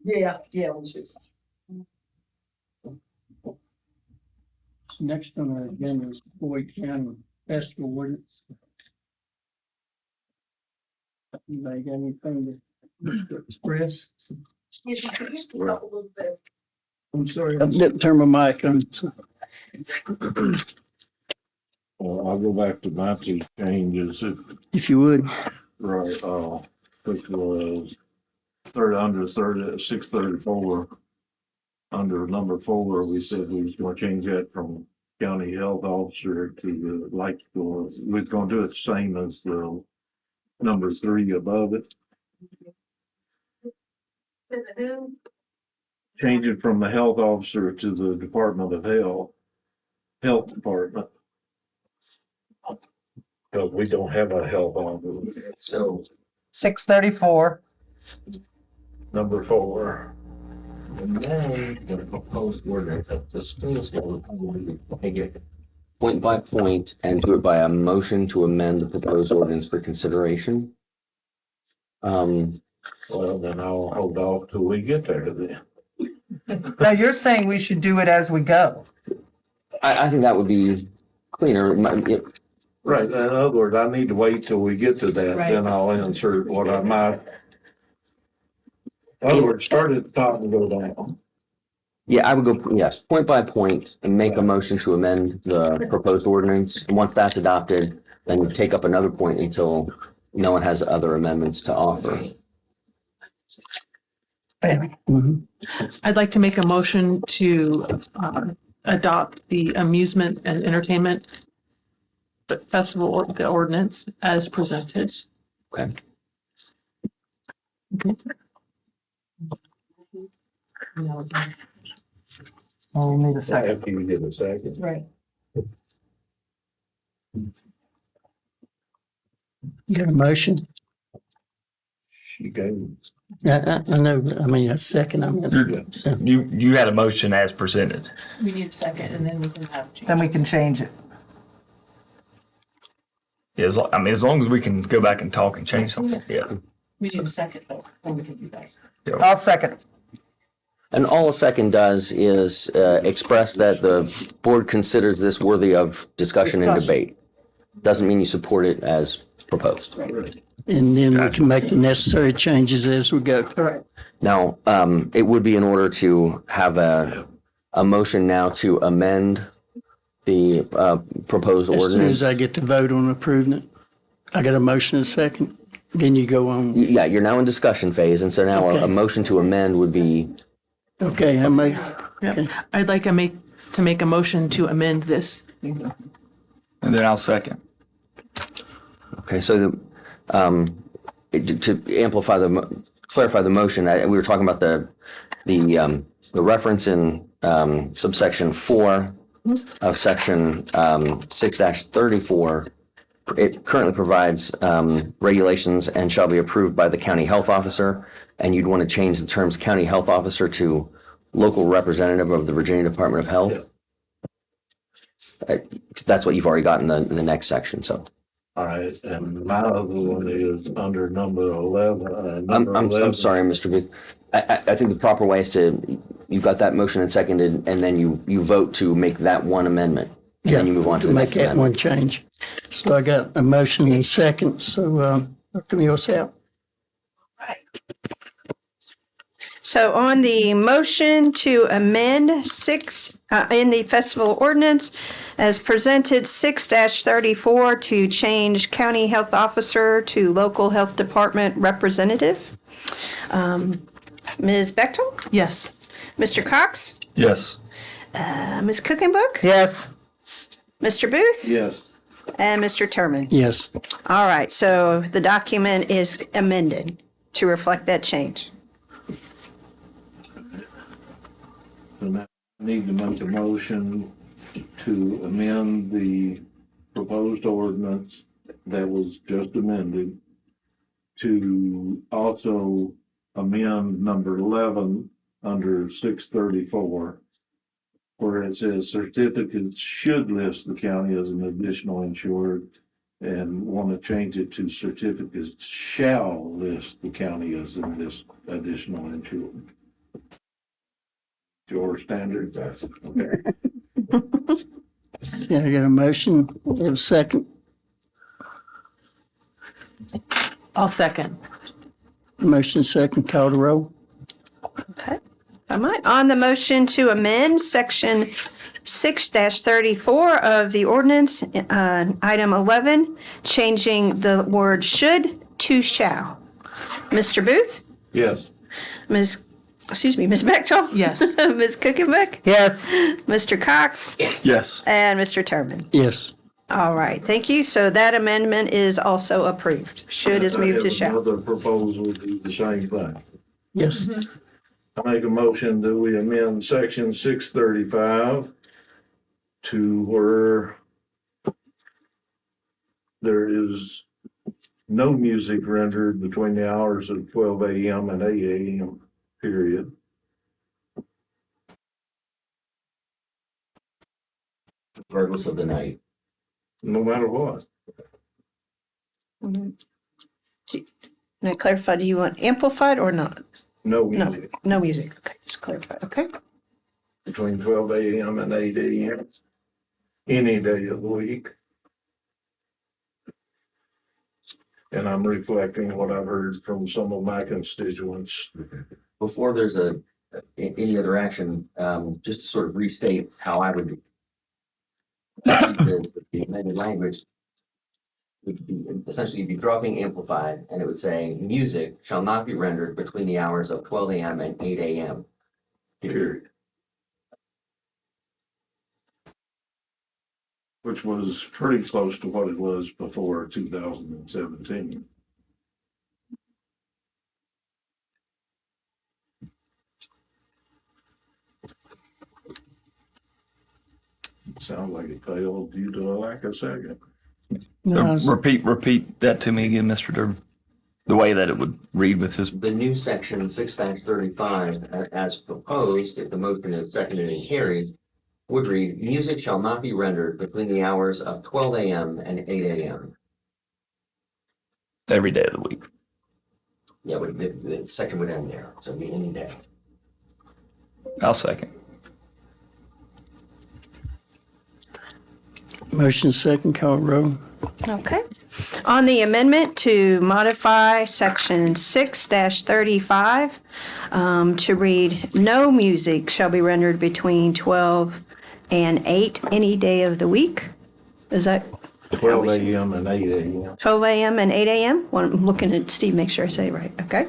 Yeah. Next on our agenda is Floyd County Festival Ordinance. Anybody got anything to express? I'm sorry, I didn't turn my mic on. Well, I'll go back to my two changes. If you would. Right, which was under 634. Under number 4, we said we was gonna change that from county health officer to we're gonna do it the same as the number 3 above it. Change it from the health officer to the Department of Health Department. Because we don't have a health officer, so 634. number 4. And then the proposed ordinance of the schools will take it point by point and do it by a motion to amend the proposed ordinance for consideration. Well, then I'll hold off till we get there then. Now, you're saying we should do it as we go. I think that would be cleaner. Right, in other words, I need to wait till we get to that, Right. then I'll insert what I might. In other words, start at the top and go down. Yeah, I would go, yes, point by point and make a motion to amend the proposed ordinance. And once that's adopted, then you take up another point until no one has other amendments to offer. I'd like to make a motion to adopt the amusement and entertainment festival, the ordinance as presented. Okay. Oh, we need a second. After you get a second. Right. You got a motion? You go. I know, I mean, a second, so. You had a motion as presented. We need a second and then we can have. Then we can change it. As long as we can go back and talk and change something, yeah. We need a second though, then we can do that. I'll second. And all a second does is express that the board considers this worthy of discussion and debate. Doesn't mean you support it as proposed. And then we can make the necessary changes as we go. Correct. Now, it would be in order to have a motion now to amend the proposed As soon ordinance. as I get to vote on approving it, I got a motion and a second, then you go on. Yeah, you're now in discussion phase, and so now Okay. a motion to amend would be, Okay, I make, Yep. I'd like to make a motion to amend this. And then I'll second. okay, so to amplify clarify the motion, we were talking about the reference in subsection 4 of section 6-34. It currently provides regulations and shall be approved by the county health officer. And you'd want to change the terms county health officer to local representative of the Virginia Department of Health. That's what you've already got in the next section, so. All right, and my other one is under number 11. I'm sorry, Mr. Booth. I think the proper way is you've got that motion and seconded, and then you vote to make that one amendment. And then you move on to the make next that one amendment. change. So I got a motion and a second, so Dr. Millsap. So on the motion to amend 6 in the festival ordinance as presented 6-34 to change county health officer to local health department representative. Ms. Bechtel? Yes. Mr. Cox? Yes. Ms. Cookenbook? Yes. Mr. Booth? Yes. And Mr. Turman? Yes. All right, so the document is amended to reflect that change. And I need to make a motion to amend the proposed ordinance that was just amended to also amend number 11 under 634, where it says certificates should list the county as an additional insured, and want to change it to certificates shall list the county as this additional insured. Your standard, that's okay. Yeah, I got a motion. We have a second. I'll second. Motion second, call the roll. Okay. All right. On the motion to amend section 6-34 of the ordinance, item 11, changing the word should to shall. Mr. Booth? Yes. Ms. Bechtel? Yes. Ms. Cookenbeck? Yes. Mr. Cox? Yes. And Mr. Turbin? Yes. All right, thank you. So that amendment is also approved. Should is moved to shall. Another proposal to do the same thing. Yes. I make a motion that we amend section 635 to where there is no music rendered between the hours of 12 a.m. and 8 a.m., period. Regardless of the night. No matter what. Can I clarify, do you want amplified or not? No music. No music. Okay, just clarify. Okay. Between 12 a.m. and 8 a.m. any day of the week. And I'm reflecting what I've heard from some of my constituents. Before there's any other action, just to sort of restate how I would the amended language would be essentially you'd be dropping amplified, and it would say music shall not be rendered between the hours of 12 a.m. and 8 a.m. Period. Which was pretty close to what it was before 2017. Sounds like it failed due to a lack of second. No, Repeat that to me again, Mr. Durbin. The way that it would read with his. The new section 6-35, as proposed, if the motion is seconded and carried, would read, music shall not be rendered between the hours of 12 a.m. and 8 a.m. Every day of the week. Yeah, the section would end there, so it'd be any day. I'll second. motion second, call the roll. Okay. On the amendment to modify section 6-35 to read, no music shall be rendered between 12 and 8 any day of the week. Is that 12 a.m. and 8 a.m. 12 a.m. and 8 a.m.? Well, I'm looking at Steve, make sure I say it right. Okay.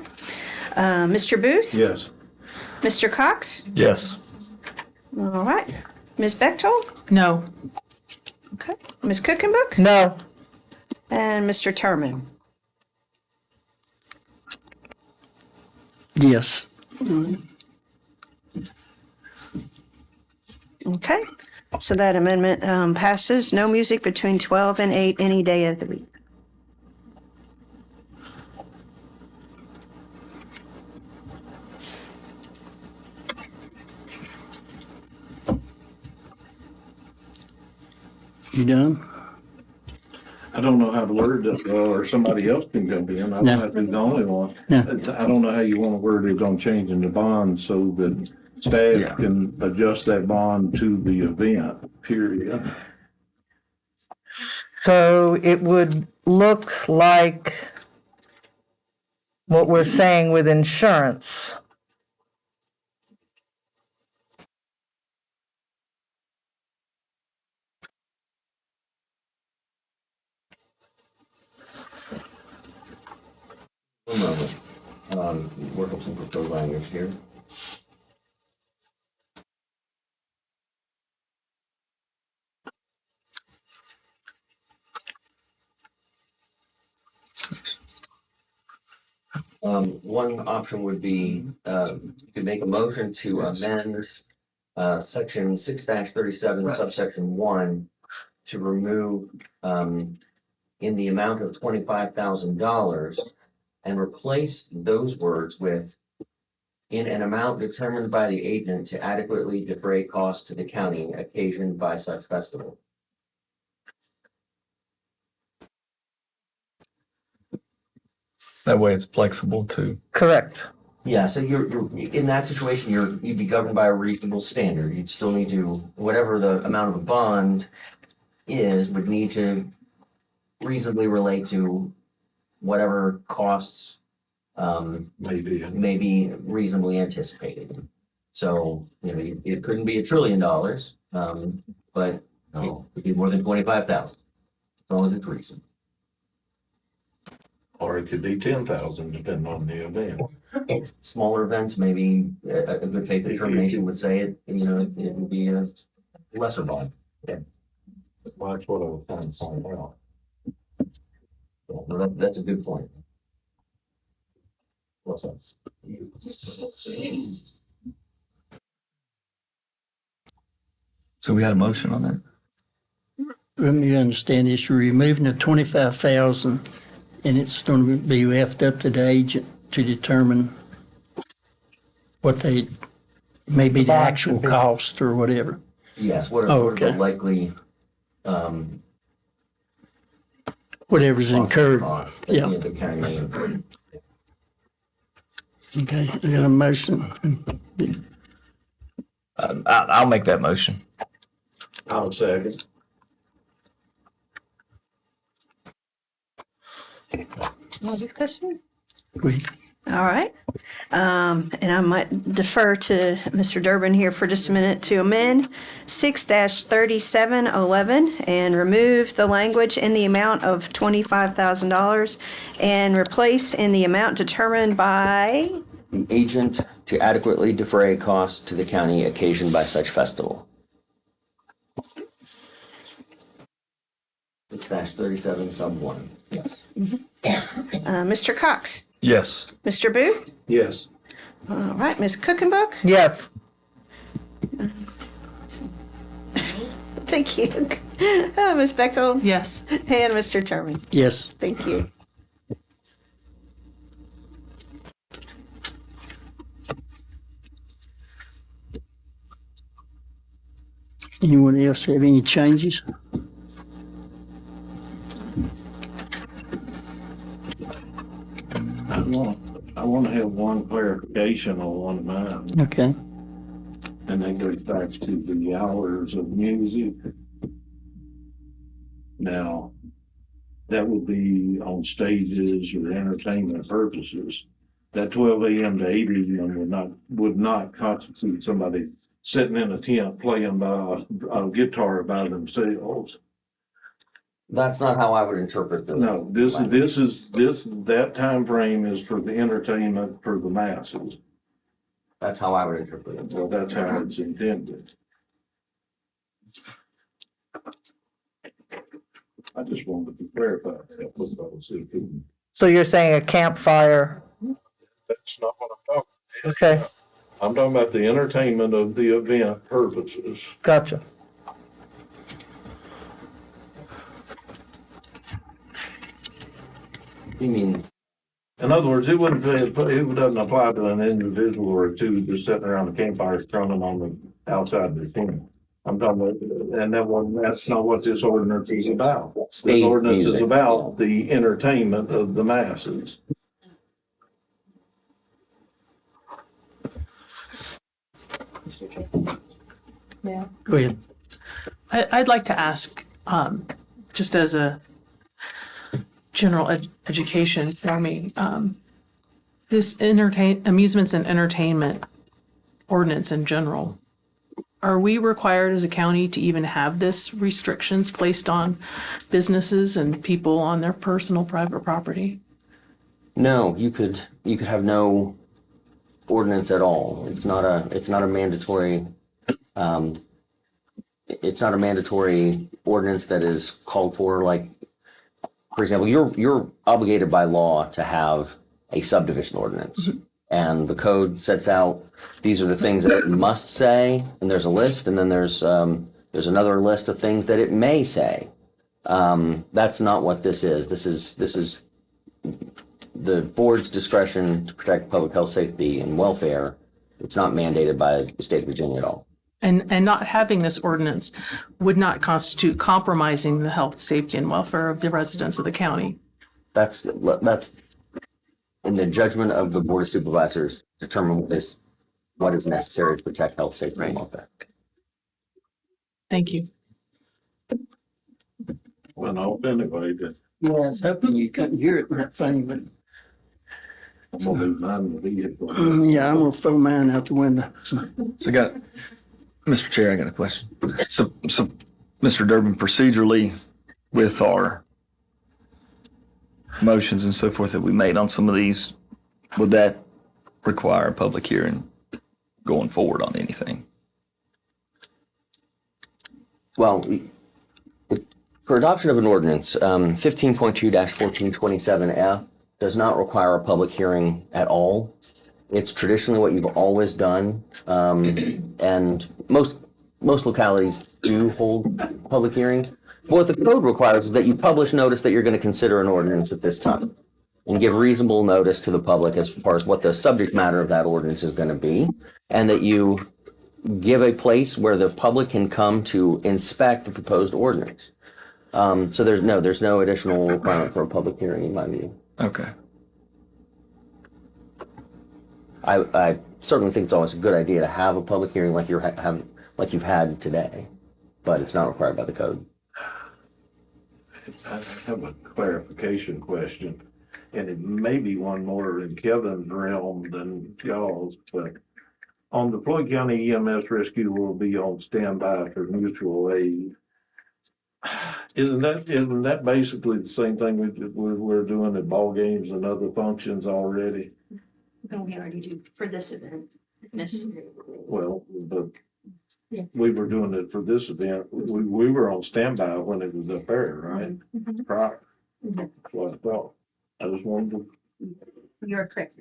Mr. Booth? Yes. Mr. Cox? Yes. All right. Ms. Bechtold? No. Okay. Ms. Cookenbook? No. And Mr. Turman? Yes. Okay. So that amendment passes. No music between 12 and 8 any day of the week. You done? I don't know how to word it, or somebody else can jump in. I don't No. have to be the only one. No. I don't know how you want to word it on changing the bond so that staff can adjust that bond to the event, period. So it would look like what we're saying with insurance. One moment. Work up some proposed language here. One option would be, you could make a motion to amend section 6-37 subsection 1 to remove in the amount of $25,000 and replace those words with in an amount determined by the agent to adequately defray costs to the county occasioned by such festival. That way it's flexible too. Correct. Yeah, so you're in that situation, you'd be governed by a reasonable standard. You'd still need to, whatever the amount of a bond is, would need to reasonably relate to whatever costs may be reasonably anticipated. So, it couldn't be $1 trillion, but it could be more than 25,000, as long as it's reasonable. Or it could be 10,000, depending on the event. Smaller events, maybe a good faith determination would say it would be a lesser bond. Yeah. Well, that's what I was trying to find out. No, that's a good point. What's up? So we had a motion on that? Let me understand this, you're removing the 25,000 and it's going to be left up to the agent to determine what they, maybe the actual cost or whatever. Yes, what Oh, are the okay. likely Whatever's incurred. costs that Yeah. the county may incur. Okay, I got a motion. I'll make that motion. I'll second. More discussion? We, All right. And I might defer to Mr. Durbin here for just a minute to amend 6-3711 and remove the language in the amount of $25,000 and replace in the amount determined by, The agent to adequately defray costs to the county occasioned by such festival. 6-37 sub 1, yes. Mr. Cox, Yes. Mr. Booth. Yes. All right, Ms. Cookenbook. Yes. Thank you. Ms. Bechtold. Yes. And Mr. Terman. yes. Thank you. Anyone else have any changes? I want to have one clarification on one of mine, Okay. and that goes back to the hours of music. Now, that would be on stages or entertainment purposes. That 12 a.m. to 8 a.m. would not constitute somebody sitting in a tent playing by a guitar by themselves. That's not how I would interpret the. No, that time frame is for the entertainment for the masses. That's how I would interpret it. Well, that's how it's intended. I just wanted to clarify that. Was what I was thinking. So you're saying a campfire? That's not what I'm talking about. Okay, I'm talking about the entertainment of the event purposes. gotcha. You mean, In other words, it doesn't apply to an individual or two just sitting around the campfire strumming on the outside of the tent. I'm talking about, and that's not what this ordinance is about. This Stage ordinance is music, about the entertainment of the masses. Yeah. Go ahead. I'd like to ask, just as a general education for me, this amusements and entertainment ordinance in general, are we required as a county to even have this restrictions placed on businesses and people on their personal private property? no, you could have no ordinance at all. It's not a mandatory, it's not a mandatory ordinance that is called for, like, for example, you're obligated by law to have a subdivision ordinance. And the code sets out, these are the things that it must say, and there's a list, and then there's another list of things that it may say. That's not what this is. This is the board's discretion to protect public health, safety, and welfare It's not mandated by the state of Virginia at all. And not having this ordinance would not constitute compromising the health, safety, and welfare of the residents of the county. That's in the judgment of the Board of Supervisors, determine what is necessary to protect health, safety, and welfare. Thank you. Well, no, anyway, Yeah, I was hoping you couldn't hear it in that thing, but I'm gonna lose mine in the vehicle. yeah, I'm gonna throw mine out the window. So I got, Mr. Chair, I got a question. So Mr. Durbin, procedurally with our motions and so forth that we made on some of these, would that require a public hearing going forward on anything? Well, for adoption of an ordinance, 15.2-1427F does not require a public hearing at all. It's traditionally what you've always done, and most localities do hold public hearings. But what the code requires is that you publish notice that you're going to consider an ordinance at this time, and give reasonable notice to the public as far as what the subject matter of that ordinance is going to be, and that you give a place where the public can come to inspect the proposed ordinance. So there's no additional requirement for a public hearing in my view. Okay. I certainly think it's always a good idea to have a public hearing like you've had today, but it's not required by the code. I have a clarification question, and it may be one more in Kevin's realm than y'all's, but on the Floyd County EMS rescue will be on standby for mutual aid. Isn't that basically the same thing we're doing at ball games and other functions already? No, we already do for this event, if necessary. Well, but Yeah. we were doing it for this event. We were on standby when it was up there, right? Prior. That's what I thought. I just wanted to. You're correct.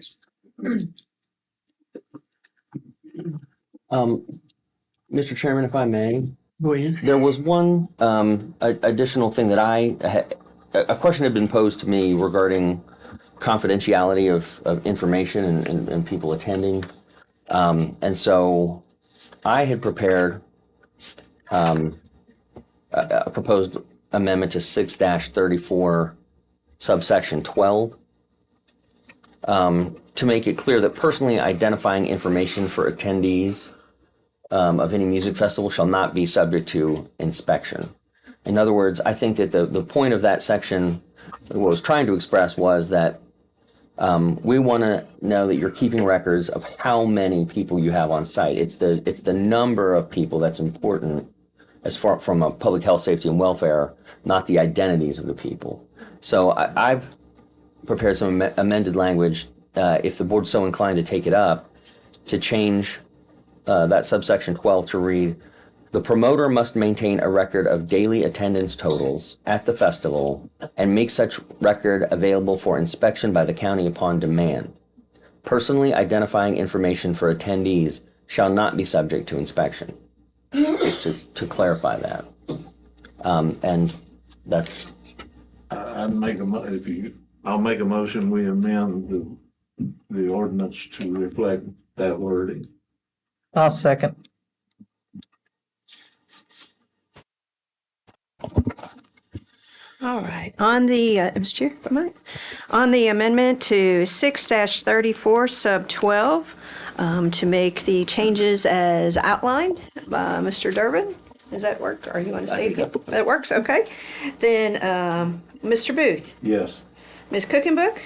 Mr. Chairman, if I may. Go ahead. There was one additional thing that a question had been posed to me regarding confidentiality of information and people attending. And so I had prepared a proposed amendment to 6-34 subsection 12 to make it clear that personally identifying information for attendees of any music festival shall not be subject to inspection. In other words, I think that the point of that section, what I was trying to express was that we want to know that you're keeping records of how many people you have on site. It's the number of people that's important as far from a public health, safety, and welfare, not the identities of the people. So I've prepared some amended language, if the board's so inclined to take it up, to change that subsection 12 to read, the promoter must maintain a record of daily attendance totals at the festival and make such record available for inspection by the county upon demand. Personally identifying information for attendees shall not be subject to inspection. to clarify that. And that's. I'll make a motion, we amend the ordinance to reflect that wording. I'll second. All right, on the, Mr. Chair, if I might, on the amendment to 6-34 sub 12, to make the changes as outlined by Mr. Durbin. Does that work, or you want to state it? That works, okay. Then, Mr. Booth, Yes. Ms. Cookenbook,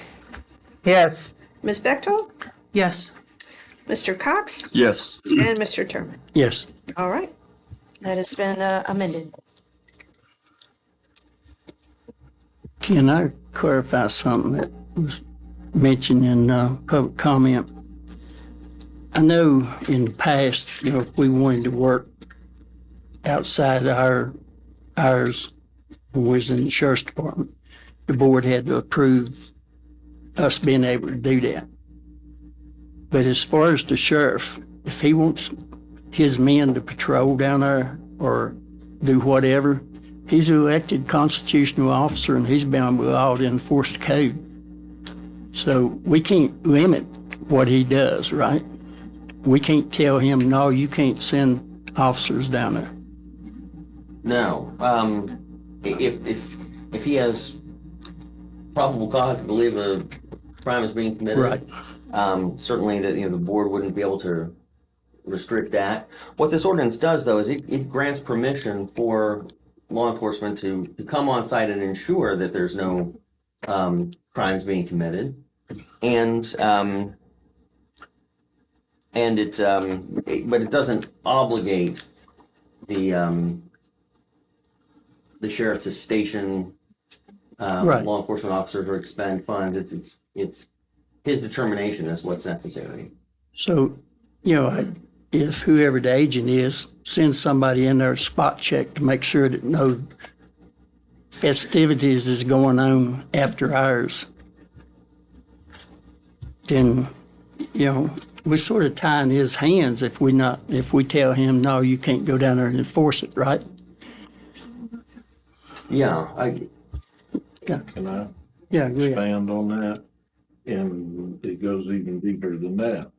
Yes. Ms. Bechtel, Yes. Mr. Cox, Yes. and Mr. Turman. Yes. All right, that has been amended. Can I clarify something that was mentioned in public comment? I know in the past, if we wanted to work outside ours, when we was in the sheriff's department, the board had to approve us being able to do that. But as far as the sheriff, if he wants his men to patrol down there or do whatever, he's an elected constitutional officer and he's bound by law to enforce the code. So we can't limit what he does, right? we can't tell him, no, you can't send officers down there. No. If he has probable cause to believe a crime is being committed, Right. certainly the board wouldn't be able to restrict that. What this ordinance does, though, is it grants permission for law enforcement to come on site and ensure that there's no crimes being committed, and but it doesn't obligate the sheriff to station Right. law enforcement officers or expend funds. It's his determination is what's necessary. So, if whoever the agent is, sends somebody in there to spot check to make sure that no festivities is going on after hours, then, we're sort of tying his hands if we tell him, no, you can't go down there and enforce it, right? Yeah, Can I Yeah, go ahead. expand on that? And it goes even deeper than that.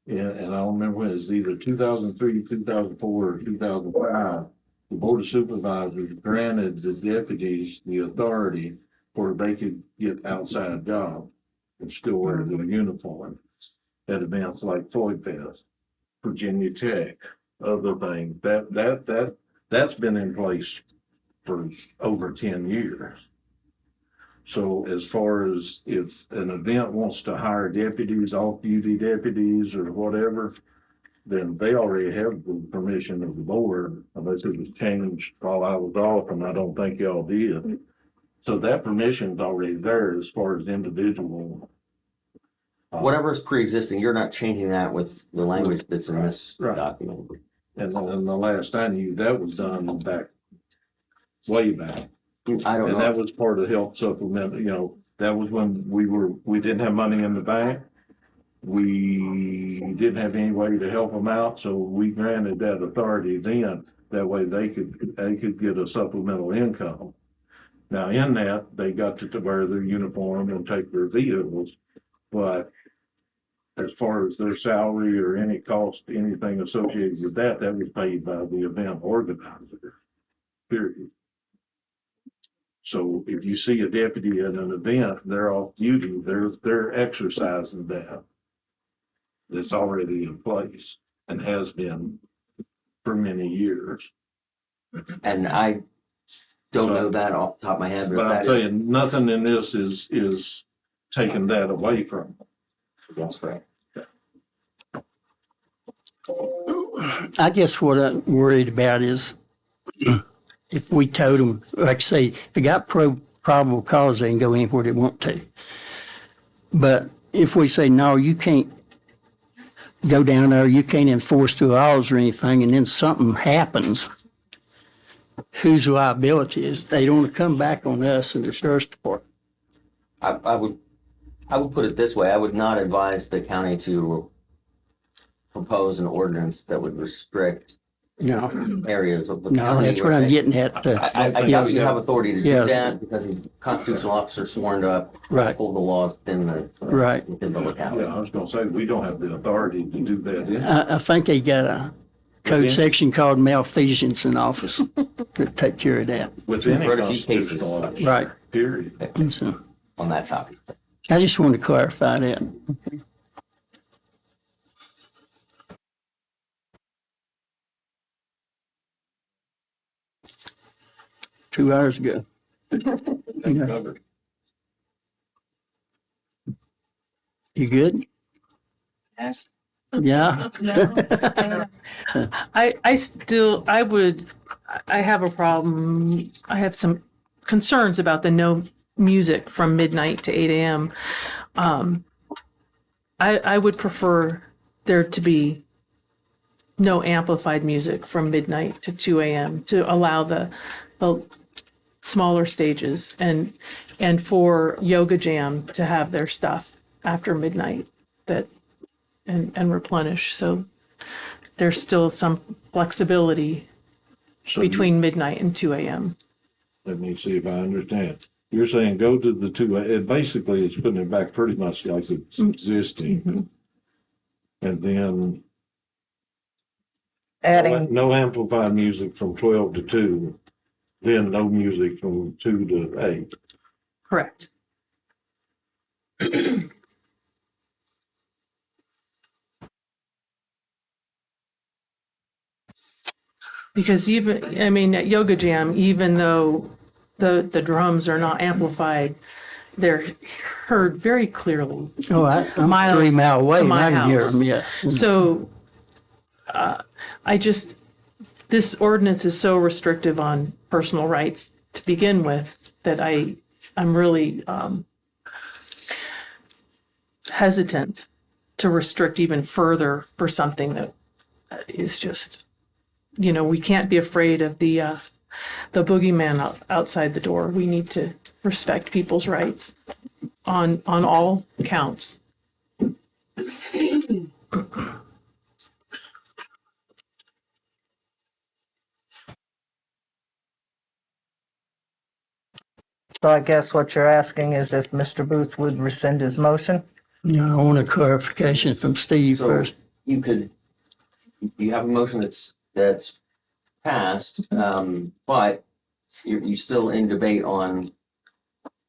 And I don't remember when, it's either 2003, 2004, or 2005. The Board of Supervisors granted the deputies the authority where they could get outside jobs and still wear their uniform at events like Floyd Fest, Virginia Tech, other things. That's been in place for over 10 years. So as far as if an event wants to hire deputies, off-duty deputies or whatever, then they already have the permission of the board, unless it was changed while I was off, and I don't think y'all did. So that permission's already there as far as individual. whatever is pre-existing, you're not changing that with the language that's in this document. And then the last I knew, that was done way back. I don't know. And that was part of the health supplement, that was when we didn't have money in the bank. We didn't have any way to help them out, so we granted that authority then. That way they could get a supplemental income. Now in that, they got to wear their uniform and take their vehicles, but as far as their salary or any cost, anything associated with that was paid by the event organizer, period. So if you see a deputy at an event, they're off duty, they're exercising that. That's already in place and has been for many years. And I don't know that off the top of my head, But but I'm that is, saying, nothing in this is taking that away from them. that's correct. I guess what I'm worried about is if we told them, like I say, if they got probable cause, they can go anywhere they want to. But if we say, no, you can't go down there, you can't enforce the laws or anything, and then something happens, whose liability is? They don't want to come back on us in the sheriff's department. I would put it this way. I would not advise the county to propose an ordinance that would restrict areas of the county. No, that's what I'm getting at. I doubt you have authority to do that because he's a constitutional officer sworn to uphold the laws within the locality. Yeah, I was gonna say, we don't have the authority to do that either. I think they got a code Within- section called malfeasance in office to take care of that. With any Quite a few cases constitutional officer, Right. period. So, on that topic. I just wanted to clarify that. 2 hours ago. Covered. You good? Yes. Yeah. I have a problem. I have some concerns about the no music from midnight to 8 a.m. I would prefer there to be no amplified music from midnight to 2 a.m. to allow the smaller stages and for Yoga Jam to have their stuff after midnight and replenish. So there's still some flexibility between midnight and 2 a.m. Let me see if I understand. You're saying go to the two, it basically is putting it back pretty much like it's existing. Mm-hmm. And then adding, No amplified music from 12 to 2, then no music from 2 to 8. Correct. Because even, I mean, at Yoga Jam, even though the drums are not amplified, they're heard very clearly. Oh, I'm miles 3 mile away to and my I can hear house. them, yeah. So this ordinance is so restrictive on personal rights to begin with that I'm really hesitant to restrict even further for something that is just, we can't be afraid of the boogeyman outside the door. We need to respect people's rights on all counts. so I guess what you're asking is if Mr. Booth would rescind his motion? I want a clarification from Steve So first. you have a motion that's passed, but you still in debate on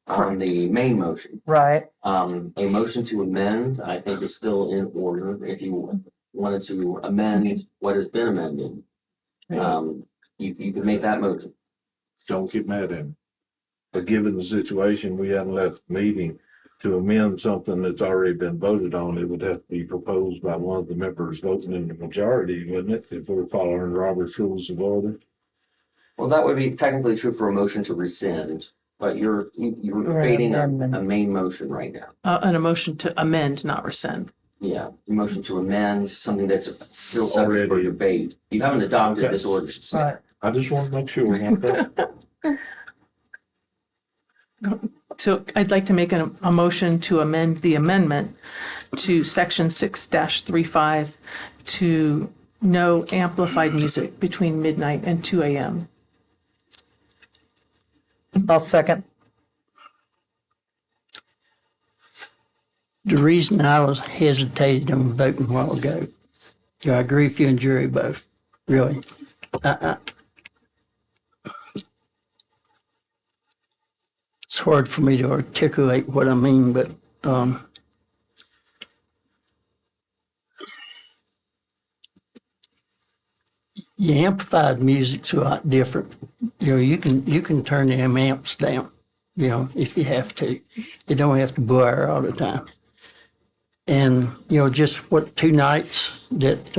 the main motion. Right. A motion to amend, I think, is still in order. If you wanted to amend what has been amended, you could make that motion. Don't get mad at him. But given the situation, we hadn't left the meeting to amend something that's already been voted on. It would have to be proposed by one of the members voting in the majority, wouldn't it? If we're following Robert's rules of order. Well, that would be technically true for a motion to rescind, but you're debating a main motion right now. And a motion to amend, not rescind. Yeah, a motion to amend something that's still subject for debate. You haven't adopted this ordinance. Right. I just want to make sure we're not that. So I'd like to make a motion to amend the amendment to section 6-35 to no amplified music between midnight and 2 a.m. I'll second. The reason I was hesitating on voting a while ago, I agree with you and Jerry both, really. It's hard for me to articulate what I mean, but amplified music's a lot different. You can turn them amps down, if you have to. You don't have to blare all the time. And just 2 nights that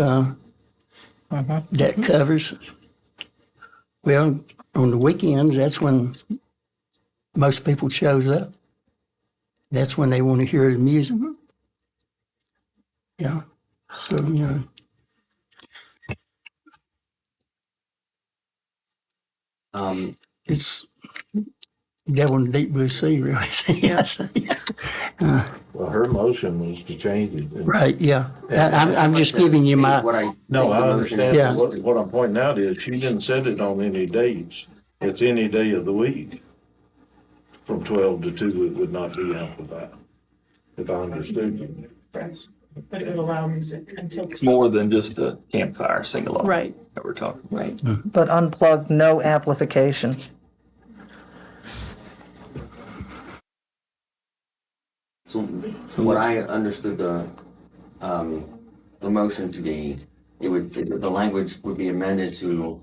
covers. Well, on the weekends, that's when most people shows up. That's when they want to hear the music. Yeah. So, it's devil in the deep blue sea, really. Yes. Well, her motion was to change it. Right, yeah. I'm just giving you my. No, I understand. Yeah. What I'm pointing out is she didn't set it on any dates. It's any day of the week. From 12 to 2, it would not be amplified, if I understood you. But it would allow music until. It's more than just a campfire sing-along. Right. That we're talking about. Right. But unplugged, no amplification. So what I understood the motion to be, the language would be amended to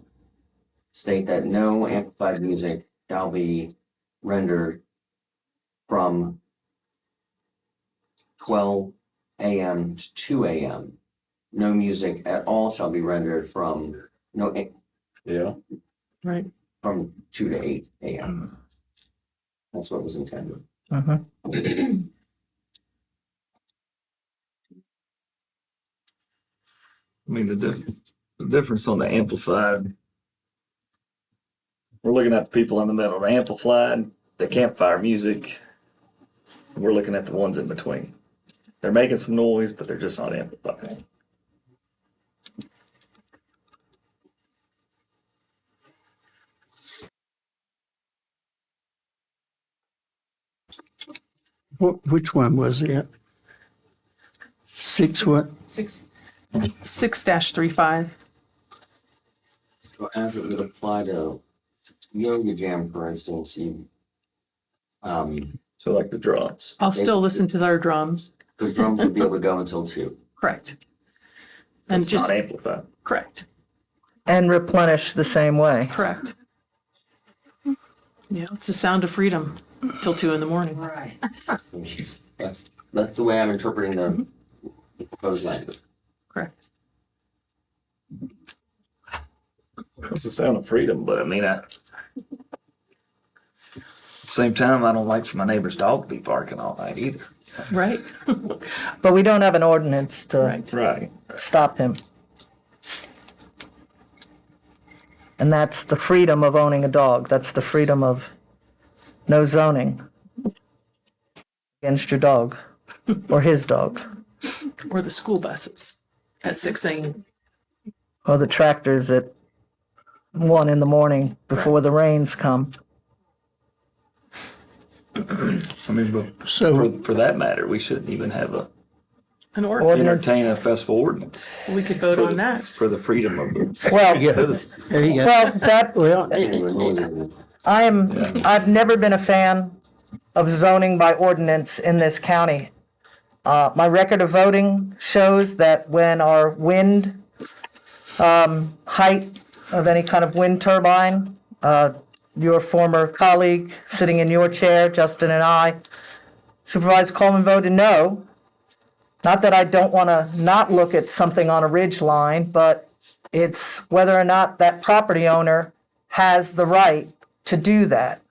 state that no amplified music shall be rendered from 12 a.m. to 2 a.m. No music at all shall be rendered from Right. from 2 to 8 a.m. That's what was intended. Uh-huh. I mean, the difference on the amplified, we're looking at the people in the middle, the amplified, the campfire music. We're looking at the ones in between. They're making some noise, but they're just not amplified. Which one was it? 6 what? 6-35. So as it would apply to Yoga Jam, for instance, So like the drums. I'll still listen to their drums. the drums would be able to go until 2. Correct. And It's just, not amplified. correct, And replenish the same way. correct. Yeah, it's the sound of freedom till 2 in the morning. Right. That's the way I'm interpreting the proposed language. Correct. It's the sound of freedom, but I mean, at the same time, I don't like for my neighbor's dog to be barking all night either. Right. But we don't have an ordinance to Right. stop him. And that's the freedom of owning a dog. That's the freedom of no zoning against your dog or his dog Or the school buses at 6 a.m. or the tractors at 1 in the morning before the rains come. I mean, but So- for that matter, we shouldn't even have An ordinance. entertain a festival ordinance We could vote on that. for the freedom of the Well, citizens. There you go. well, that, Well, I've never been a fan of zoning by ordinance in this county. My record of voting shows that when our wind height of any kind of wind turbine, your former colleague sitting in your chair, Justin, and I, Supervisor Coleman voted no. Not that I don't want to not look at something on a ridge line, but it's whether or not that property owner has the right to do that.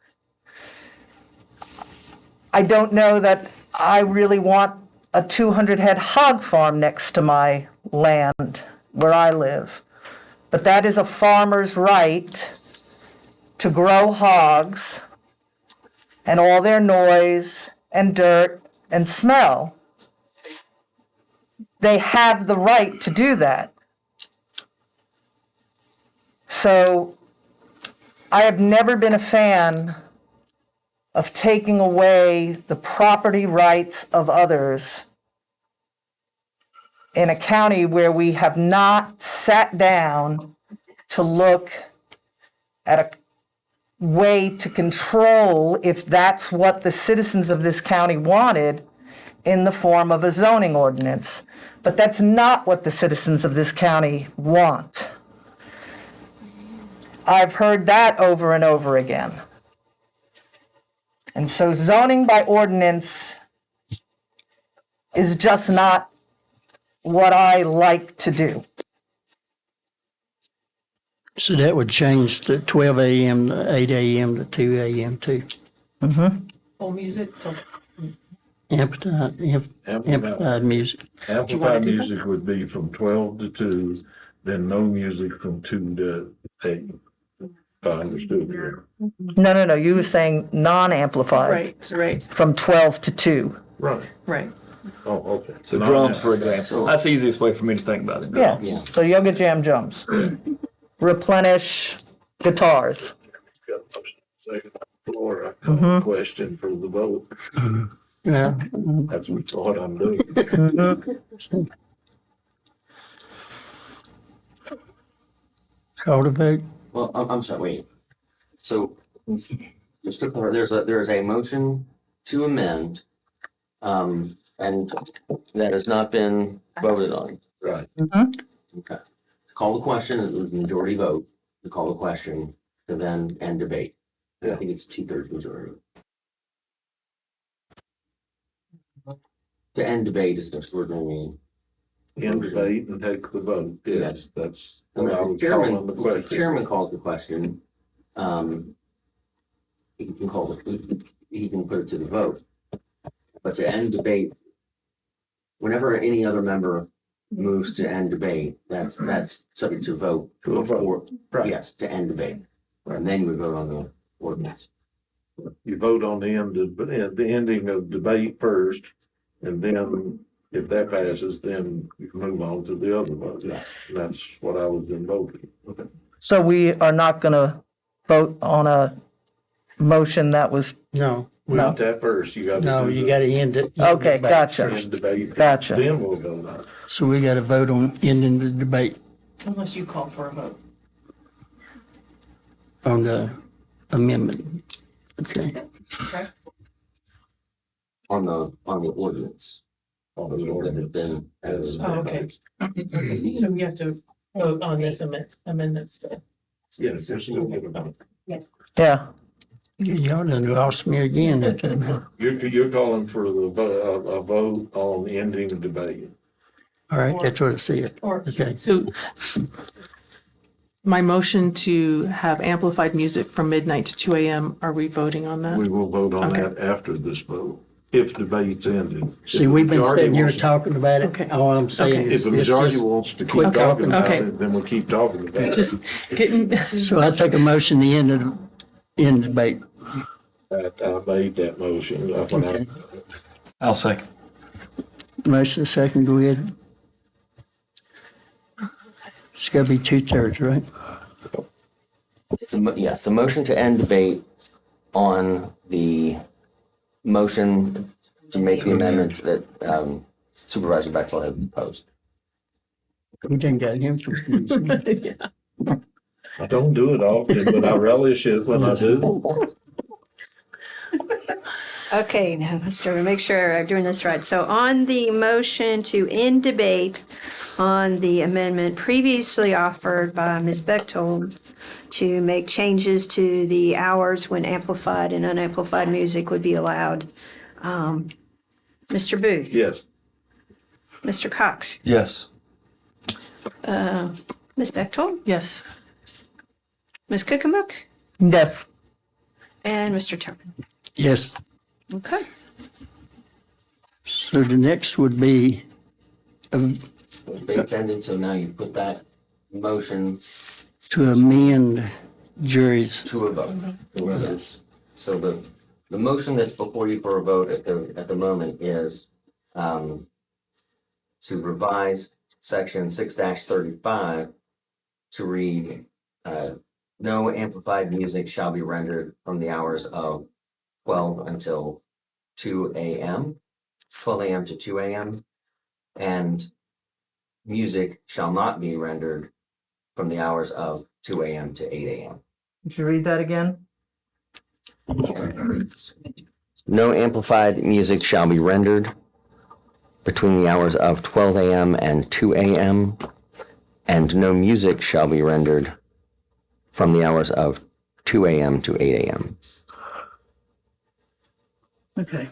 I don't know that I really want a 200-head hog farm next to my land where I live. But that is a farmer's right to grow hogs and all their noise and dirt and smell. They have the right to do that. So I have never been a fan of taking away the property rights of others in a county where we have not sat down to look at a way to control if that's what the citizens of this county wanted in the form of a zoning ordinance. But that's not what the citizens of this county want. I've heard that over and over again. And so zoning by ordinance is just not what I like to do. So that would change the 12 a.m. to 8 a.m. to 2 a.m. too. Full music till Amplified music. Amplified music would be from 12 to 2, then no music from 2 to 8. If I understood you. No. You were saying non-amplified. right, From 12 to 2. Right. right. Oh, okay. So drums, for example, that's the easiest way for me to think about it. Yeah. Drums. So Yoga Jam jumps. Replenish guitars. Second floor, I have a question for the vote. Yeah. That's what I'm doing. Call to vote. Well, I'm sorry, wait. So, just to clarify, there is a motion to amend, and that has not been voted on. Right. Okay. Call the question, it was majority vote, to call the question, to then end debate. And I think it's 2/3 majority. To end debate is an extraordinary. End debate and take the vote. Yes, that's And what I the was calling the chairman, question. chairman calls the question. He can he can put it to the vote. But to end debate, whenever any other member moves to end debate, that's subject to vote. To a vote. Right. Yes, to end debate. And then you would vote on the ordinance. You vote on the ending of debate first, and then if that passes, then you can move on to the other vote. Yeah. And that's what I was invoking. Okay. So we are not going to vote on a motion that was, No. We did that first. You got to. No, you got to end it. okay, gotcha. End debate. Gotcha. Then we'll go on. So we got to vote on ending the debate. Unless you call for a vote. on the amendment. Okay. On the ordinance. On the ordinance, then as. Oh, okay. So we have to vote on this amendment still. Yes. Yes. Yeah. Y'all done lost me again. You're calling for a vote on ending the debate. All right, that's what I said. Okay. So my motion to have amplified music from midnight to 2 a.m., are we voting on that? We will vote on Okay. that after this vote, if debate's ended. If See, the we've been majority sitting here wants- talking about it. Okay. All I'm saying Okay. is. If the let's majority just wants to keep quit talking about Okay. it, then we'll keep talking about it. Just getting, So I take a motion to end the debate. I made that motion. Okay. I'll second. Motion second, go ahead. It's gotta be 2/3, right? Yes, the motion to end debate on the motion to make the amendment that Supervisor Bexel had proposed. We didn't get him confused. yeah. I don't do it often, but I relish it when I do. Okay, now, Mr. Make sure I'm doing this right. So on the motion to end debate on the amendment previously offered by Ms. Bechtold to make changes to the hours when amplified and unamplified music would be allowed. Mr. Booth? Yes. Mr. Cox? Yes. Ms. Bechtold? Yes. Ms. Kuchenbuck? Yes. And Mr. Turpin? Yes. Okay. So the next would be, Debate's ended, so now you put that motion to amend juries. to a vote. Yes. So the motion that's before you for a vote at the moment is to revise section 6-35 to read, no amplified music shall be rendered from the hours of 12 until 2 a.m., 12 a.m. to 2 a.m., and music shall not be rendered from the hours of 2 a.m. to 8 a.m. Did you read that again? No amplified music shall be rendered between the hours of 12 a.m. and 2 a.m., and no music shall be rendered from the hours of 2 a.m. to 8 a.m. Okay.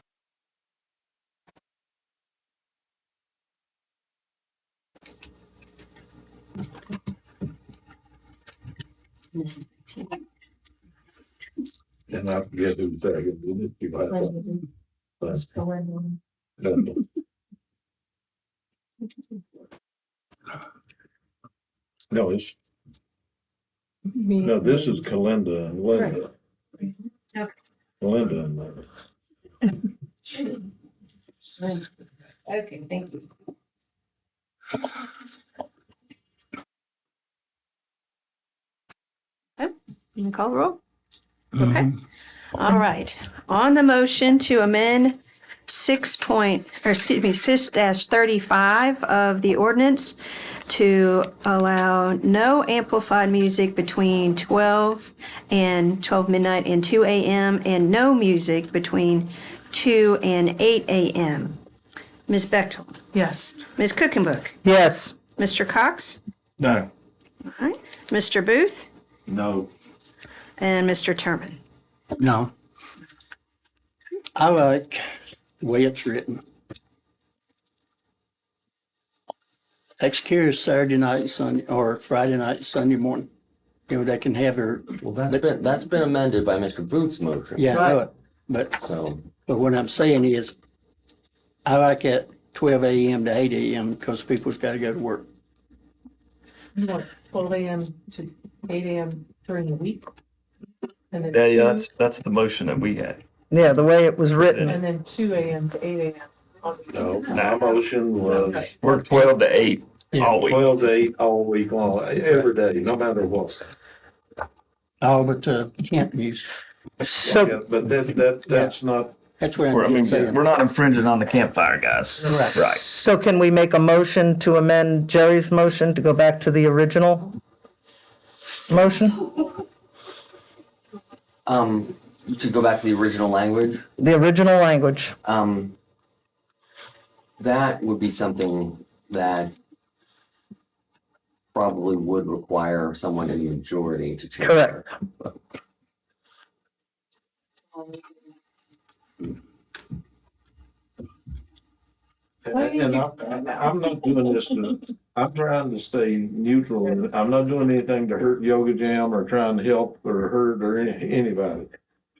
And I forget who seconded it. You might have- No, this is Kalinda and Linda. Linda and Linda. Okay, thank you. Okay, you can call the roll? Okay. All right. On the motion to amend 6-35 of the ordinance to allow no amplified music between 12 midnight and 2 a.m. and no music between 2 and 8 a.m. Ms. Bechtold? Yes. Ms. Kuchenbuck? Yes. Mr. Cox? No. All right. Mr. Booth? No. And Mr. Turman? No. I like the way it's written. Takes care of Saturday night, Sunday, or Friday night, Sunday morning. You know, they can have their. Well, that's been amended by Mr. Booth's motion. Yeah, I know it. But what I'm saying is, I like it 12 a.m. to 8 a.m. because people's got to go to work. 12 a.m. to 8 a.m. during the week. And then Yeah, that's the motion that we had. Yeah, the way it was written. And then 2 a.m. to 8 a.m. No, my motion was. We're 12 to 8 all week. 12 to 8 all week long, every day, no matter what. All but the camp music. So, Yeah, but that's not. That's what We're, I I'm mean, saying. we're not infringing on the campfire, guys. Right. so can we make a motion to amend Jerry's motion to go back to the original motion? To go back to the original language, The original language. that would be something that probably would require someone in the majority to change. Correct. And I'm not doing this I'm trying to stay neutral. I'm not doing anything to hurt Yoga Jam or trying to help or hurt or anybody.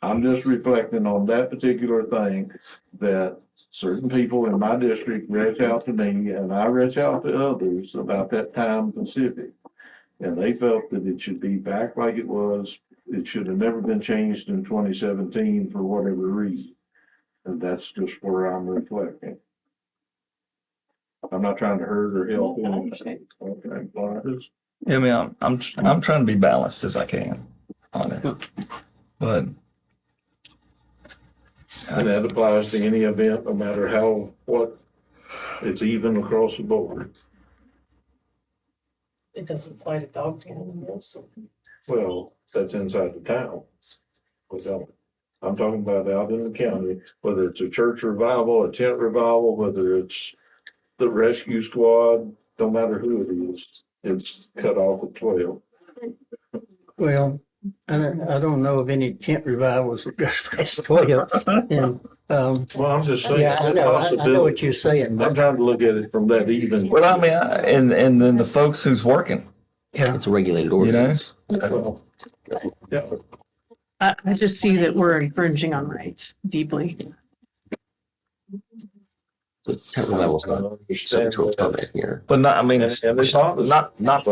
I'm just reflecting on that particular thing that certain people in my district reach out to me and I reach out to others about that time Pacific. And they felt that it should be back like it was. It should have never been changed in 2017 for whatever reason. And that's just where I'm reflecting. I'm not trying to hurt or help anyone. Okay, well, I mean, I'm trying to be balanced as I can on it, but and that applies to any event, no matter what, it's even across the board. It doesn't apply to Dogtown and Wilson. Well, that's inside the town. I'm talking about out in the county, whether it's a church revival, a tent revival, whether it's the rescue squad, no matter who it is, it's cut off at 12. Well, I don't know of any tent revivals that goes past 12. And, well, I'm just saying. yeah, I know what you're saying. I'm trying to look at it from that even. well, I mean, and then the folks who's working, It's a regulated ordinance. Well, yeah. I just see that we're infringing on rights deeply. So tent revival's not subject to a permit here. but not. I mean, it's And it's not not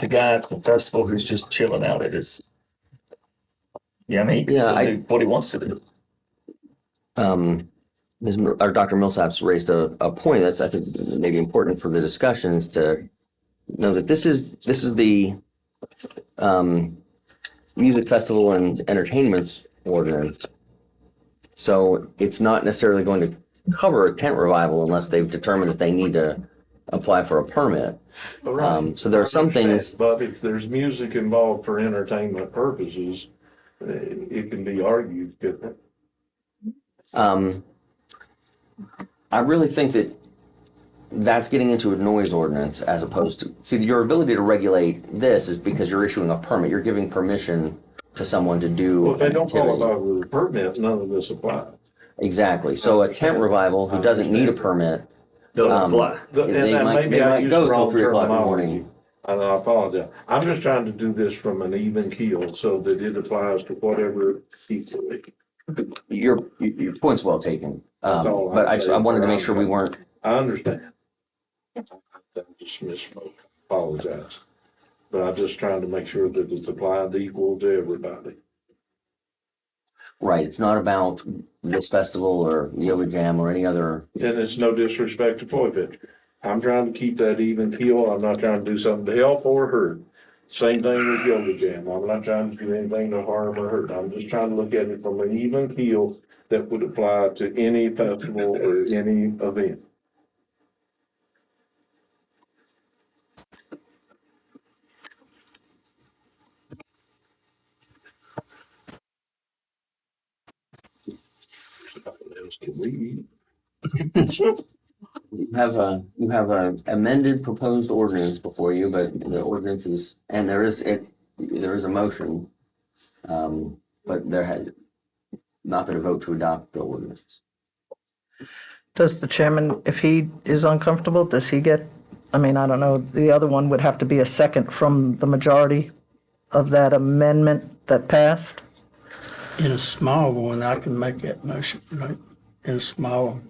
the guy at the festival who's just chilling out at his. Yeah, I mean, he can still do what he wants to do. Dr. Millsap's raised a point that's I think maybe important for the discussion is to know that this is the music festival and entertainments ordinance. So it's not necessarily going to cover a tent revival unless they've determined that they need to apply for a permit. So there are some things. But if there's music involved for entertainment purposes, it can be argued, couldn't it? I really think that that's getting into a noise ordinance as opposed to, see, your ability to regulate this is because you're issuing a permit. You're giving permission to someone to do. Well, if they an don't activity. qualify with a permit, none of this applies. Exactly. So a tent revival who doesn't need a permit. Doesn't apply. They might go till 3 o'clock in the morning. And I apologize. I'm just trying to do this from an even keel so that it applies to whatever equally. Your point's well taken. That's all But I'm I saying. wanted to make sure we weren't. I understand. I just misspoke. Apologize. But I'm just trying to make sure that it's applied equal to everybody. Right. It's not about this festival or Yoga Jam or any other. And it's no disrespect to Floyd Veteran. I'm trying to keep that even keel. I'm not trying to do something to help or hurt. Same thing with Yoga Jam. I'm not trying to do anything to harm or hurt. I'm just trying to look at it from an even keel that would apply to any festival or any event. You have a amended proposed ordinance before you, but the ordinance is, and there is a motion. But there has not been a vote to adopt the ordinance. Does the chairman, if he is uncomfortable, does he get, I mean, I don't know, the other one would have to be a second from the majority of that amendment that passed? In a small one, I can make that motion, right? In a small.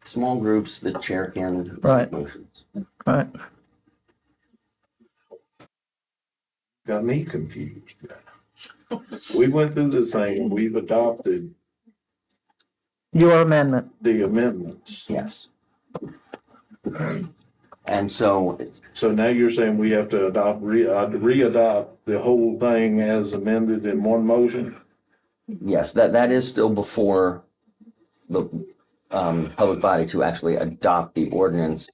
Small groups, the chair can Right. make motions. Right. Got me confused. We went through this thing and we've adopted Your amendment. the amendments. Yes. And so. So now you're saying we have to re-adopt the whole thing as amended in one motion? Yes, that is still before the public body to actually adopt the ordinance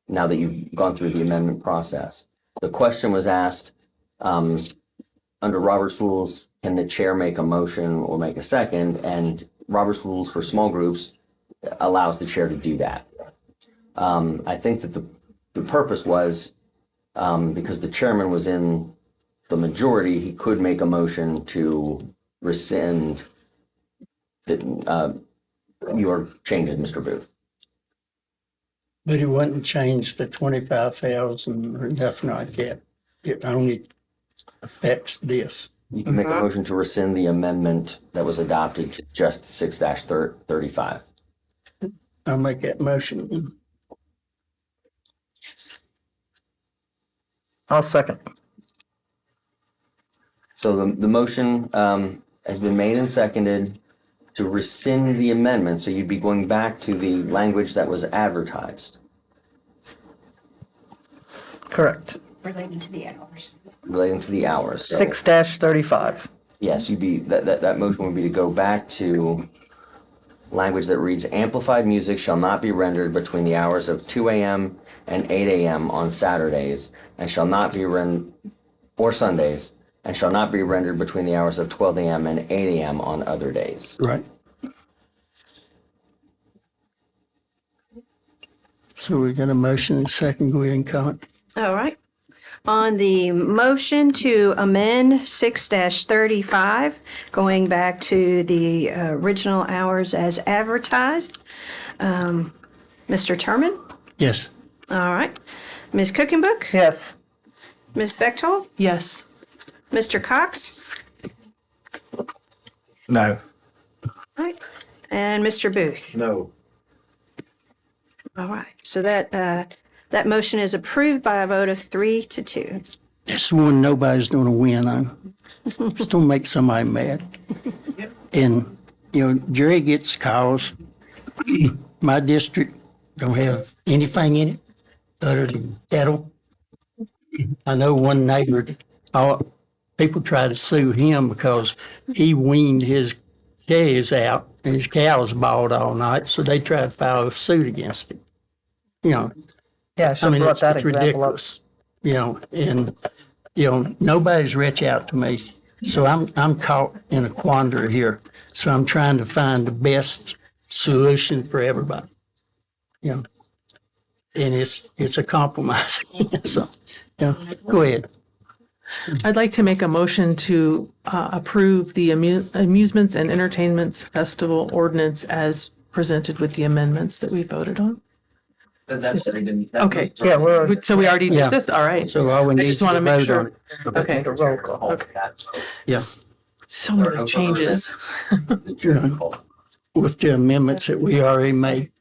now that you've gone through the amendment process. The question was asked under Robert's rules, can the chair make a motion or make a second? And Robert's rules for small groups allows the chair to do that. I think that the purpose was, because the chairman was in the majority, he could make a motion to rescind your changes, Mr. Booth. But it wouldn't change the 25,000 or nothing like that. It only affects this. You can make a motion to rescind the amendment that was adopted to just 6-35. I'll make that motion. I'll second. So the motion has been made and seconded to rescind the amendment. So you'd be going back to the language that was advertised. Correct. Relating to the hours. Relating to the hours. So, 6-35. yes, that motion would be to go back to language that reads, amplified music shall not be rendered between the hours of 2 a.m. and 8 a.m. on Saturdays, and shall not be or Sundays, and shall not be rendered between the hours of 12 a.m. and 8 a.m. on other days. Right. So we got a motion and a second. Go ahead and call it. All right. On the motion to amend 6-35, going back to the original hours as advertised, Mr. Terman? Yes. All right. Ms. Cookenbook? Yes. Ms. Bechtold? Yes. Mr. Cox? No. All right. And Mr. Booth? No. All right. So that motion is approved by a vote of 3-2. That's the one nobody's going to win on. Just don't make somebody mad. And, Jerry gets calls. My district don't have anything in it other than cattle. I know one neighbor, people try to sue him because he weaned his calves out and his cows bawled all night, so they tried to file a suit against him. Yeah, I should have brought that it's example up. ridiculous, and, nobody's reached out to me. So I'm caught in a quandary here. So I'm trying to find the best solution for everybody, and it's a compromise. So, go ahead. I'd like to make a motion to approve the Amusements and Entertainments Festival ordinance as presented with the amendments that we voted on. Okay. Yeah, So we already did this? All right. So all we I need just to want to make vote sure. on it. Okay. roll call. Okay. Yeah. So many changes. With the amendments that we already made.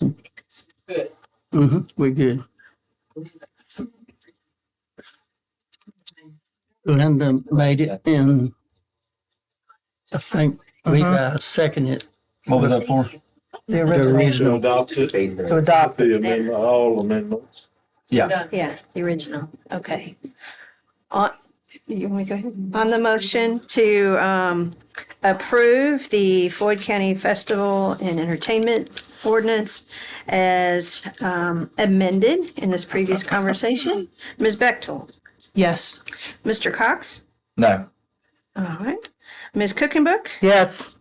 Good. We're good. Linda made it and I think Levi seconded it. What was that for? The The original. To original. adopt it. To adopt. The amendment, all amendments. Yeah. Yeah, the original. Okay. You want me to go ahead? On the motion to approve the Floyd County Festival and Entertainment Ordinance as amended in this previous conversation, Ms. Bechtold? Yes. Mr. Cox? No. All right. Ms. Cookenbook? Yes.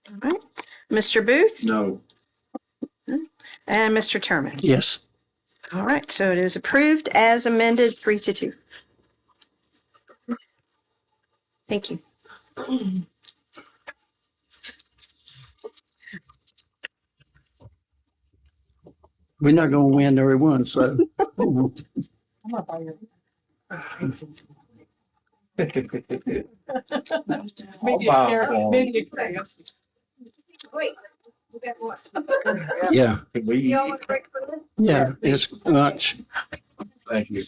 All right. Mr. Booth? No. And Mr. Terman? Yes. All right, so it is approved as amended, 3-2. Thank you. We're not gonna win every one, so. Maybe Wait. Yeah. Could we? Y'all want to break for this? Yeah, it's lunch. Thank you.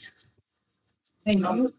Thank you.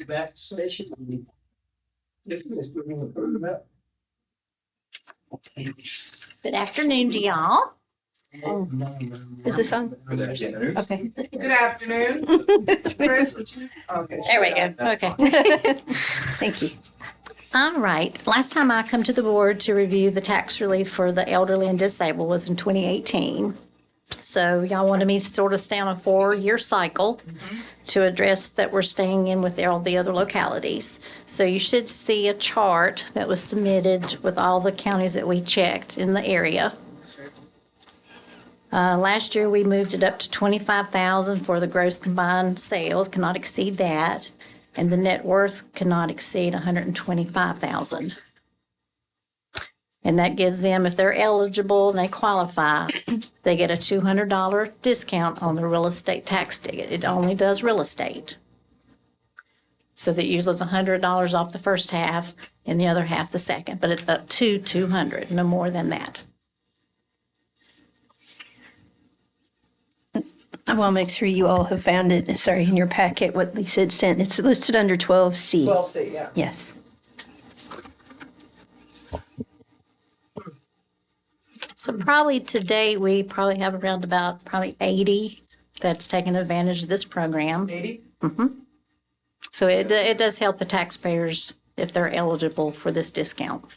Back station. Yes, yes, we're gonna approve that. Good afternoon to y'all. Is this on? Okay. Good afternoon. Chris, would you? Okay. There we go. Okay. Thank you. All right. Last time I come to the board to review the tax relief for the elderly and disabled was in 2018. So y'all wanted me to sort of stay on a 4-year cycle to address that we're staying in with all the other localities. So you should see a chart that was submitted with all the counties that we checked in the area. Last year, we moved it up to 25,000 for the gross combined sales, cannot exceed that, and the net worth cannot exceed 125,000. And that gives them, if they're eligible and they qualify, they get a $200 discount on the real estate tax ticket. It only does real estate. So that usually is $100 off the first half and the other half the second, but it's up to $200, no more than that. I want to make sure you all have found it, sorry, in your packet, what Lisa had sent. It's listed under 12C. 12C, yeah. Yes. So probably today, we probably have around about probably 80 that's taken advantage of this program. 80? Mm-hmm. So it does help the taxpayers if they're eligible for this discount.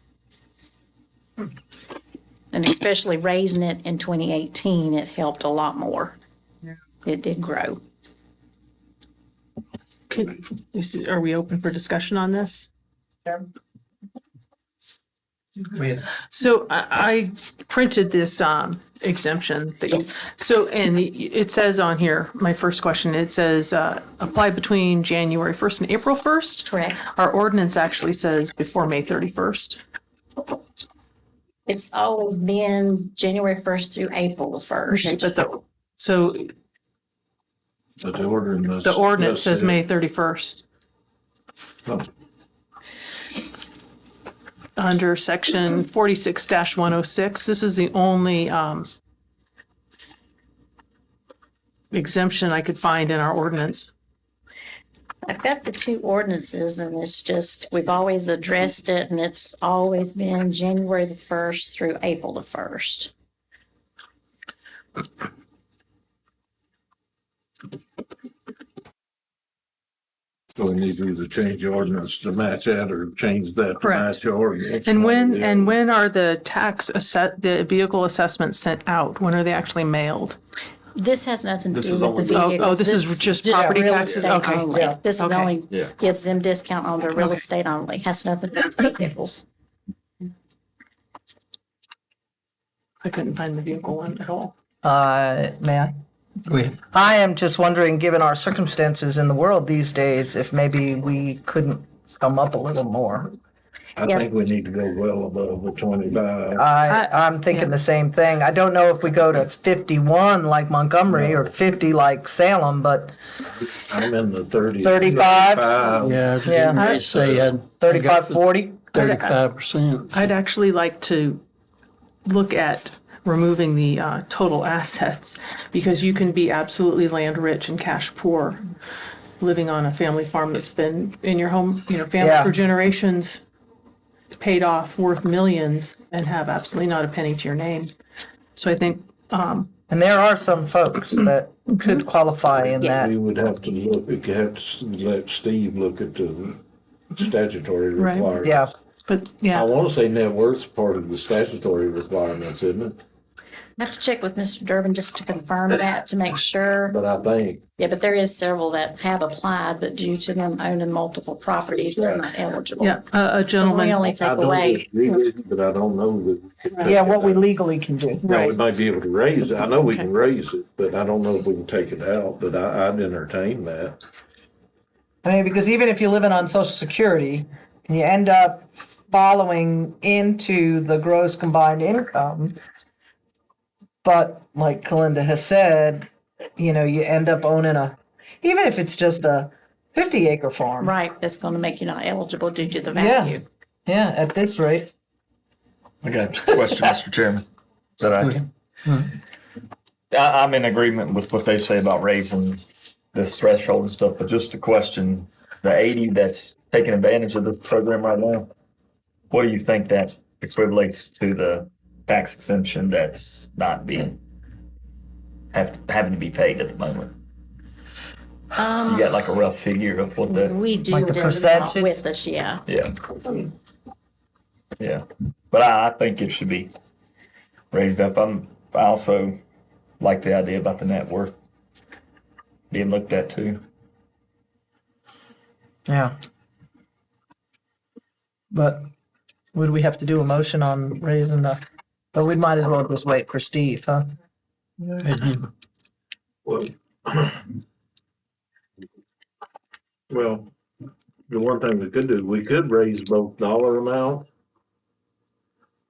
And especially raising it in 2018, it helped a lot more. It did grow. Are we open for discussion on this? So I printed this exemption. So, and it says on here, my first question, it says apply between January 1st and April 1st. Correct. Our ordinance actually says before May 31st. It's always been January 1st through April the 1st. Okay, but But the ordinance says May 31st. Oh. Under section 46-106, this is the only exemption I could find in our ordinance. I've got the two ordinances and it's just, we've always addressed it and it's always been January the 1st through April the 1st. So we need to either change the ordinance to match that or change that to Correct. match the ordinance. And when are the the vehicle assessments sent out? When are they actually mailed? This has nothing to This do is with the only- vehicles. this is just property real taxes? estate Okay. only. Yeah. This is Okay. only, Yeah. gives them discount on their real estate only, has nothing to do with the vehicles. I couldn't find the vehicle one at all. May I? Go ahead. I am just wondering, given our circumstances in the world these days, if maybe we couldn't come up a little more. I think we need to go well above the 25. I'm thinking the same thing. I don't know if we go to 51 like Montgomery or 50 like Salem, but I'm in the 30. 35? Yeah, I was Yeah. getting ready to say I'd 35, 40? 35%. I'd actually like to look at removing the total assets because you can be absolutely land rich and cash poor living on a family farm that's been in your home, family Yeah. for generations, paid off, worth millions, and have absolutely not a penny to your name. So I think, And there are some folks that could qualify in that. We would have to let Steve look at the statutory Right. requirements. Yeah. but I yeah, want to say net worth's part of the statutory requirements, isn't it? I have to check with Mr. Durbin just to confirm that, to make sure. But I think, Yeah, but there is several that have applied, but due to them owning multiple properties, they're not eligible. yeah, a 'Cause gentleman. we only I take don't away. disagree with you, but I don't know that. we can Yeah, take what it we out. legally can do. Now, we might be able to raise it. I know we can raise it, but I don't know if we can take it out, but I'd entertain that. I mean, because even if you're living on Social Security and you end up following into the gross combined income, but like Kalinda has said, you end up owning even if it's just a 50-acre farm. Right, that's gonna make you not eligible due to the Yeah. value. Yeah, at this rate. I got a question, Mr. Chairman. Is that all right? I'm in agreement with what they say about raising this threshold and stuff, but just a question. the 80 that's taking advantage of this program right now, what do you think that equates to the tax exemption that's not being having to be paid at the moment? You got like a rough figure of what the We do Like the it not percentages? with us, yeah. yeah. But I think it should be raised up. I also like the idea about the net worth being looked at too. Yeah. But would we have to do a motion on raising the, but we might as well just wait for Steve, huh? Well, the one thing we could do, we could raise both dollar amount,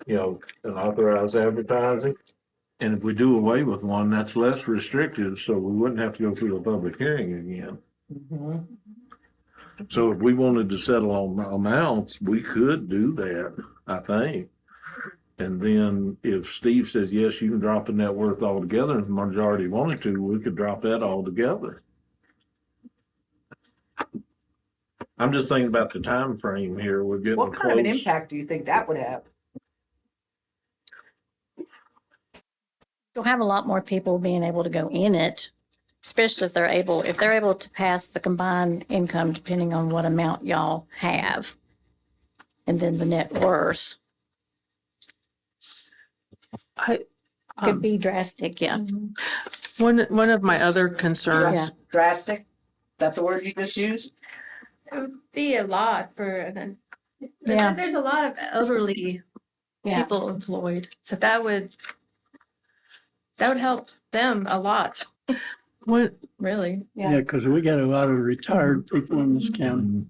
and authorize advertising. And if we do away with one, that's less restrictive, so we wouldn't have to go through a public hearing again. So if we wanted to settle on amounts, we could do that, I think. And then if Steve says, yes, you can drop the net worth altogether, and the majority wanted to, we could drop that altogether. I'm just thinking about the time frame here. We're getting What kind of an close. impact do you think that would have? You'll have a lot more people being able to go in it, especially if they're able to pass the combined income, depending on what amount y'all have. And then the net worth could be drastic, yeah. One of my other concerns, Drastic? Is that the word you just used? It would be a lot for, Yeah. there's a lot of elderly Yeah. people employed, so that would help them a lot, what, really. Yeah, because we got a lot of retired people in this county.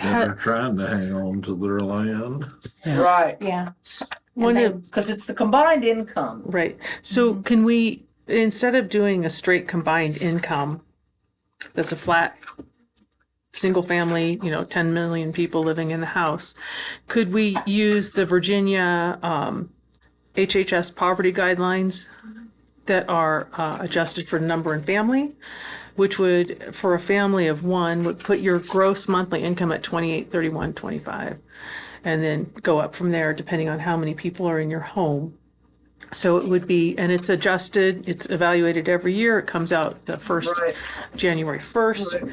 They're trying to hang on to their land. Right. Yeah. Because it's the combined income. right. So can we, instead of doing a straight combined income, that's a flat, single family, 10 million people living in the house, could we use the Virginia HHS poverty guidelines that are adjusted for number and family, which would, for a family of one, would put your gross monthly income at 2831.25, and then go up from there depending on how many people are in your home. So it would be, and it's adjusted, it's evaluated every year. It comes out the first January 1st.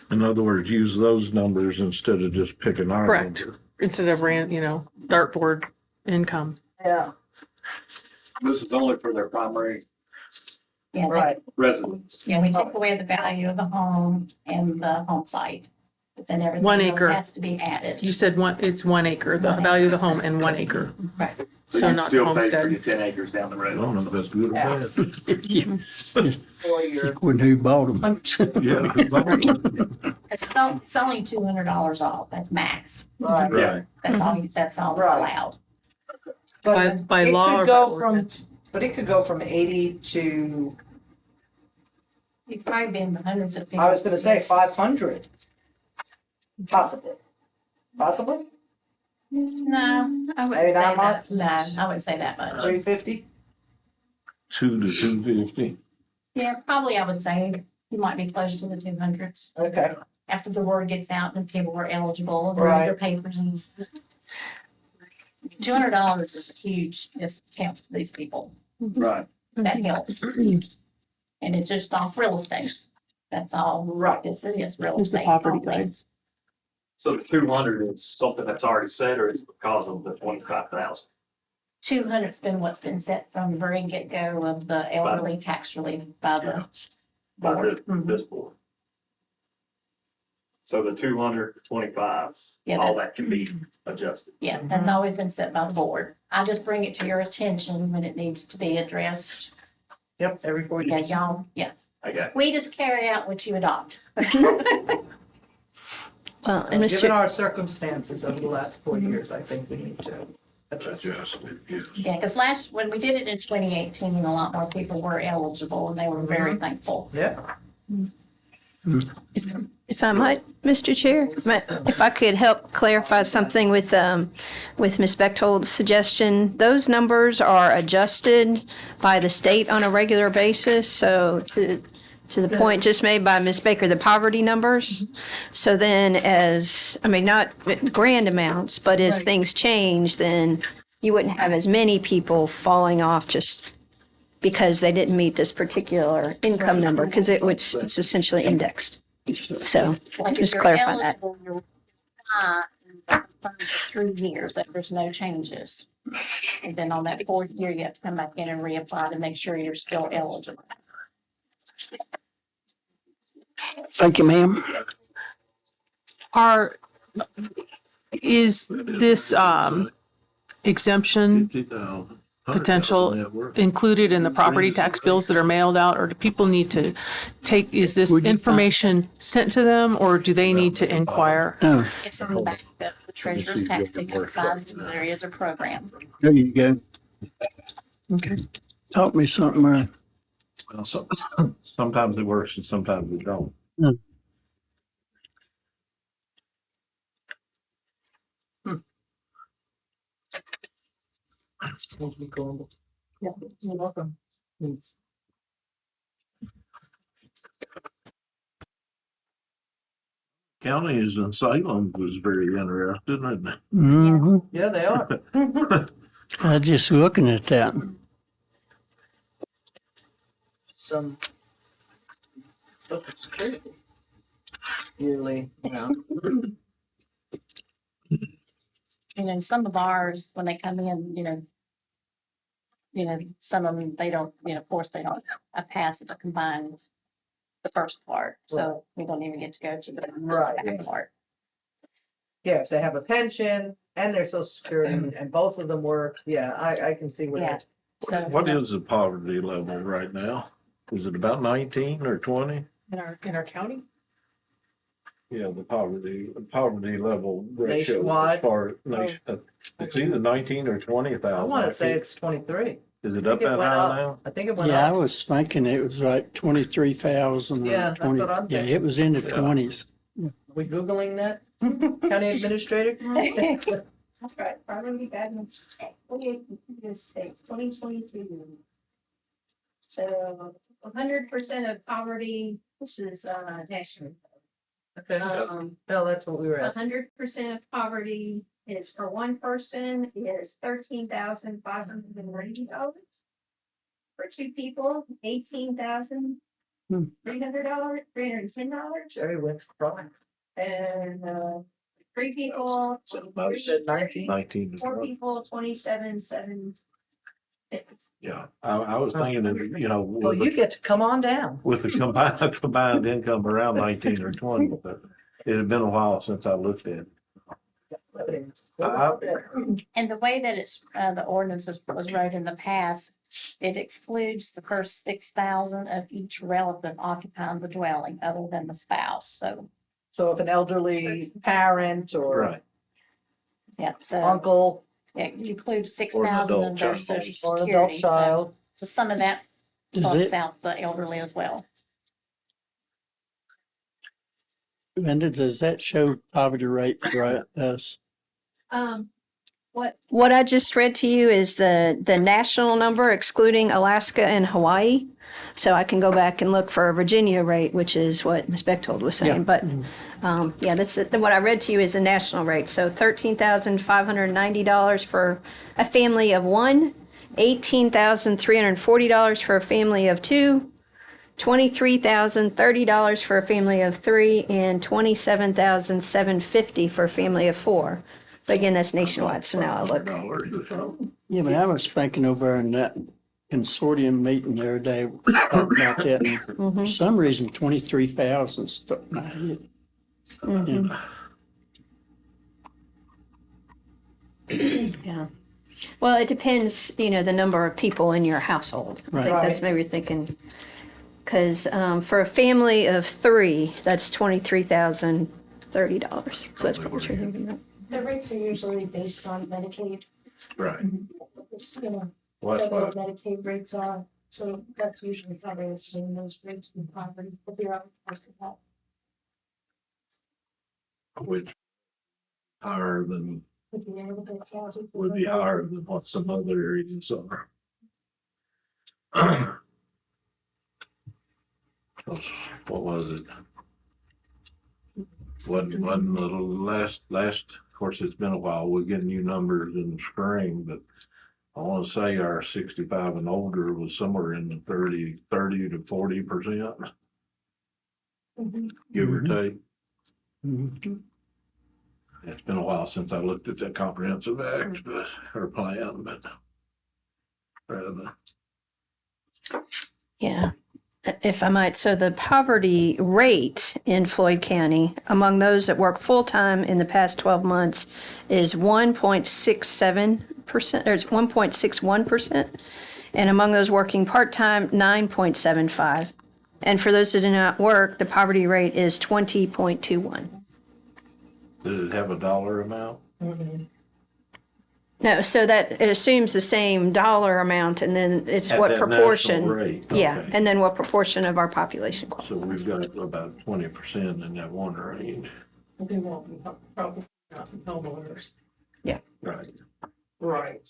In other words, use those numbers instead of just picking our Correct. number. Instead of dartboard income. Yeah. This is only for their primary Yeah, Right. residence. Yeah, we take away the value of the home and the home site, but then everything 1 else acre. has to be added. You said it's 1 acre, the value of the home and 1 acre. Right. So you not still pay for homestead. your 10 acres down the I road. don't know if that's good or bad. When who bought them? Yeah. It's only $200 off, that's max. Right. Right. That's all that's Right. allowed. By it law could or go by from- ordinance? But it could go from 80 to, You've probably been the hundreds of people. I was gonna say 500. Possibly. Possibly? No, I wouldn't say Maybe not that. much? No, I wouldn't say that much. 350? 2 to 250. Yeah, probably I would say you might be close to the 200s. Okay. After the word gets out and people are eligible and read Right. their papers and $200 is a huge discount to these people. Right. That helps. And it's just off real estate. That's all. Right. This is real Here's the estate. property only. guides. So the 200 is something that's already set, or it's because of the 25,000? 200's been what's been set from the very get-go of the elderly tax relief by the By board. this board. So the 200 to 25, Yeah, all that's- that can be adjusted. Yeah, that's always been set by the board. I just bring it to your attention when it needs to be addressed. Yep, every 4 Yeah, years. y'all, yeah. I got it. We just carry out what you adopt. Well, and Given Mr. our circumstances over the last 4 years, I think we need to adjust. Yeah, because when we did it in 2018, a lot more people were eligible and they were very thankful. Yeah. If I might, Mr. Chair, if I could help clarify something with Ms. Bechtold's suggestion, those numbers are adjusted by the state on a regular basis. So to the point just made by Ms. Baker, the poverty numbers. So then not grand amounts, but as things change, then you wouldn't have as many people falling off just because they didn't meet this particular income number, because it's essentially indexed. So just clarify that. For 3 years, that there's no changes. And then on that 4th year, you have to come back in and reapply to make sure you're still eligible. Thank you, ma'am. Is this exemption potential included in the property tax bills that are mailed out, or do people need to is this information sent to them, or do they need to inquire? It's in the back of the treasurer's tax ticket, finds there is a program. There you go. Okay. Taught me something. Well, sometimes it works and sometimes it don't. Yeah, you're welcome. Counties in Salem was very interested, isn't it? Mm-hmm. Yeah, they are. I was just looking at that. Some Social Security yearly, And then some of ours, when they come in, some of them, they don't, of course, they don't pass the combined, the first part. So we don't even get to go to the back part. Yeah, if they have a pension and their Social Security and both of them work, I can see where. Yeah. So What is the poverty level right now? Is it about 19 or 20? In our county? Yeah, the poverty level ratio. Nationwide? As far as it's either 19 or 20,000. I want to say it's 23. Is it up that high now? I think it went Yeah, I up. was thinking it was like 23,000 Yeah, or that's 20. what I'm Yeah, thinking. it was in the 20s. Are we Googling that? County Administrator? That's right, property guidance, 28 states, 2022. So 100% of poverty, this is national. Okay. No, that's what we were asking. 100% of poverty is for one person is $13,590. For two people, $18,300, $310. Jerry went from. And 3 people, About said 19. 19 to 4 20. people, 27,750. Yeah, I was thinking that, Well, you get to come on down. with the combined income around 19 or 20, but it had been a while since I looked at it. And the way that the ordinance was wrote in the past, it excludes the first 6,000 of each relative occupying the dwelling other than the spouse. So if an elderly parent or Right. Yeah, so. uncle Yeah, you include Or 6,000 an of their adult social or an security. adult child. So some of that Does bumps it- out the elderly as well. Linda, does that show poverty rate for us? What I just read to you is the national number excluding Alaska and Hawaii. So I can go back and look for a Virginia rate, which is what Ms. Bechtold was saying. But this is what I read to you is the national rate. So $13,590 for a family of one, $18,340 for a family of two, $23,030 for a family of three, and $27,750 for a family of four. But again, that's nationwide, so now I look. Yeah, but I was thinking over in that consortium meeting the other day, we talked about that. And for some reason, 23,000 stuck in my head. Yeah. Well, it depends, the number of people in your household. I think that's maybe you're thinking. Because for a family of three, that's $23,030. So that's probably what you're thinking about. The rates are usually based on Medicaid. Right. What Medicaid rates are. So that's usually probably the same those rates in poverty, if you're out of help. Which higher than, would be higher than what some other areas are. what was it? Wasn't the last, of course, it's been a while, we're getting new numbers in the spring, but I want to say our 65 and older was somewhere in the 30 to 40%, give or take. It's been a while since I looked at that comprehensive act, or plan, but rather. Yeah. If I might, so the poverty rate in Floyd County among those that work full-time in the past 12 months is 1.67%, or it's 1.61%. And among those working part-time, 9.75. And for those that do not work, the poverty rate is 20.21. Does it have a dollar amount? No, so that it assumes the same dollar amount, and then it's At what that proportion. national rate, Yeah, okay. and then what proportion of our population. So we've got about 20% in that one range. They won't be probably not homeowners. Yeah. Right. Right.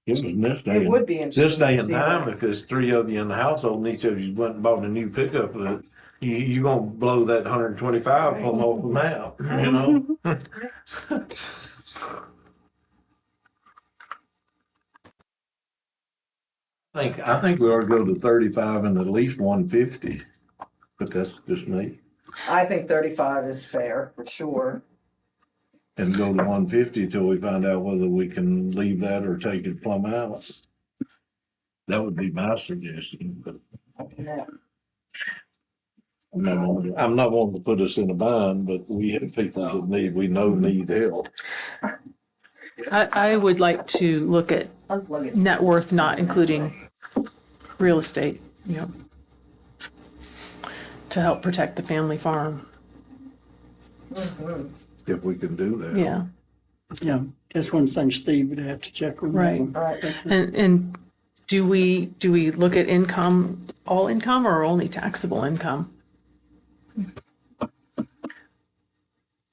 In this day, It would be this interesting day to and see time, that. if there's three of you in the household and each of you went and bought a new pickup, you gonna blow that 125 from off the map, you know? I think we ought to go to 35 and at least 150, but that's just me. I think 35 is fair, for sure. And go to 150 till we find out whether we can leave that or take it plumb out. That would be my suggestion, but Yeah. I'm not wanting to put us in a bind, but we have people that we know need help. I would like to look at net worth not including real estate, you know, to help protect the family farm. If we can do that. Yeah. Yeah, that's one thing Steve would have to check on. Right. And do we look at income, all income, or only taxable income?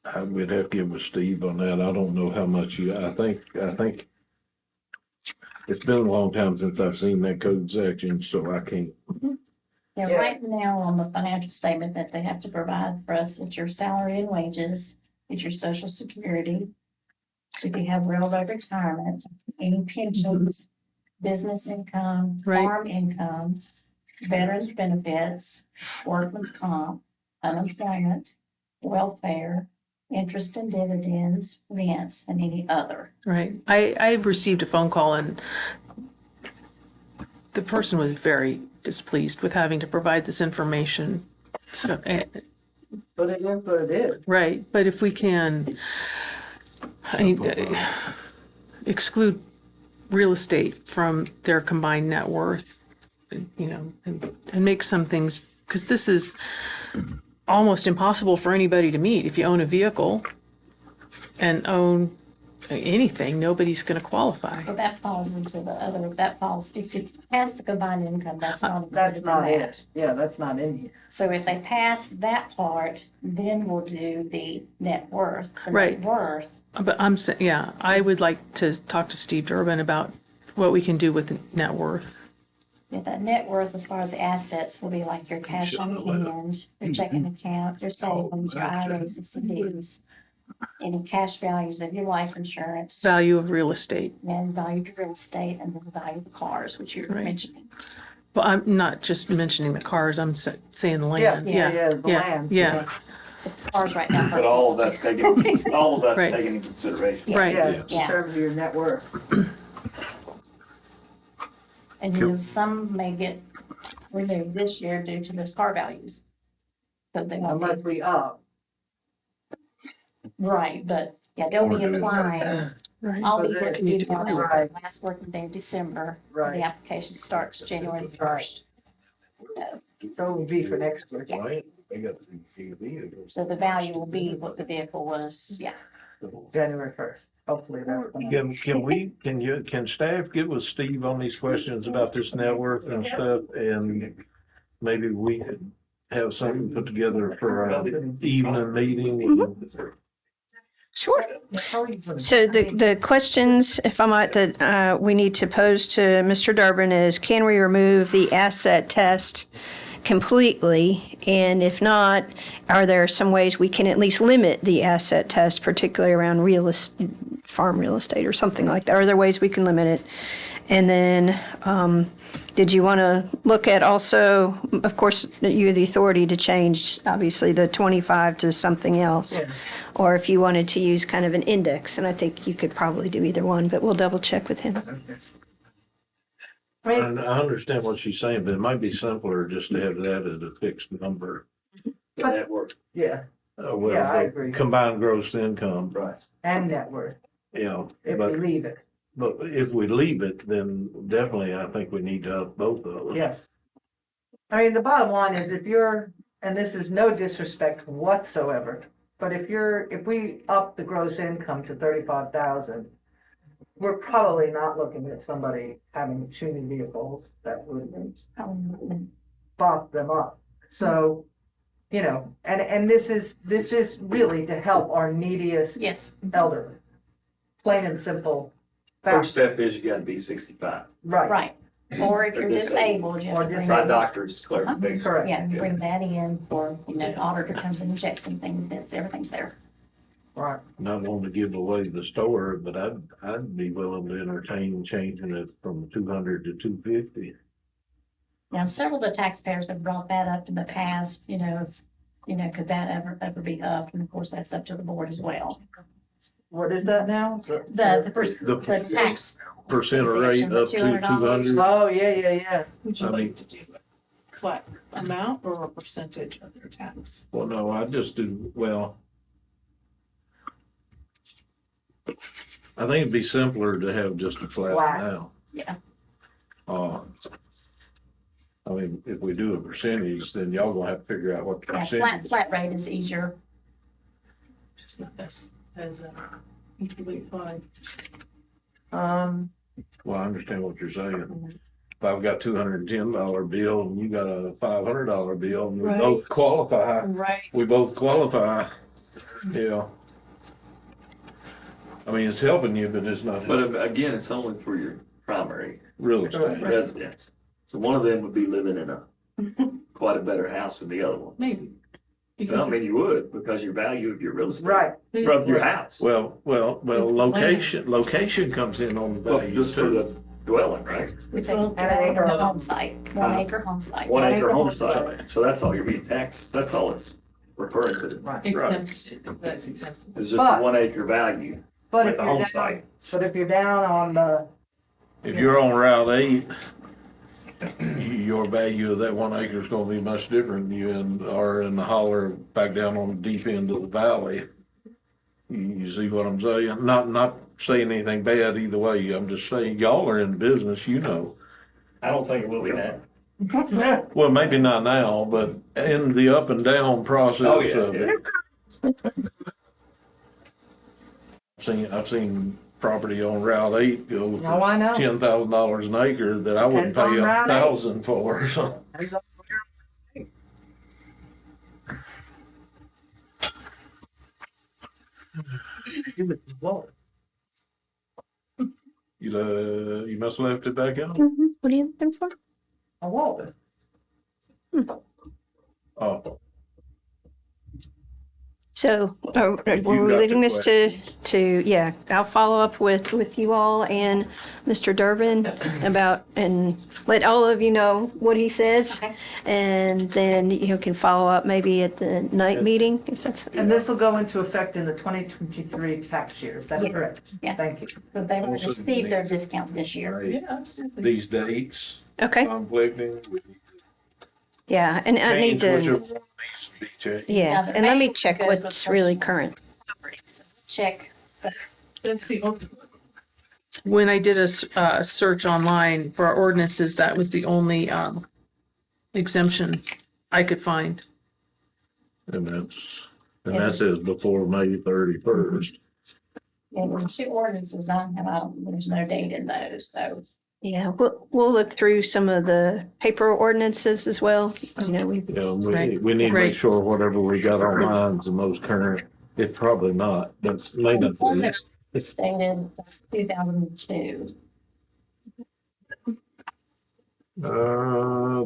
I would have to get with Steve on that. I don't know how much I think it's been a long time since I've seen that code section, so I can't. Yeah, right now on the financial statement that they have to provide for us, it's your salary and wages, it's your social security. If you have railroad retirement, any pensions, business income, farm income, veterans benefits, workman's comp, unemployment, welfare, interest and dividends, rents, and any other. Right. I've received a phone call and the person was very displeased with having to provide this information. So, But it is what it is. right. But if we can exclude real estate from their combined net worth, you know, and make some things, because this is almost impossible for anybody to meet. If you own a vehicle and own anything, nobody's going to qualify. But that falls into the other, that falls, if it has the combined income, that's not That's included not in it. that. Yeah, that's not in here. So if they pass that part, then we'll do the net worth. The Right. net worth, But I'm saying, yeah, I would like to talk to Steve Durbin about what we can do with net worth. yeah, that net worth as far as the assets will be like your cash on hand, your checking account, your savings, your IRAs and CDs, any cash values of your life insurance, Value of real estate. and value of real estate, and then the value of the cars, which you were Right. mentioning. Well, I'm not just mentioning the cars, I'm saying the land. the land. Yeah, But the cars right now. But all of that's taken, all of that's Right. taken into consideration. right. Yeah, Yes. in terms of your net worth. And you know, some may get removed this year due to those car values. But they won't Unless we up. right, but yeah, they'll be applying. Right. All But these have to there's- be done by Right. the last working day of December. Right. The application starts January the first. So it would be for next year. Right? They got to see vehicles. So the value will be what the vehicle was, yeah. January 1st. Hopefully that's. Can staff get with Steve on these questions about this net worth and stuff? And maybe we could have something put together for our evening meeting. Sure. So the questions, if I might, that we need to pose to Mr. Durbin is, can we remove the asset test completely? And if not, are there some ways we can at least limit the asset test, particularly around farm real estate or something like that? Are there ways we can limit it? And then, did you want to look at also, of course, that you have the authority to change, obviously, the 25 to something else? Yeah. Or if you wanted to use kind of an index, and I think you could probably do either one, but we'll double check with him. And I understand what she's saying, but it might be simpler just to have that as a fixed number. Net worth. Yeah, Well, Yeah, I the agree. combined gross income. Right. and net worth, You know, if but, we leave it, but if we leave it, then definitely I think we need to up both of them. yes. I mean, the bottom line is if you're, and this is no disrespect whatsoever, but if we up the gross income to 35,000, we're probably not looking at somebody having 2 new vehicles that would bump them up. So, you know, and this is really to help our neediest elderly. Plain and simple. First step is you gotta be 65. Right. Right. Or if Or you're disabled. disabled, you have to bring By that. doctor's clarification. Correct. Yeah, you bring that in for, the auditor comes in and checks and things, everything's there. Right. Not wanting to give away the store, but I'd be willing to entertain changing it from 200 to 250. Now, several of the taxpayers have brought that up in the past, could that ever be upped? And of course, that's up to the board as well. What is that now? The tax. Percent rate up to $200. 200. Oh, yeah. Would you I mean- like to do a flat amount or a percentage of their tax? Well, no, I just do, well, I think it'd be simpler to have just a flat Flat. amount. Yeah. I mean, if we do a percentage, then y'all gonna have to figure out what the Yeah, percentage. flat rate is easier. Just not as equally applied. Well, I understand what you're saying. If I've got $210 bill and you got a $500 bill and we Right. both qualify, Right. we both qualify, yeah. I mean, it's helping you, but it's not But again, it's only for your primary real estate. residence. So one of them would be living in a quite a better house than the other one. Maybe. I mean, you would, because your value of your real estate. Right. From your house. Well, It's location comes in on the Well, value just for too. the dwelling, right? It's an an acre. home site, 1 acre home site. 1 acre home home site. So that's all you're being taxed. That's all it's referring to. Right. Exempt, that's exempt. It's just But- 1 acre value But with if the you're home down, site. but if you're down on the, If you're on Route 8, your value of that 1 acre is gonna be much different. Are in the holler back down on the deep end of the valley. You see what I'm saying? Not saying anything bad either way. I'm just saying, y'all are in business, you know. I don't think it will be that. Well, maybe not now, but in the up and down process Oh, yeah, of yeah. it. I've seen property on Route 8 go for oh, I know. $10,000 an acre that I wouldn't It's on pay Route 8. $1,000 for, so. You must have left it back out? What are you looking for? A wall. Oh, So, we're got we the leaving this to, yeah, I'll follow up with you all and Mr. Durbin about, and let all of you know what he says. And then you can follow up maybe at the night meeting, if that's. And this will go into effect in the 2023 tax year, is that Yeah. correct? Yeah. Thank you. So they Also received their need- discount this year. Yeah, absolutely. these dates Okay, conflicting. yeah, and I need Change whichever to, one needs to be changed. yeah, the and let me main check goes with what's really personal current. properties. Check. Let's see. When I did a search online for our ordinances, that was the only exemption I could find. And that says before May 31st. Yeah, there's 2 ordinances on them. There's no date in those, so. Yeah, we'll look through some of the paper ordinances as well. You know, we, Yeah, Right. we need to make Right. sure whatever we got online is the most current. It's probably not, but may not One be. that stated 2002.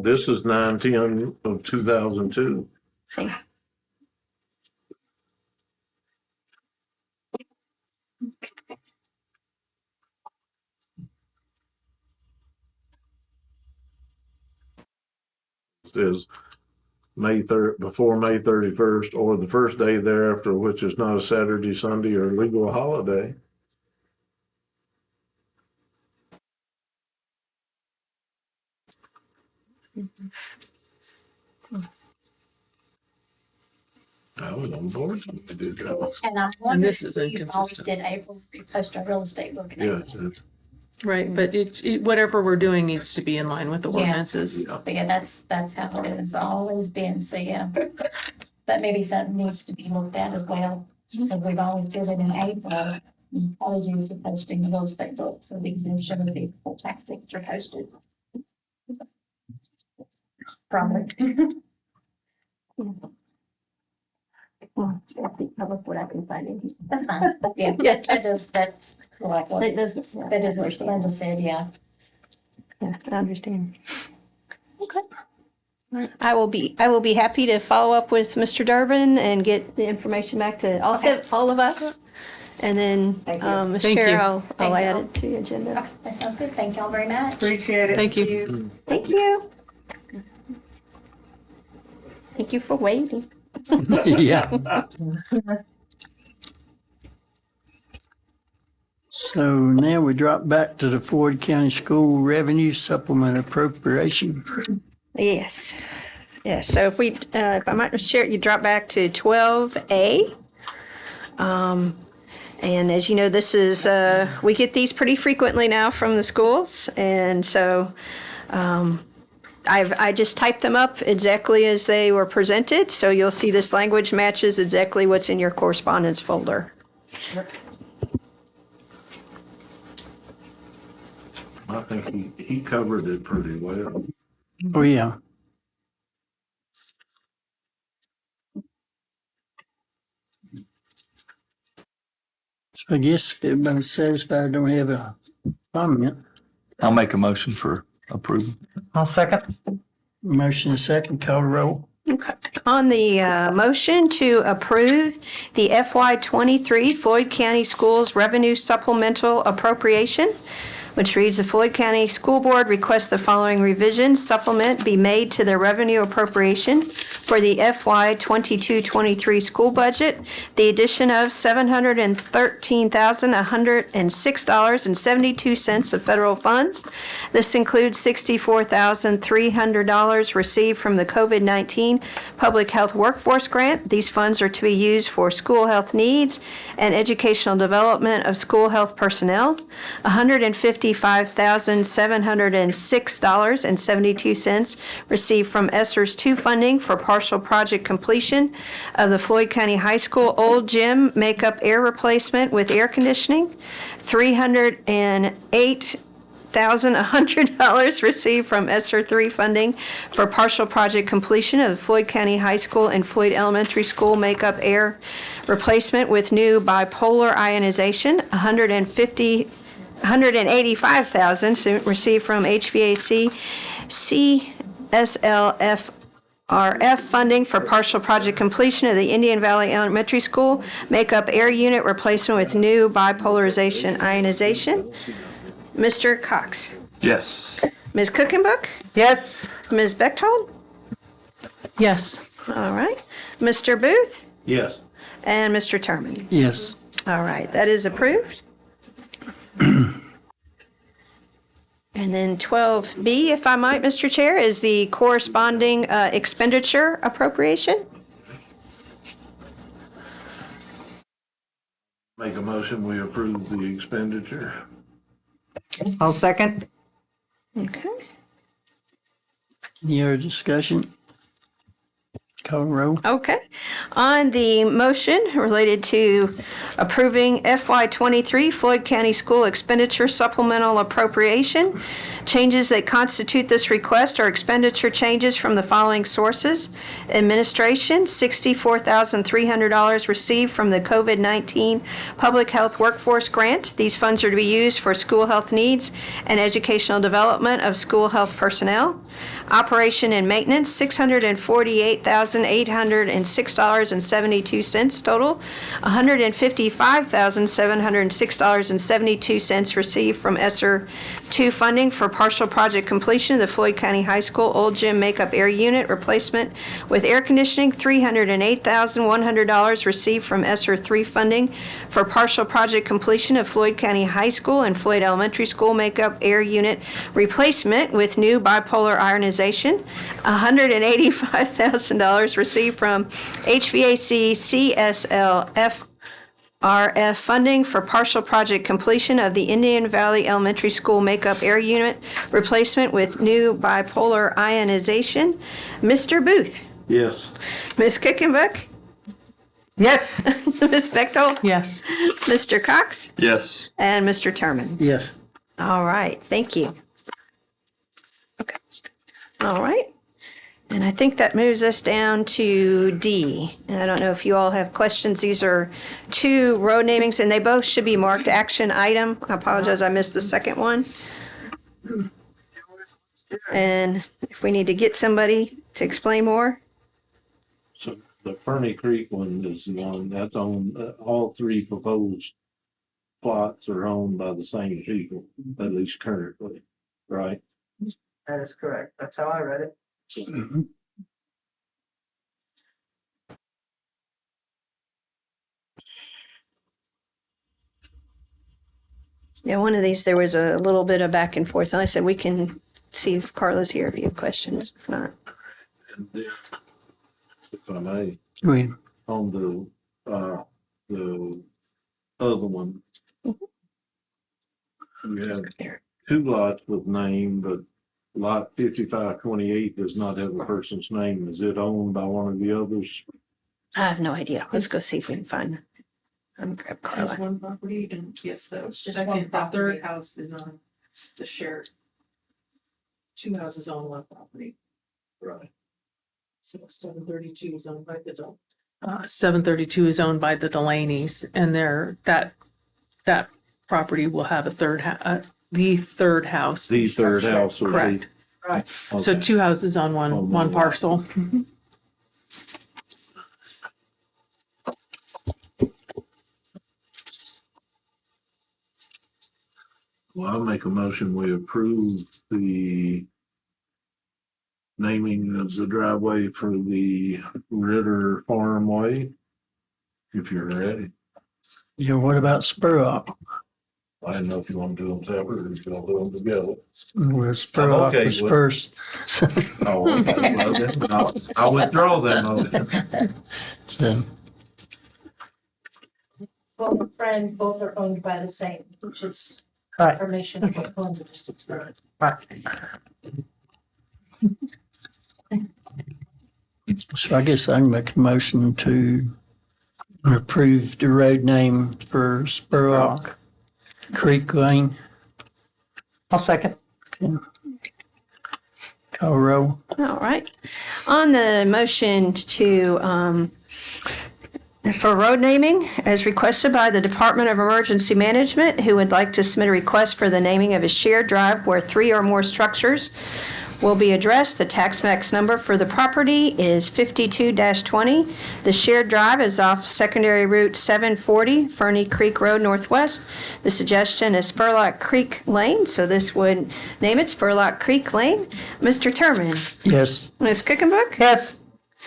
This is 9/10 of 2002. See. Says before May 31st, or the first day thereafter, which is not a Saturday, Sunday, or legal holiday. I was on board when we did that. And I wonder this is if you always inconsistent. did April, post a real estate book. in Yes. April. Right, but whatever we're doing needs to be in line with the Yeah. ordinances. But yeah, that's how it has always been, so yeah. That maybe something needs to be looked at as well, because we've always did it in April. You always use the posting the real estate book, so the exemption would be full tax tickets are posted. Probably. Well, that's the public what I can find in here. That's fine, but yeah, that's like what, that is what Linda said, yeah. Yeah, I understand. Okay. I will be happy to follow up with Mr. Durbin and get the information back to all of us. And then, Ms. Thank Chair, you. I'll Thank add you. it to the agenda. Okay, that sounds good. Thank y'all very much. Appreciate it. Thank you. Thank you. Thank you for waiting. Yeah. So now we drop back to the Floyd County School Revenue Supplement Appropriation. Yes. Yes. So if I might share, you drop back to 12A. And as you know, this is, we get these pretty frequently now from the schools. And so, I just typed them up exactly as they were presented. So you'll see this language matches exactly what's in your correspondence folder. I think he covered it pretty well. Oh, yeah. So I guess if everybody's satisfied, don't have a comment. I'll make a motion for approval. I'll second. Motion is second, call the roll. Okay. On the motion to approve the FY23 Floyd County Schools Revenue Supplemental Appropriation, which reads, the Floyd County School Board requests the following revision supplement be made to the revenue appropriation for the FY 22-23 school budget. The addition of $713,106.72 of federal funds. This includes $64,300 received from the COVID-19 Public Health Workforce Grant. These funds are to be used for school health needs and educational development of school health personnel. $155,706.72 received from ESSER's 2 funding for partial project completion of the Floyd County High School old gym makeup air replacement with air conditioning. $308,100 received from ESSER 3 funding for partial project completion of the Floyd County High School and Floyd Elementary School makeup air replacement with new bipolar ionization. $185,000 received from HVAC CSLFRF funding for partial project completion of the Indian Valley Elementary School makeup air unit replacement with new bipolarization ionization. Mr. Cox. Yes. Ms. Cookenbook? Yes. Ms. Bechtold? Yes. All right. Mr. Booth? Yes. And Mr. Terman? Yes. All right, that is approved. And then 12B, if I might, Mr. Chair, is the corresponding expenditure appropriation. Make a motion, we approve the expenditure. I'll second. Okay. Any other discussion? Call roll. Okay. On the motion related to approving FY23 Floyd County School Expenditure Supplemental Appropriation, changes that constitute this request are expenditure changes from the following sources. Administration, $64,300 received from the COVID-19 Public Health Workforce Grant. These funds are to be used for school health needs and educational development of school health personnel. Operation and maintenance, $648,806.72 total. $155,706.72 received from ESSER 2 funding for partial project completion of the Floyd County High School old gym makeup air unit replacement with air conditioning. $308,100 received from ESSER 3 funding for partial project completion of Floyd County High School and Floyd Elementary School makeup air unit replacement with new bipolar ionization. $185,000 received from HVAC CSL FRF funding for partial project completion of the Indian Valley Elementary School makeup air unit replacement with new bipolar ionization. Mr. Booth? Yes. Ms. Kickenbuck? Yes. Ms. Bechtel? Yes. Mr. Cox? Yes. And Mr. Terman? Yes. All right, thank you. Okay. All right. And I think that moves us down to D. And I don't know if you all have questions. These are two road namings, and they both should be marked action item. I apologize, I missed the second one. And if we need to get somebody to explain more. So the Ferny Creek one is the one that's on, all three proposed plots are owned by the same people, at least currently, right? That is correct. That's how I read it. Yeah, one of these, there was a little bit of back and forth. And I said, we can see if Carla's here if you have questions. If not. And then, if I may, Go ahead. on the other one, you have two lots with name, but lot 5528 does not have a person's name. Is it owned by one of the others? I have no idea. Let's go see if we can find it. I'm gonna grab There's Carla. one property, and yes, the just one second, the property. third house is on, it's a shared. Two houses on one property. Right. So 732 is owned by the 732 is owned by the Delaney's, and that property will have a the third house. The third structure. house will be- Correct. Right. So Okay. two houses on one one lot. parcel. Well, I'll make a motion, we approve the naming of the driveway for the Ritter Farm Way. If you're ready. Yeah, what about Spur Up? I didn't know if you want to do them separate or if you want to do them together. Well, Spur I'm Up okay was with- first. Oh, okay, well then, I'll withdraw that motion. So, Well, friend, both are owned by the same, which is Right. information for Columbia District. Right. so I guess I can make a motion to approve the road name for Spurlock Creek Lane. I'll second. Call roll. All right. On the motion to, for road naming, as requested by the Department of Emergency Management, who would like to submit a request for the naming of a shared drive where 3 or more structures will be addressed. The tax max number for the property is 52-20. The shared drive is off Secondary Route 740, Ferny Creek Road Northwest. The suggestion is Spurlock Creek Lane, so this would name it Spurlock Creek Lane. Mr. Terman? Yes. Ms. Kickenbook? Yes.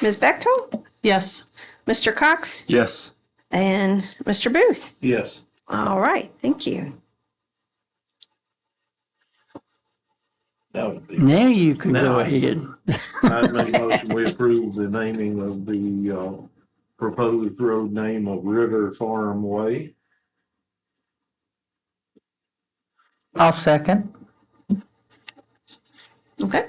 Ms. Bechtel? Yes. Mr. Cox? Yes. And Mr. Booth? Yes. All right, thank you. That would be. Now you can go Now. ahead. I'd make a motion, we approve the naming of the, proposed road name of Ritter Farm Way. I'll second. Okay.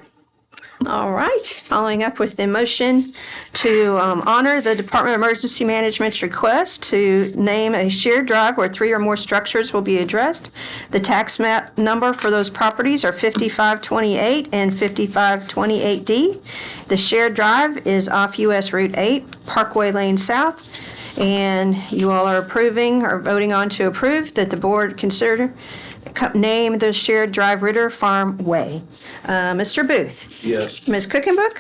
All right, following up with the motion to honor the Department of Emergency Management's request to name a shared drive where 3 or more structures will be addressed. The tax map number for those properties are 5528 and 5528D. The shared drive is off US Route 8, Parkway Lane South. And you all are approving or voting on to approve that the board consider name the shared drive Ritter Farm Way. Mr. Booth? Yes. Ms. Cookenbook?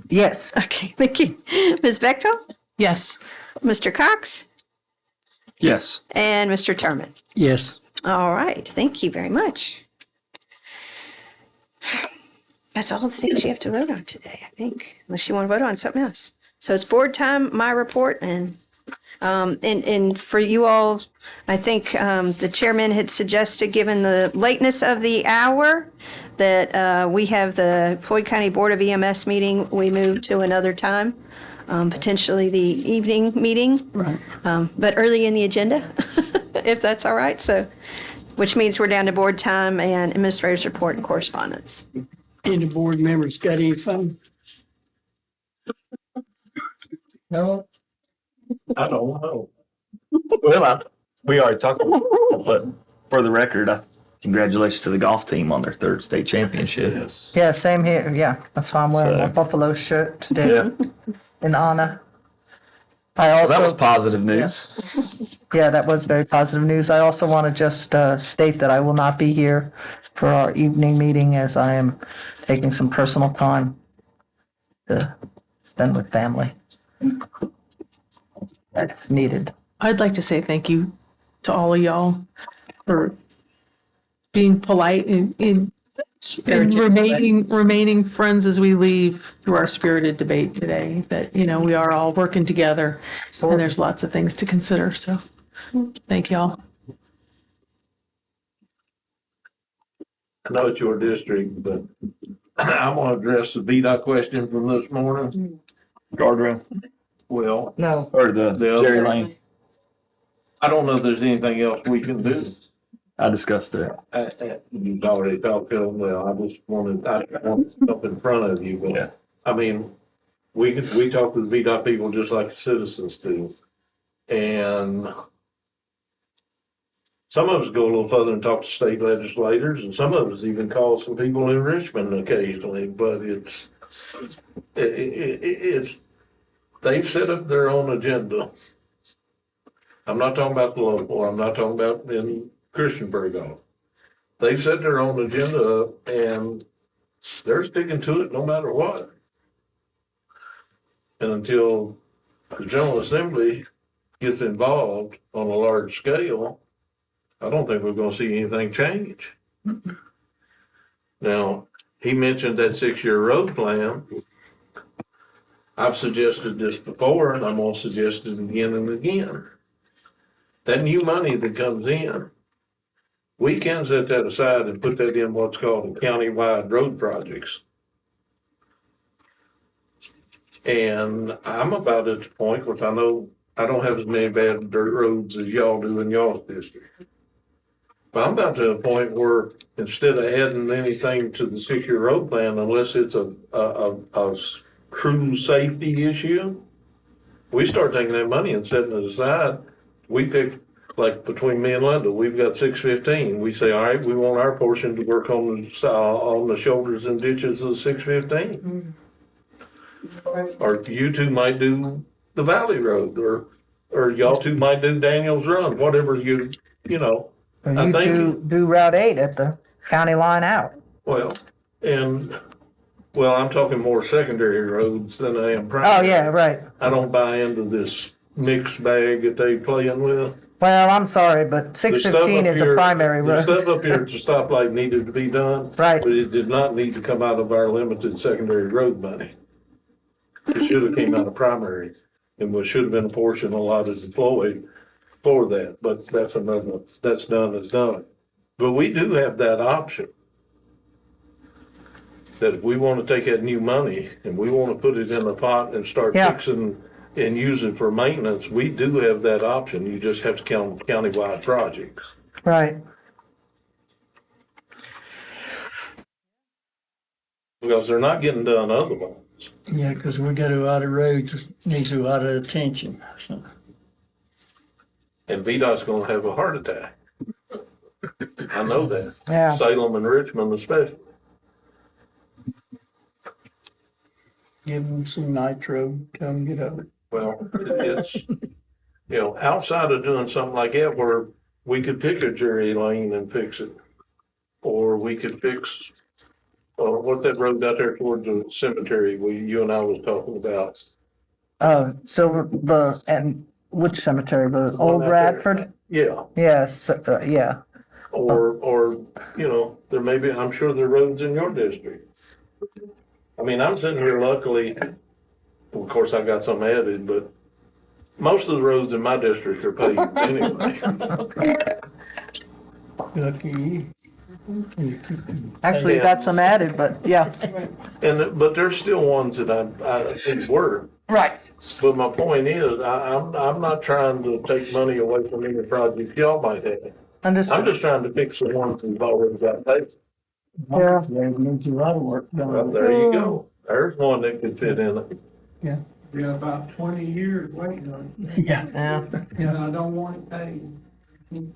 Yes. Okay, thank you. Ms. Bechtel? Yes. Mr. Cox? Yes. And Mr. Terman? Yes. All right, thank you very much. That's all the things you have to vote on today, I think, unless you want to vote on something else. So it's board time, my report, and for you all, I think the chairman had suggested, given the lateness of the hour, that we have the Floyd County Board of EMS meeting, we move to another time, potentially the evening meeting. Right. But early in the agenda, if that's all right. So, which means we're down to board time and administrator's report and correspondence. Any board members got anything? No. I don't know. Well, we already talked about it, but for the record, congratulations to the golf team on their 3rd state championship. Yes. Yeah, same here. Yeah, that's why I'm wearing So- my Buffalo shirt today Yeah. in honor. Well, that was positive news. Yeah, that was very positive news. I also want to just state that I will not be here for our evening meeting as I am taking some personal time to spend with family. That's needed. I'd like to say thank you to all of y'all for being polite and remaining friends as we leave through our spirited debate today. That, we are all working together and there's lots of things to consider. So thank y'all. I know it's your district, but I want to address the VDOT question from this morning. Guardrail. Well, No. Or the Jerry Lane. I don't know if there's anything else we can do. I discussed that. You've already talked to them. Well, I want stuff in front of you, but Yeah. I mean, we talk to the VDOT people just like the citizens do. And some of us go a little further and talk to state legislators, and some of us even call some people in Richmond occasionally, but it's, they've set up their own agenda. I'm not talking about the local, I'm not talking about in Christiansburg. They've set their own agenda up and they're sticking to it no matter what. And until the General Assembly gets involved on a large scale, I don't think we're gonna see anything change. Now, he mentioned that 6-year road plan. I've suggested this before and I'm gonna suggest it again and again. That new money that comes in, we can set that aside and put that in what's called countywide road projects. And I'm about at the point, which I know I don't have as many bad dirt roads as y'all do in y'all's district. But I'm about to a point where instead of adding anything to the 6-year road plan, unless it's a true safety issue, we start taking that money and setting it aside. We pick, like between me and Linda, we've got 615. We say, all right, we want our portion to work on the shoulders and ditches of 615. Or you two might do the Valley Road, or y'all two might do Daniels Run, whatever you know. You I think do Route 8 at the county line out. well, I'm talking more secondary roads than I am primary. Oh, yeah, right. I don't buy into this mixed bag that they playing with. Well, I'm sorry, but The stuff 615 up is a here- primary road. The stuff up here at the stoplight needed to be done. Right. But it did not need to come out of our limited secondary road money. It should have came out of primary and what should have been a portion allotted to Floyd for that, but that's done is done. But we do have that option. That if we want to take that new money and we want to put it in a pot and start fixing and use it for maintenance, we do have that option. You just have to count countywide projects. Right. because they're not getting done otherwise. Yeah, because we got a lot of roads that needs a lot of attention, so. And VDOT's gonna have a heart attack. I know that. Yeah. Salem and Richmond especially. Give them some nitro, tell them get over it. Well, it's, outside of doing something like that where we could pick a jury lane and fix it. Or we could fix, what's that road out there towards the cemetery you and I was talking about? And which cemetery? The One old out there. Radford? Yeah. Yes, yeah. Or, there may be, I'm sure there are roads in your district. I mean, I'm sitting here luckily, of course I got some added, but most of the roads in my district are paved anyway. Lucky you. Actually, you got some added, but yeah. But there's still ones that I think work. Right. But my point is, I'm not trying to take money away from any projects y'all might have. I'm just trying to fix the ones we've already got paid. Yeah. There needs a lot of work done. Well, there you go. There's one that could fit in it. Yeah. Been about 20 years waiting on it. Yeah. And I don't want it paid.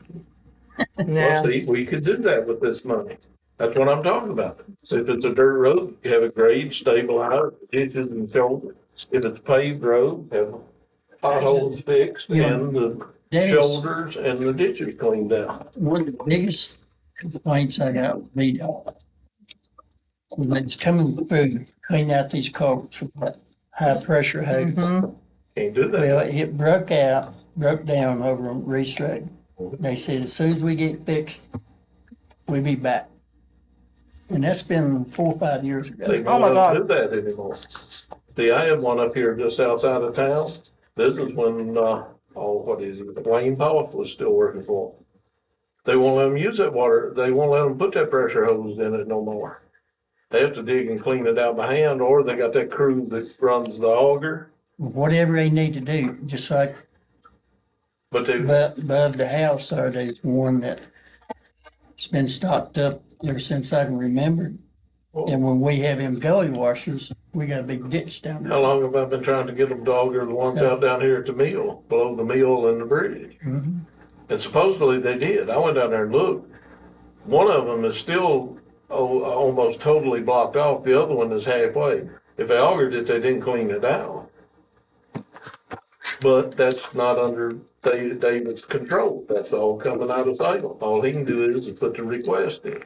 Well, see, we could do that with this money. That's what I'm talking about. So if it's a dirt road, you have a grade, stabilized, ditches and shoulders. If it's paved road, have potholes fixed and the shoulders and the ditches cleaned out. One of the biggest complaints I got with VDOT, when it's coming through, clean out these culverts with that high pressure hose. Can't do that. Well, it broke down over on Reese Road. They said as soon as we get fixed, we'll be back. And that's been 4 or 5 years ago. They won't do that anymore. See, I had one up here just outside of town. This is when, Wayne Poff was still working for them. They won't let them use that water. They won't let them put that pressure hose in it no more. They have to dig and clean it out by hand, or they got that crew that runs the auger. Whatever they need to do, just like But they, above the house there's one that's been stocked up ever since I can remember. And when we have them gully washers, we got a big ditch down there. how long have I been trying to get them to auger the ones out down here at the mill, below the mill and the bridge? Mhm. And supposedly they did. I went down there and looked. One of them is still almost totally blocked off. The other one is halfway. If they augered it, they didn't clean it out. But that's not under David's control. That's all coming out of Salem. All he can do is put the request in.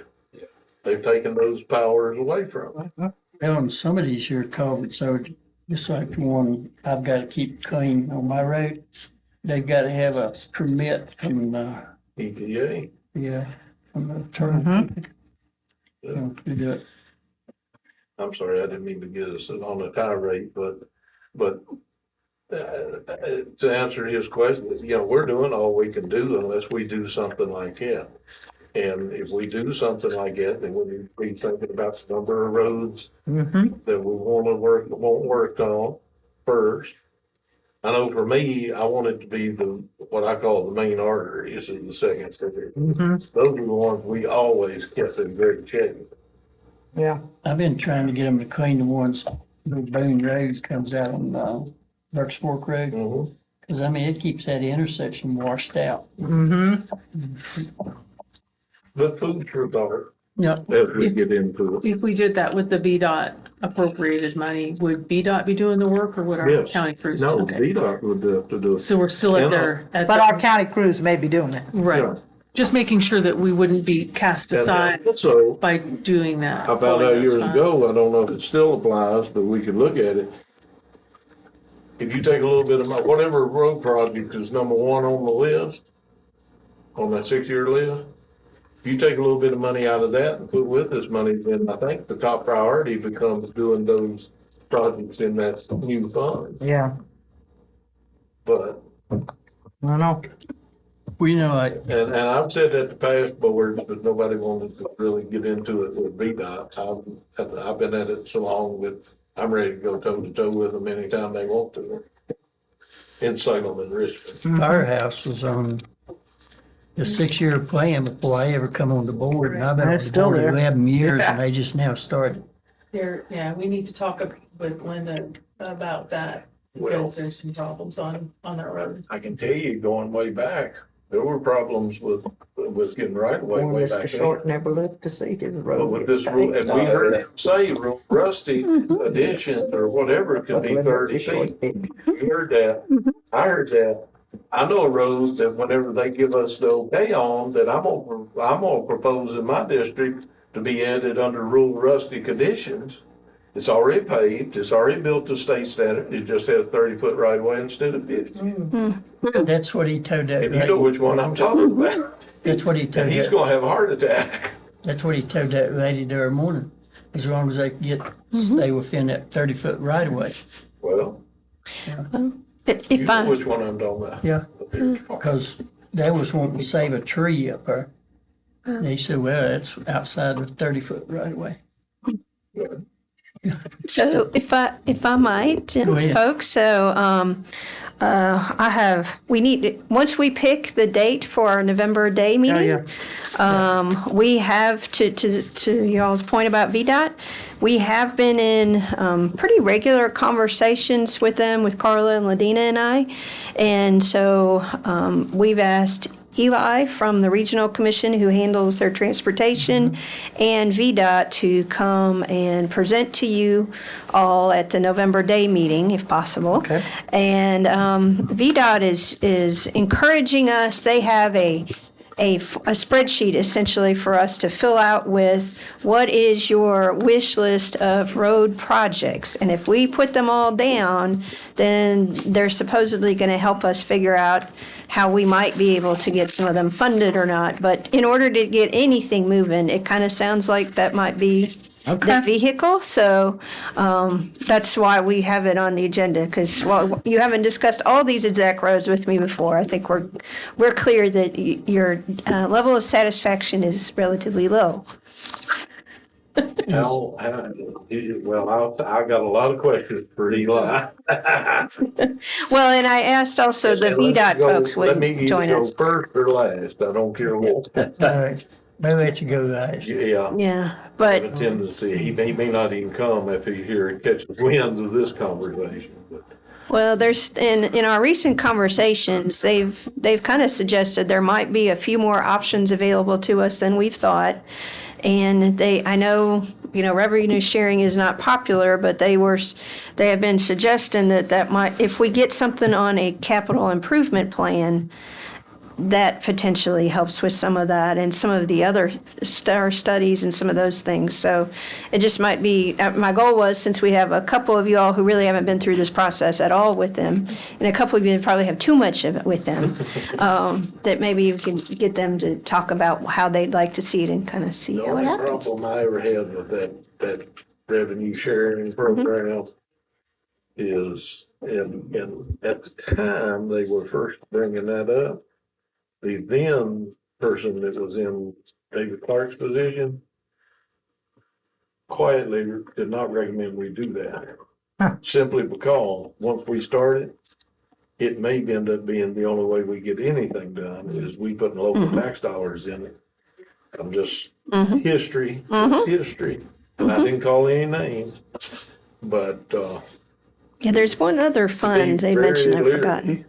They've taken those powers away from him. Well, and some of these here culverts are just like the one I've got to keep clean on my road. They've got to have a permit from EPA. Yeah, from the attorney. To do it. I'm sorry, I didn't mean to get us on a tirade, but to answer his question, we're doing all we can do unless we do something like that. And if we do something like that, then we need to be thinking about the number of roads that we want to won't work on first. I know for me, I want it to be what I call the main arteries is the second city. Those are the ones we always kept in great check. Yeah. I've been trying to get them to clean the ones, the Boone Road comes out on Burks Fork Road. Cause it keeps that intersection washed out. But food for thought. Yep. As we get into it. If we did that with the VDOT appropriated money, would VDOT be doing the work or would our Yes. county crews? No, Okay. VDOT would have to do it. So we're still at their. But our county crews may be doing it. Right. Yeah. Just making sure that we wouldn't be cast aside So by doing that. I found pulling out those years funds. ago, I don't know if it still applies, but we could look at it. If you take a little bit of whatever road project is number one on the list, on that 6-year list, if you take a little bit of money out of that and put with this money, then I think the top priority becomes doing those projects in that new fund. Yeah. But I don't know. And I've said that to past boards, but nobody wanted to really get into it with VDOT. I've been at it so long that I'm ready to go toe to toe with them anytime they want to. In Salem and Richmond. Our house was on the 6-year plan before I ever come on the board, and I've been on It's the still board there. 11 years, Yeah. and they just now started. Yeah, we need to talk with Linda about that Well- because there's some problems on that road. I can tell you, going way back, there were problems with getting right away Poor way Mr. back Short then. never lived to see his But road. with get this rule, and we paved. heard him say rusty additions or whatever, it could be 30 feet. You heard that. I heard that. I know a road that whenever they give us the okay on, that I'm gonna propose in my district to be added under rule rusty conditions. It's already paved, it's already built to state standard, it just has 30-foot right of way instead of 50. That's what he told that And you know lady. which one I'm talking about. That's what he told And he's that, gonna have a heart attack. that's what he told that lady the other morning. As long as they can get, stay within that 30-foot right of way. Well, you If know I, which one I'm talking about. Yeah, because they was wanting to save a tree up there. They said, well, it's outside the 30-foot right of way. so if I might, Go ahead. folks, so, we need, once we pick the date for our November day meeting, we have, to y'all's point about VDOT, we have been in pretty regular conversations with them, with Carla and Ladina and I. And so we've asked Eli from the Regional Commission, who handles their transportation, and VDOT to come and present to you all at the November day meeting, if possible. Okay. And VDOT is encouraging us. They have a spreadsheet essentially for us to fill out with what is your wish list of road projects. And if we put them all down, then they're supposedly going to help us figure out how we might be able to get some of them funded or not. But in order to get anything moving, it kind of sounds like that might be the vehicle. So that's why we have it on the agenda, because while you haven't discussed all these exact roads with me before, I think we're clear that your level of satisfaction is relatively low. Well, I got a lot of questions for Eli. Well, and I asked also the And let's VDOT go- folks Let would me either join go us. first or last, I don't care what. All right, maybe let you go last. Yeah. Yeah, I but have a tendency, he may not even come if he catches wind of this conversation. But well, there's in our recent conversations, they've kind of suggested there might be a few more options available to us than we've thought. And I know, revenue sharing is not popular, but they have been suggesting that might, if we get something on a capital improvement plan, that potentially helps with some of that and some of the other STAR studies and some of those things. So it just might be, my goal was, since we have a couple of you all who really haven't been through this process at all with them, and a couple of you that probably have too much of it with them, that maybe you can get them to talk about how they'd like to see it and kind of see the how it only happens. problem I ever had with that revenue sharing program is, and at the time they were first bringing that up, the then person that was in David Clark's position quietly did not recommend we do that. Simply because once we start it, it may end up being the only way we get anything done is we put local tax dollars in it. I'm just history, history. And I didn't call any names, but Yeah, there's one other fund they mentioned, I've forgotten.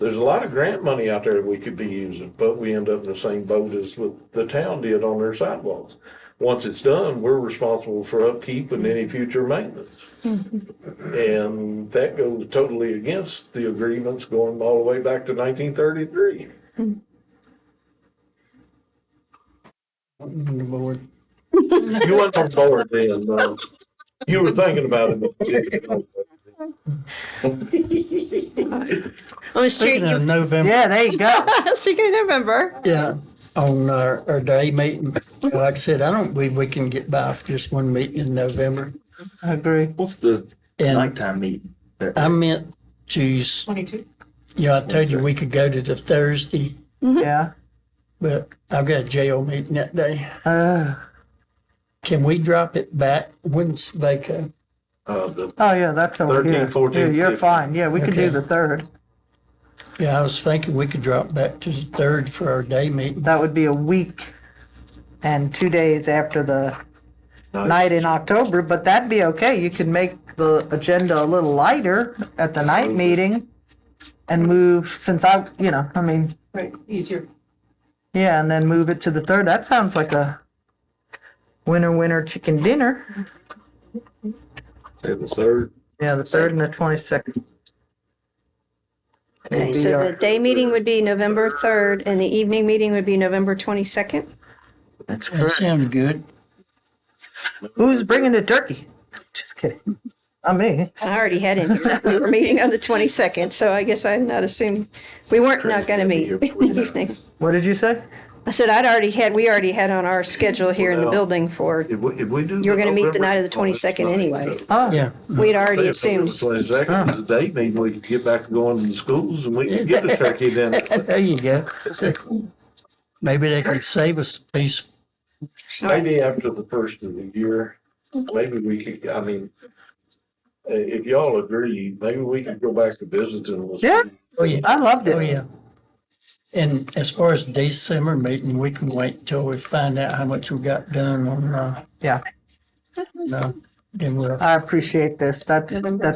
there's a lot of grant money out there that we could be using, but we end up in the same boat as what the town did on their sidewalks. Once it's done, we're responsible for upkeep and any future maintenance. And that goes totally against the agreements going all the way back to 1933. On the board. You weren't on board then, though. You were thinking about it. Oh, Speaking of November. Yeah, there you go. Speaking of November. Yeah, on our day meeting, like I said, I don't believe we can get by for just one meeting in November. I agree. What's the And nighttime meeting? I meant to, 22. I told you we could go to the Thursday, Yeah. but I've got a jail meeting that day. Can we drop it back? When's vacation? Oh, yeah, that's over 13, here. 14, Yeah, you're 15. fine. Yeah, we could do Okay. the 3rd. Yeah, I was thinking we could drop back to the 3rd for our day meeting. That would be a week and 2 days after the night in October, but that'd be okay. You could make the agenda a little lighter at the night meeting and move, since I mean. Right, easier. Yeah, and then move it to the 3rd. That sounds like a winner chicken dinner. Say the 3rd. Yeah, the 3rd and the 22nd. Okay, so the day meeting would be November 3rd, and the evening meeting would be November 22nd? That's That sounds good. Who's bringing the turkey? Just kidding. Not me. I already had in here that we were meeting on the 22nd, so I guess I had not assumed, we weren't not going to meet in the evening. What did you say? I said we already had on our schedule here in the building for, If we do. you were going to meet the night of the 22nd anyway. Oh. Yeah. We'd already assumed. 22nd is the date, maybe we could get back to going to the schools and we could get the turkey then. There you go. Maybe they could save us a piece. Maybe after the first of the year, maybe we could, I mean, if y'all agree, maybe we could go back to visiting with. Yeah. Oh, yeah. I loved it. Oh, yeah. And as far as December meeting, we can wait until we find out how much we got done on, Yeah. no, then we'll. I appreciate this. That's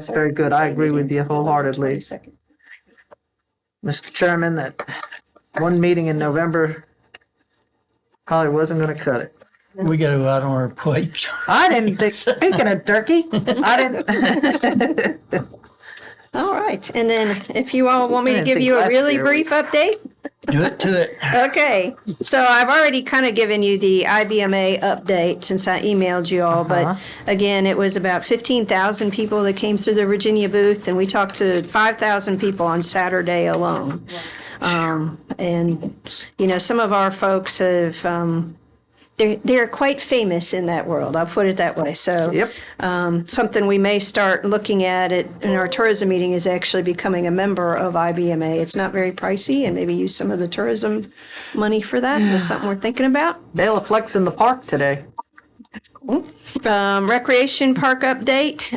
very good. I agree with you wholeheartedly. Mr. Chairman, that one meeting in November probably wasn't going to cut it. We got to go out on our plate. I didn't think, speaking of turkey, I didn't. All right, and then if you all want me to give you a really brief update? Do it to it. Okay, so I've already kind of given you the IBMA update since I emailed you all, but again, it was about 15,000 people that came through the Virginia booth, and we talked to 5,000 people on Saturday alone. And, some of our folks have, they're quite famous in that world. I'll put it that way. So, something we may start looking at it in our tourism meeting is actually becoming a member of IBMA. It's not very pricey, and maybe use some of the tourism money for that. That's something we're thinking about. Bela Flex in the park today. Recreation park update.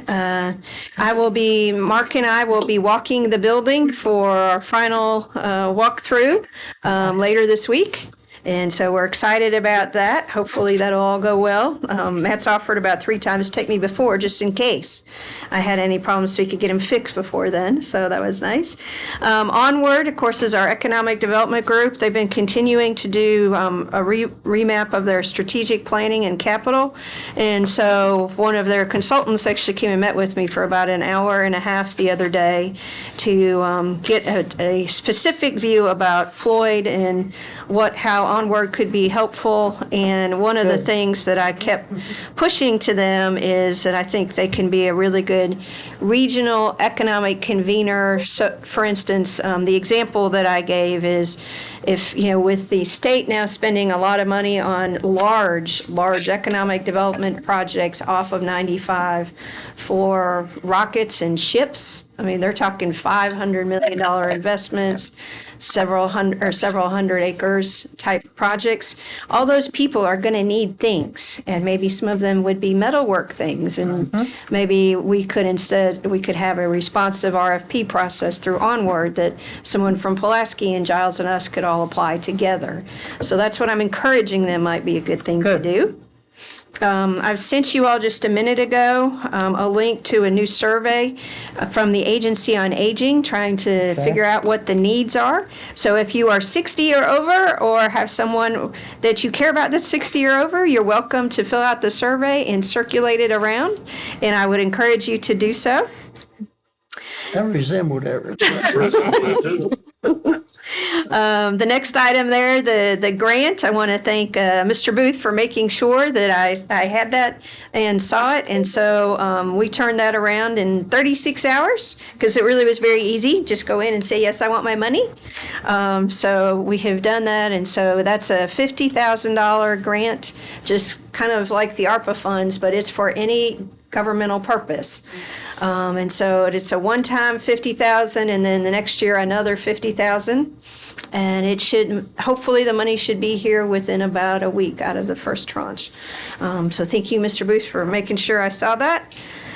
Mark and I will be walking the building for our final walkthrough later this week. And so we're excited about that. Hopefully that'll all go well. Matt's offered about 3 times to take me before, just in case I had any problems, so he could get them fixed before then. So that was nice. Onward, of course, is our economic development group. They've been continuing to do a remap of their strategic planning and capital. And so one of their consultants actually came and met with me for about an hour and a half the other day to get a specific view about Floyd and how Onward could be helpful. And one of the things that I kept pushing to them is that I think they can be a really good regional economic convener. So, for instance, the example that I gave is if, with the state now spending a lot of money on large economic development projects off of 95 for rockets and ships. I mean, they're talking $500 million investments, several hundred acres type projects. All those people are going to need things, and maybe some of them would be metalwork things, and maybe we could have a responsive RFP process through Onward that someone from Pulaski and Giles and us could all apply together. So that's what I'm encouraging them might be a good thing to do. I've sent you all just a minute ago a link to a new survey from the Agency on Aging, trying to figure out what the needs are. So if you are 60 or over, or have someone that you care about that's 60 or over, you're welcome to fill out the survey and circulate it around, and I would encourage you to do so. I resembled that. The next item there, the grant, I want to thank Mr. Booth for making sure that I had that and saw it. And so we turned that around in 36 hours because it really was very easy. Just go in and say, yes, I want my money. So we have done that. And so that's a $50,000 grant, just kind of like the ARPA funds, but it's for any governmental purpose. And so it's a one-time $50,000, and then the next year another $50,000. And hopefully the money should be here within about a week out of the first tranche. So thank you, Mr. Booth, for making sure I saw that.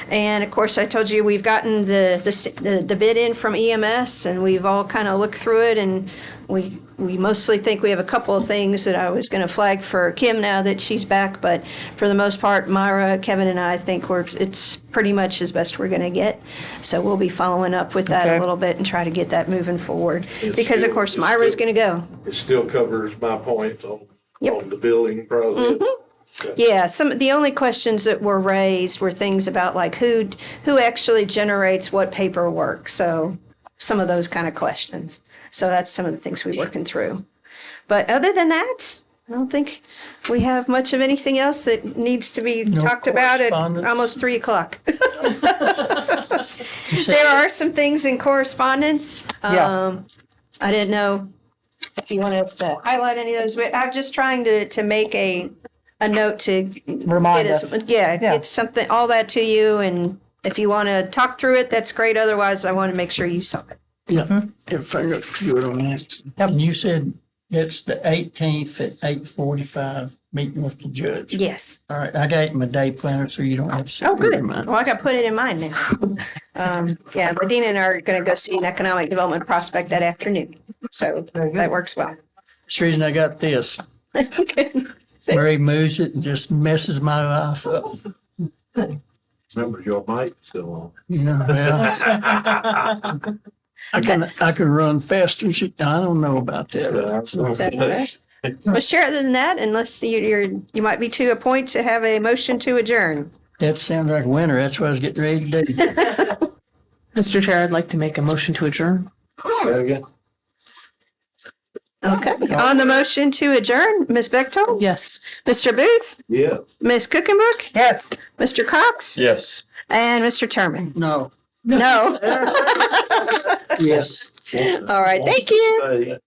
And of course, I told you we've gotten the bid in from EMS, and we've all kind of looked through it, and we mostly think we have a couple of things that I was going to flag for Kim now that she's back, but for the most part, Myra, Kevin, and I think it's pretty much as best we're going to get. So we'll be following up with that a little bit and try to get that moving forward. Because of course, Myra's going to go. It still covers my point on the billing process. Yeah, the only questions that were raised were things about like who actually generates what paperwork. So some of those kind of questions. So that's some of the things we're working through. But other than that, I don't think we have much of anything else that needs to be talked about at almost 3 o'clock. There are some things in correspondence. I didn't know if you want us to highlight any of those. I'm just trying to make a note to Remind us. Get something, all that to you. And if you want to talk through it, that's great. Otherwise, I want to make sure you saw it. Yeah, if I got good on that. And you said it's the 18th at 8:45, meeting with the judge. Yes. All right, I got it in my day planner, so you don't have to say. Oh, good. Well, I got to put it in mine now. Medina and I are going to go see an economic development prospect that afternoon. So that works well. That's the reason I got this. Mary moves it and just messes my life up. Remember your mic still on. Yeah, well, I can run faster. I don't know about that. Well, sure. Other than that, unless you might be to a point to have a motion to adjourn. That sounds like winter. That's what I was getting ready to do. Mr. Chair, I'd like to make a motion to adjourn. Second. Okay. On the motion to adjourn, Ms. Bechtold? Yes. Mr. Booth? Yes. Ms. Cookenbook? Yes. Mr. Cox? Yes. And Mr. Terman? No. No. Yes. All right. Thank you.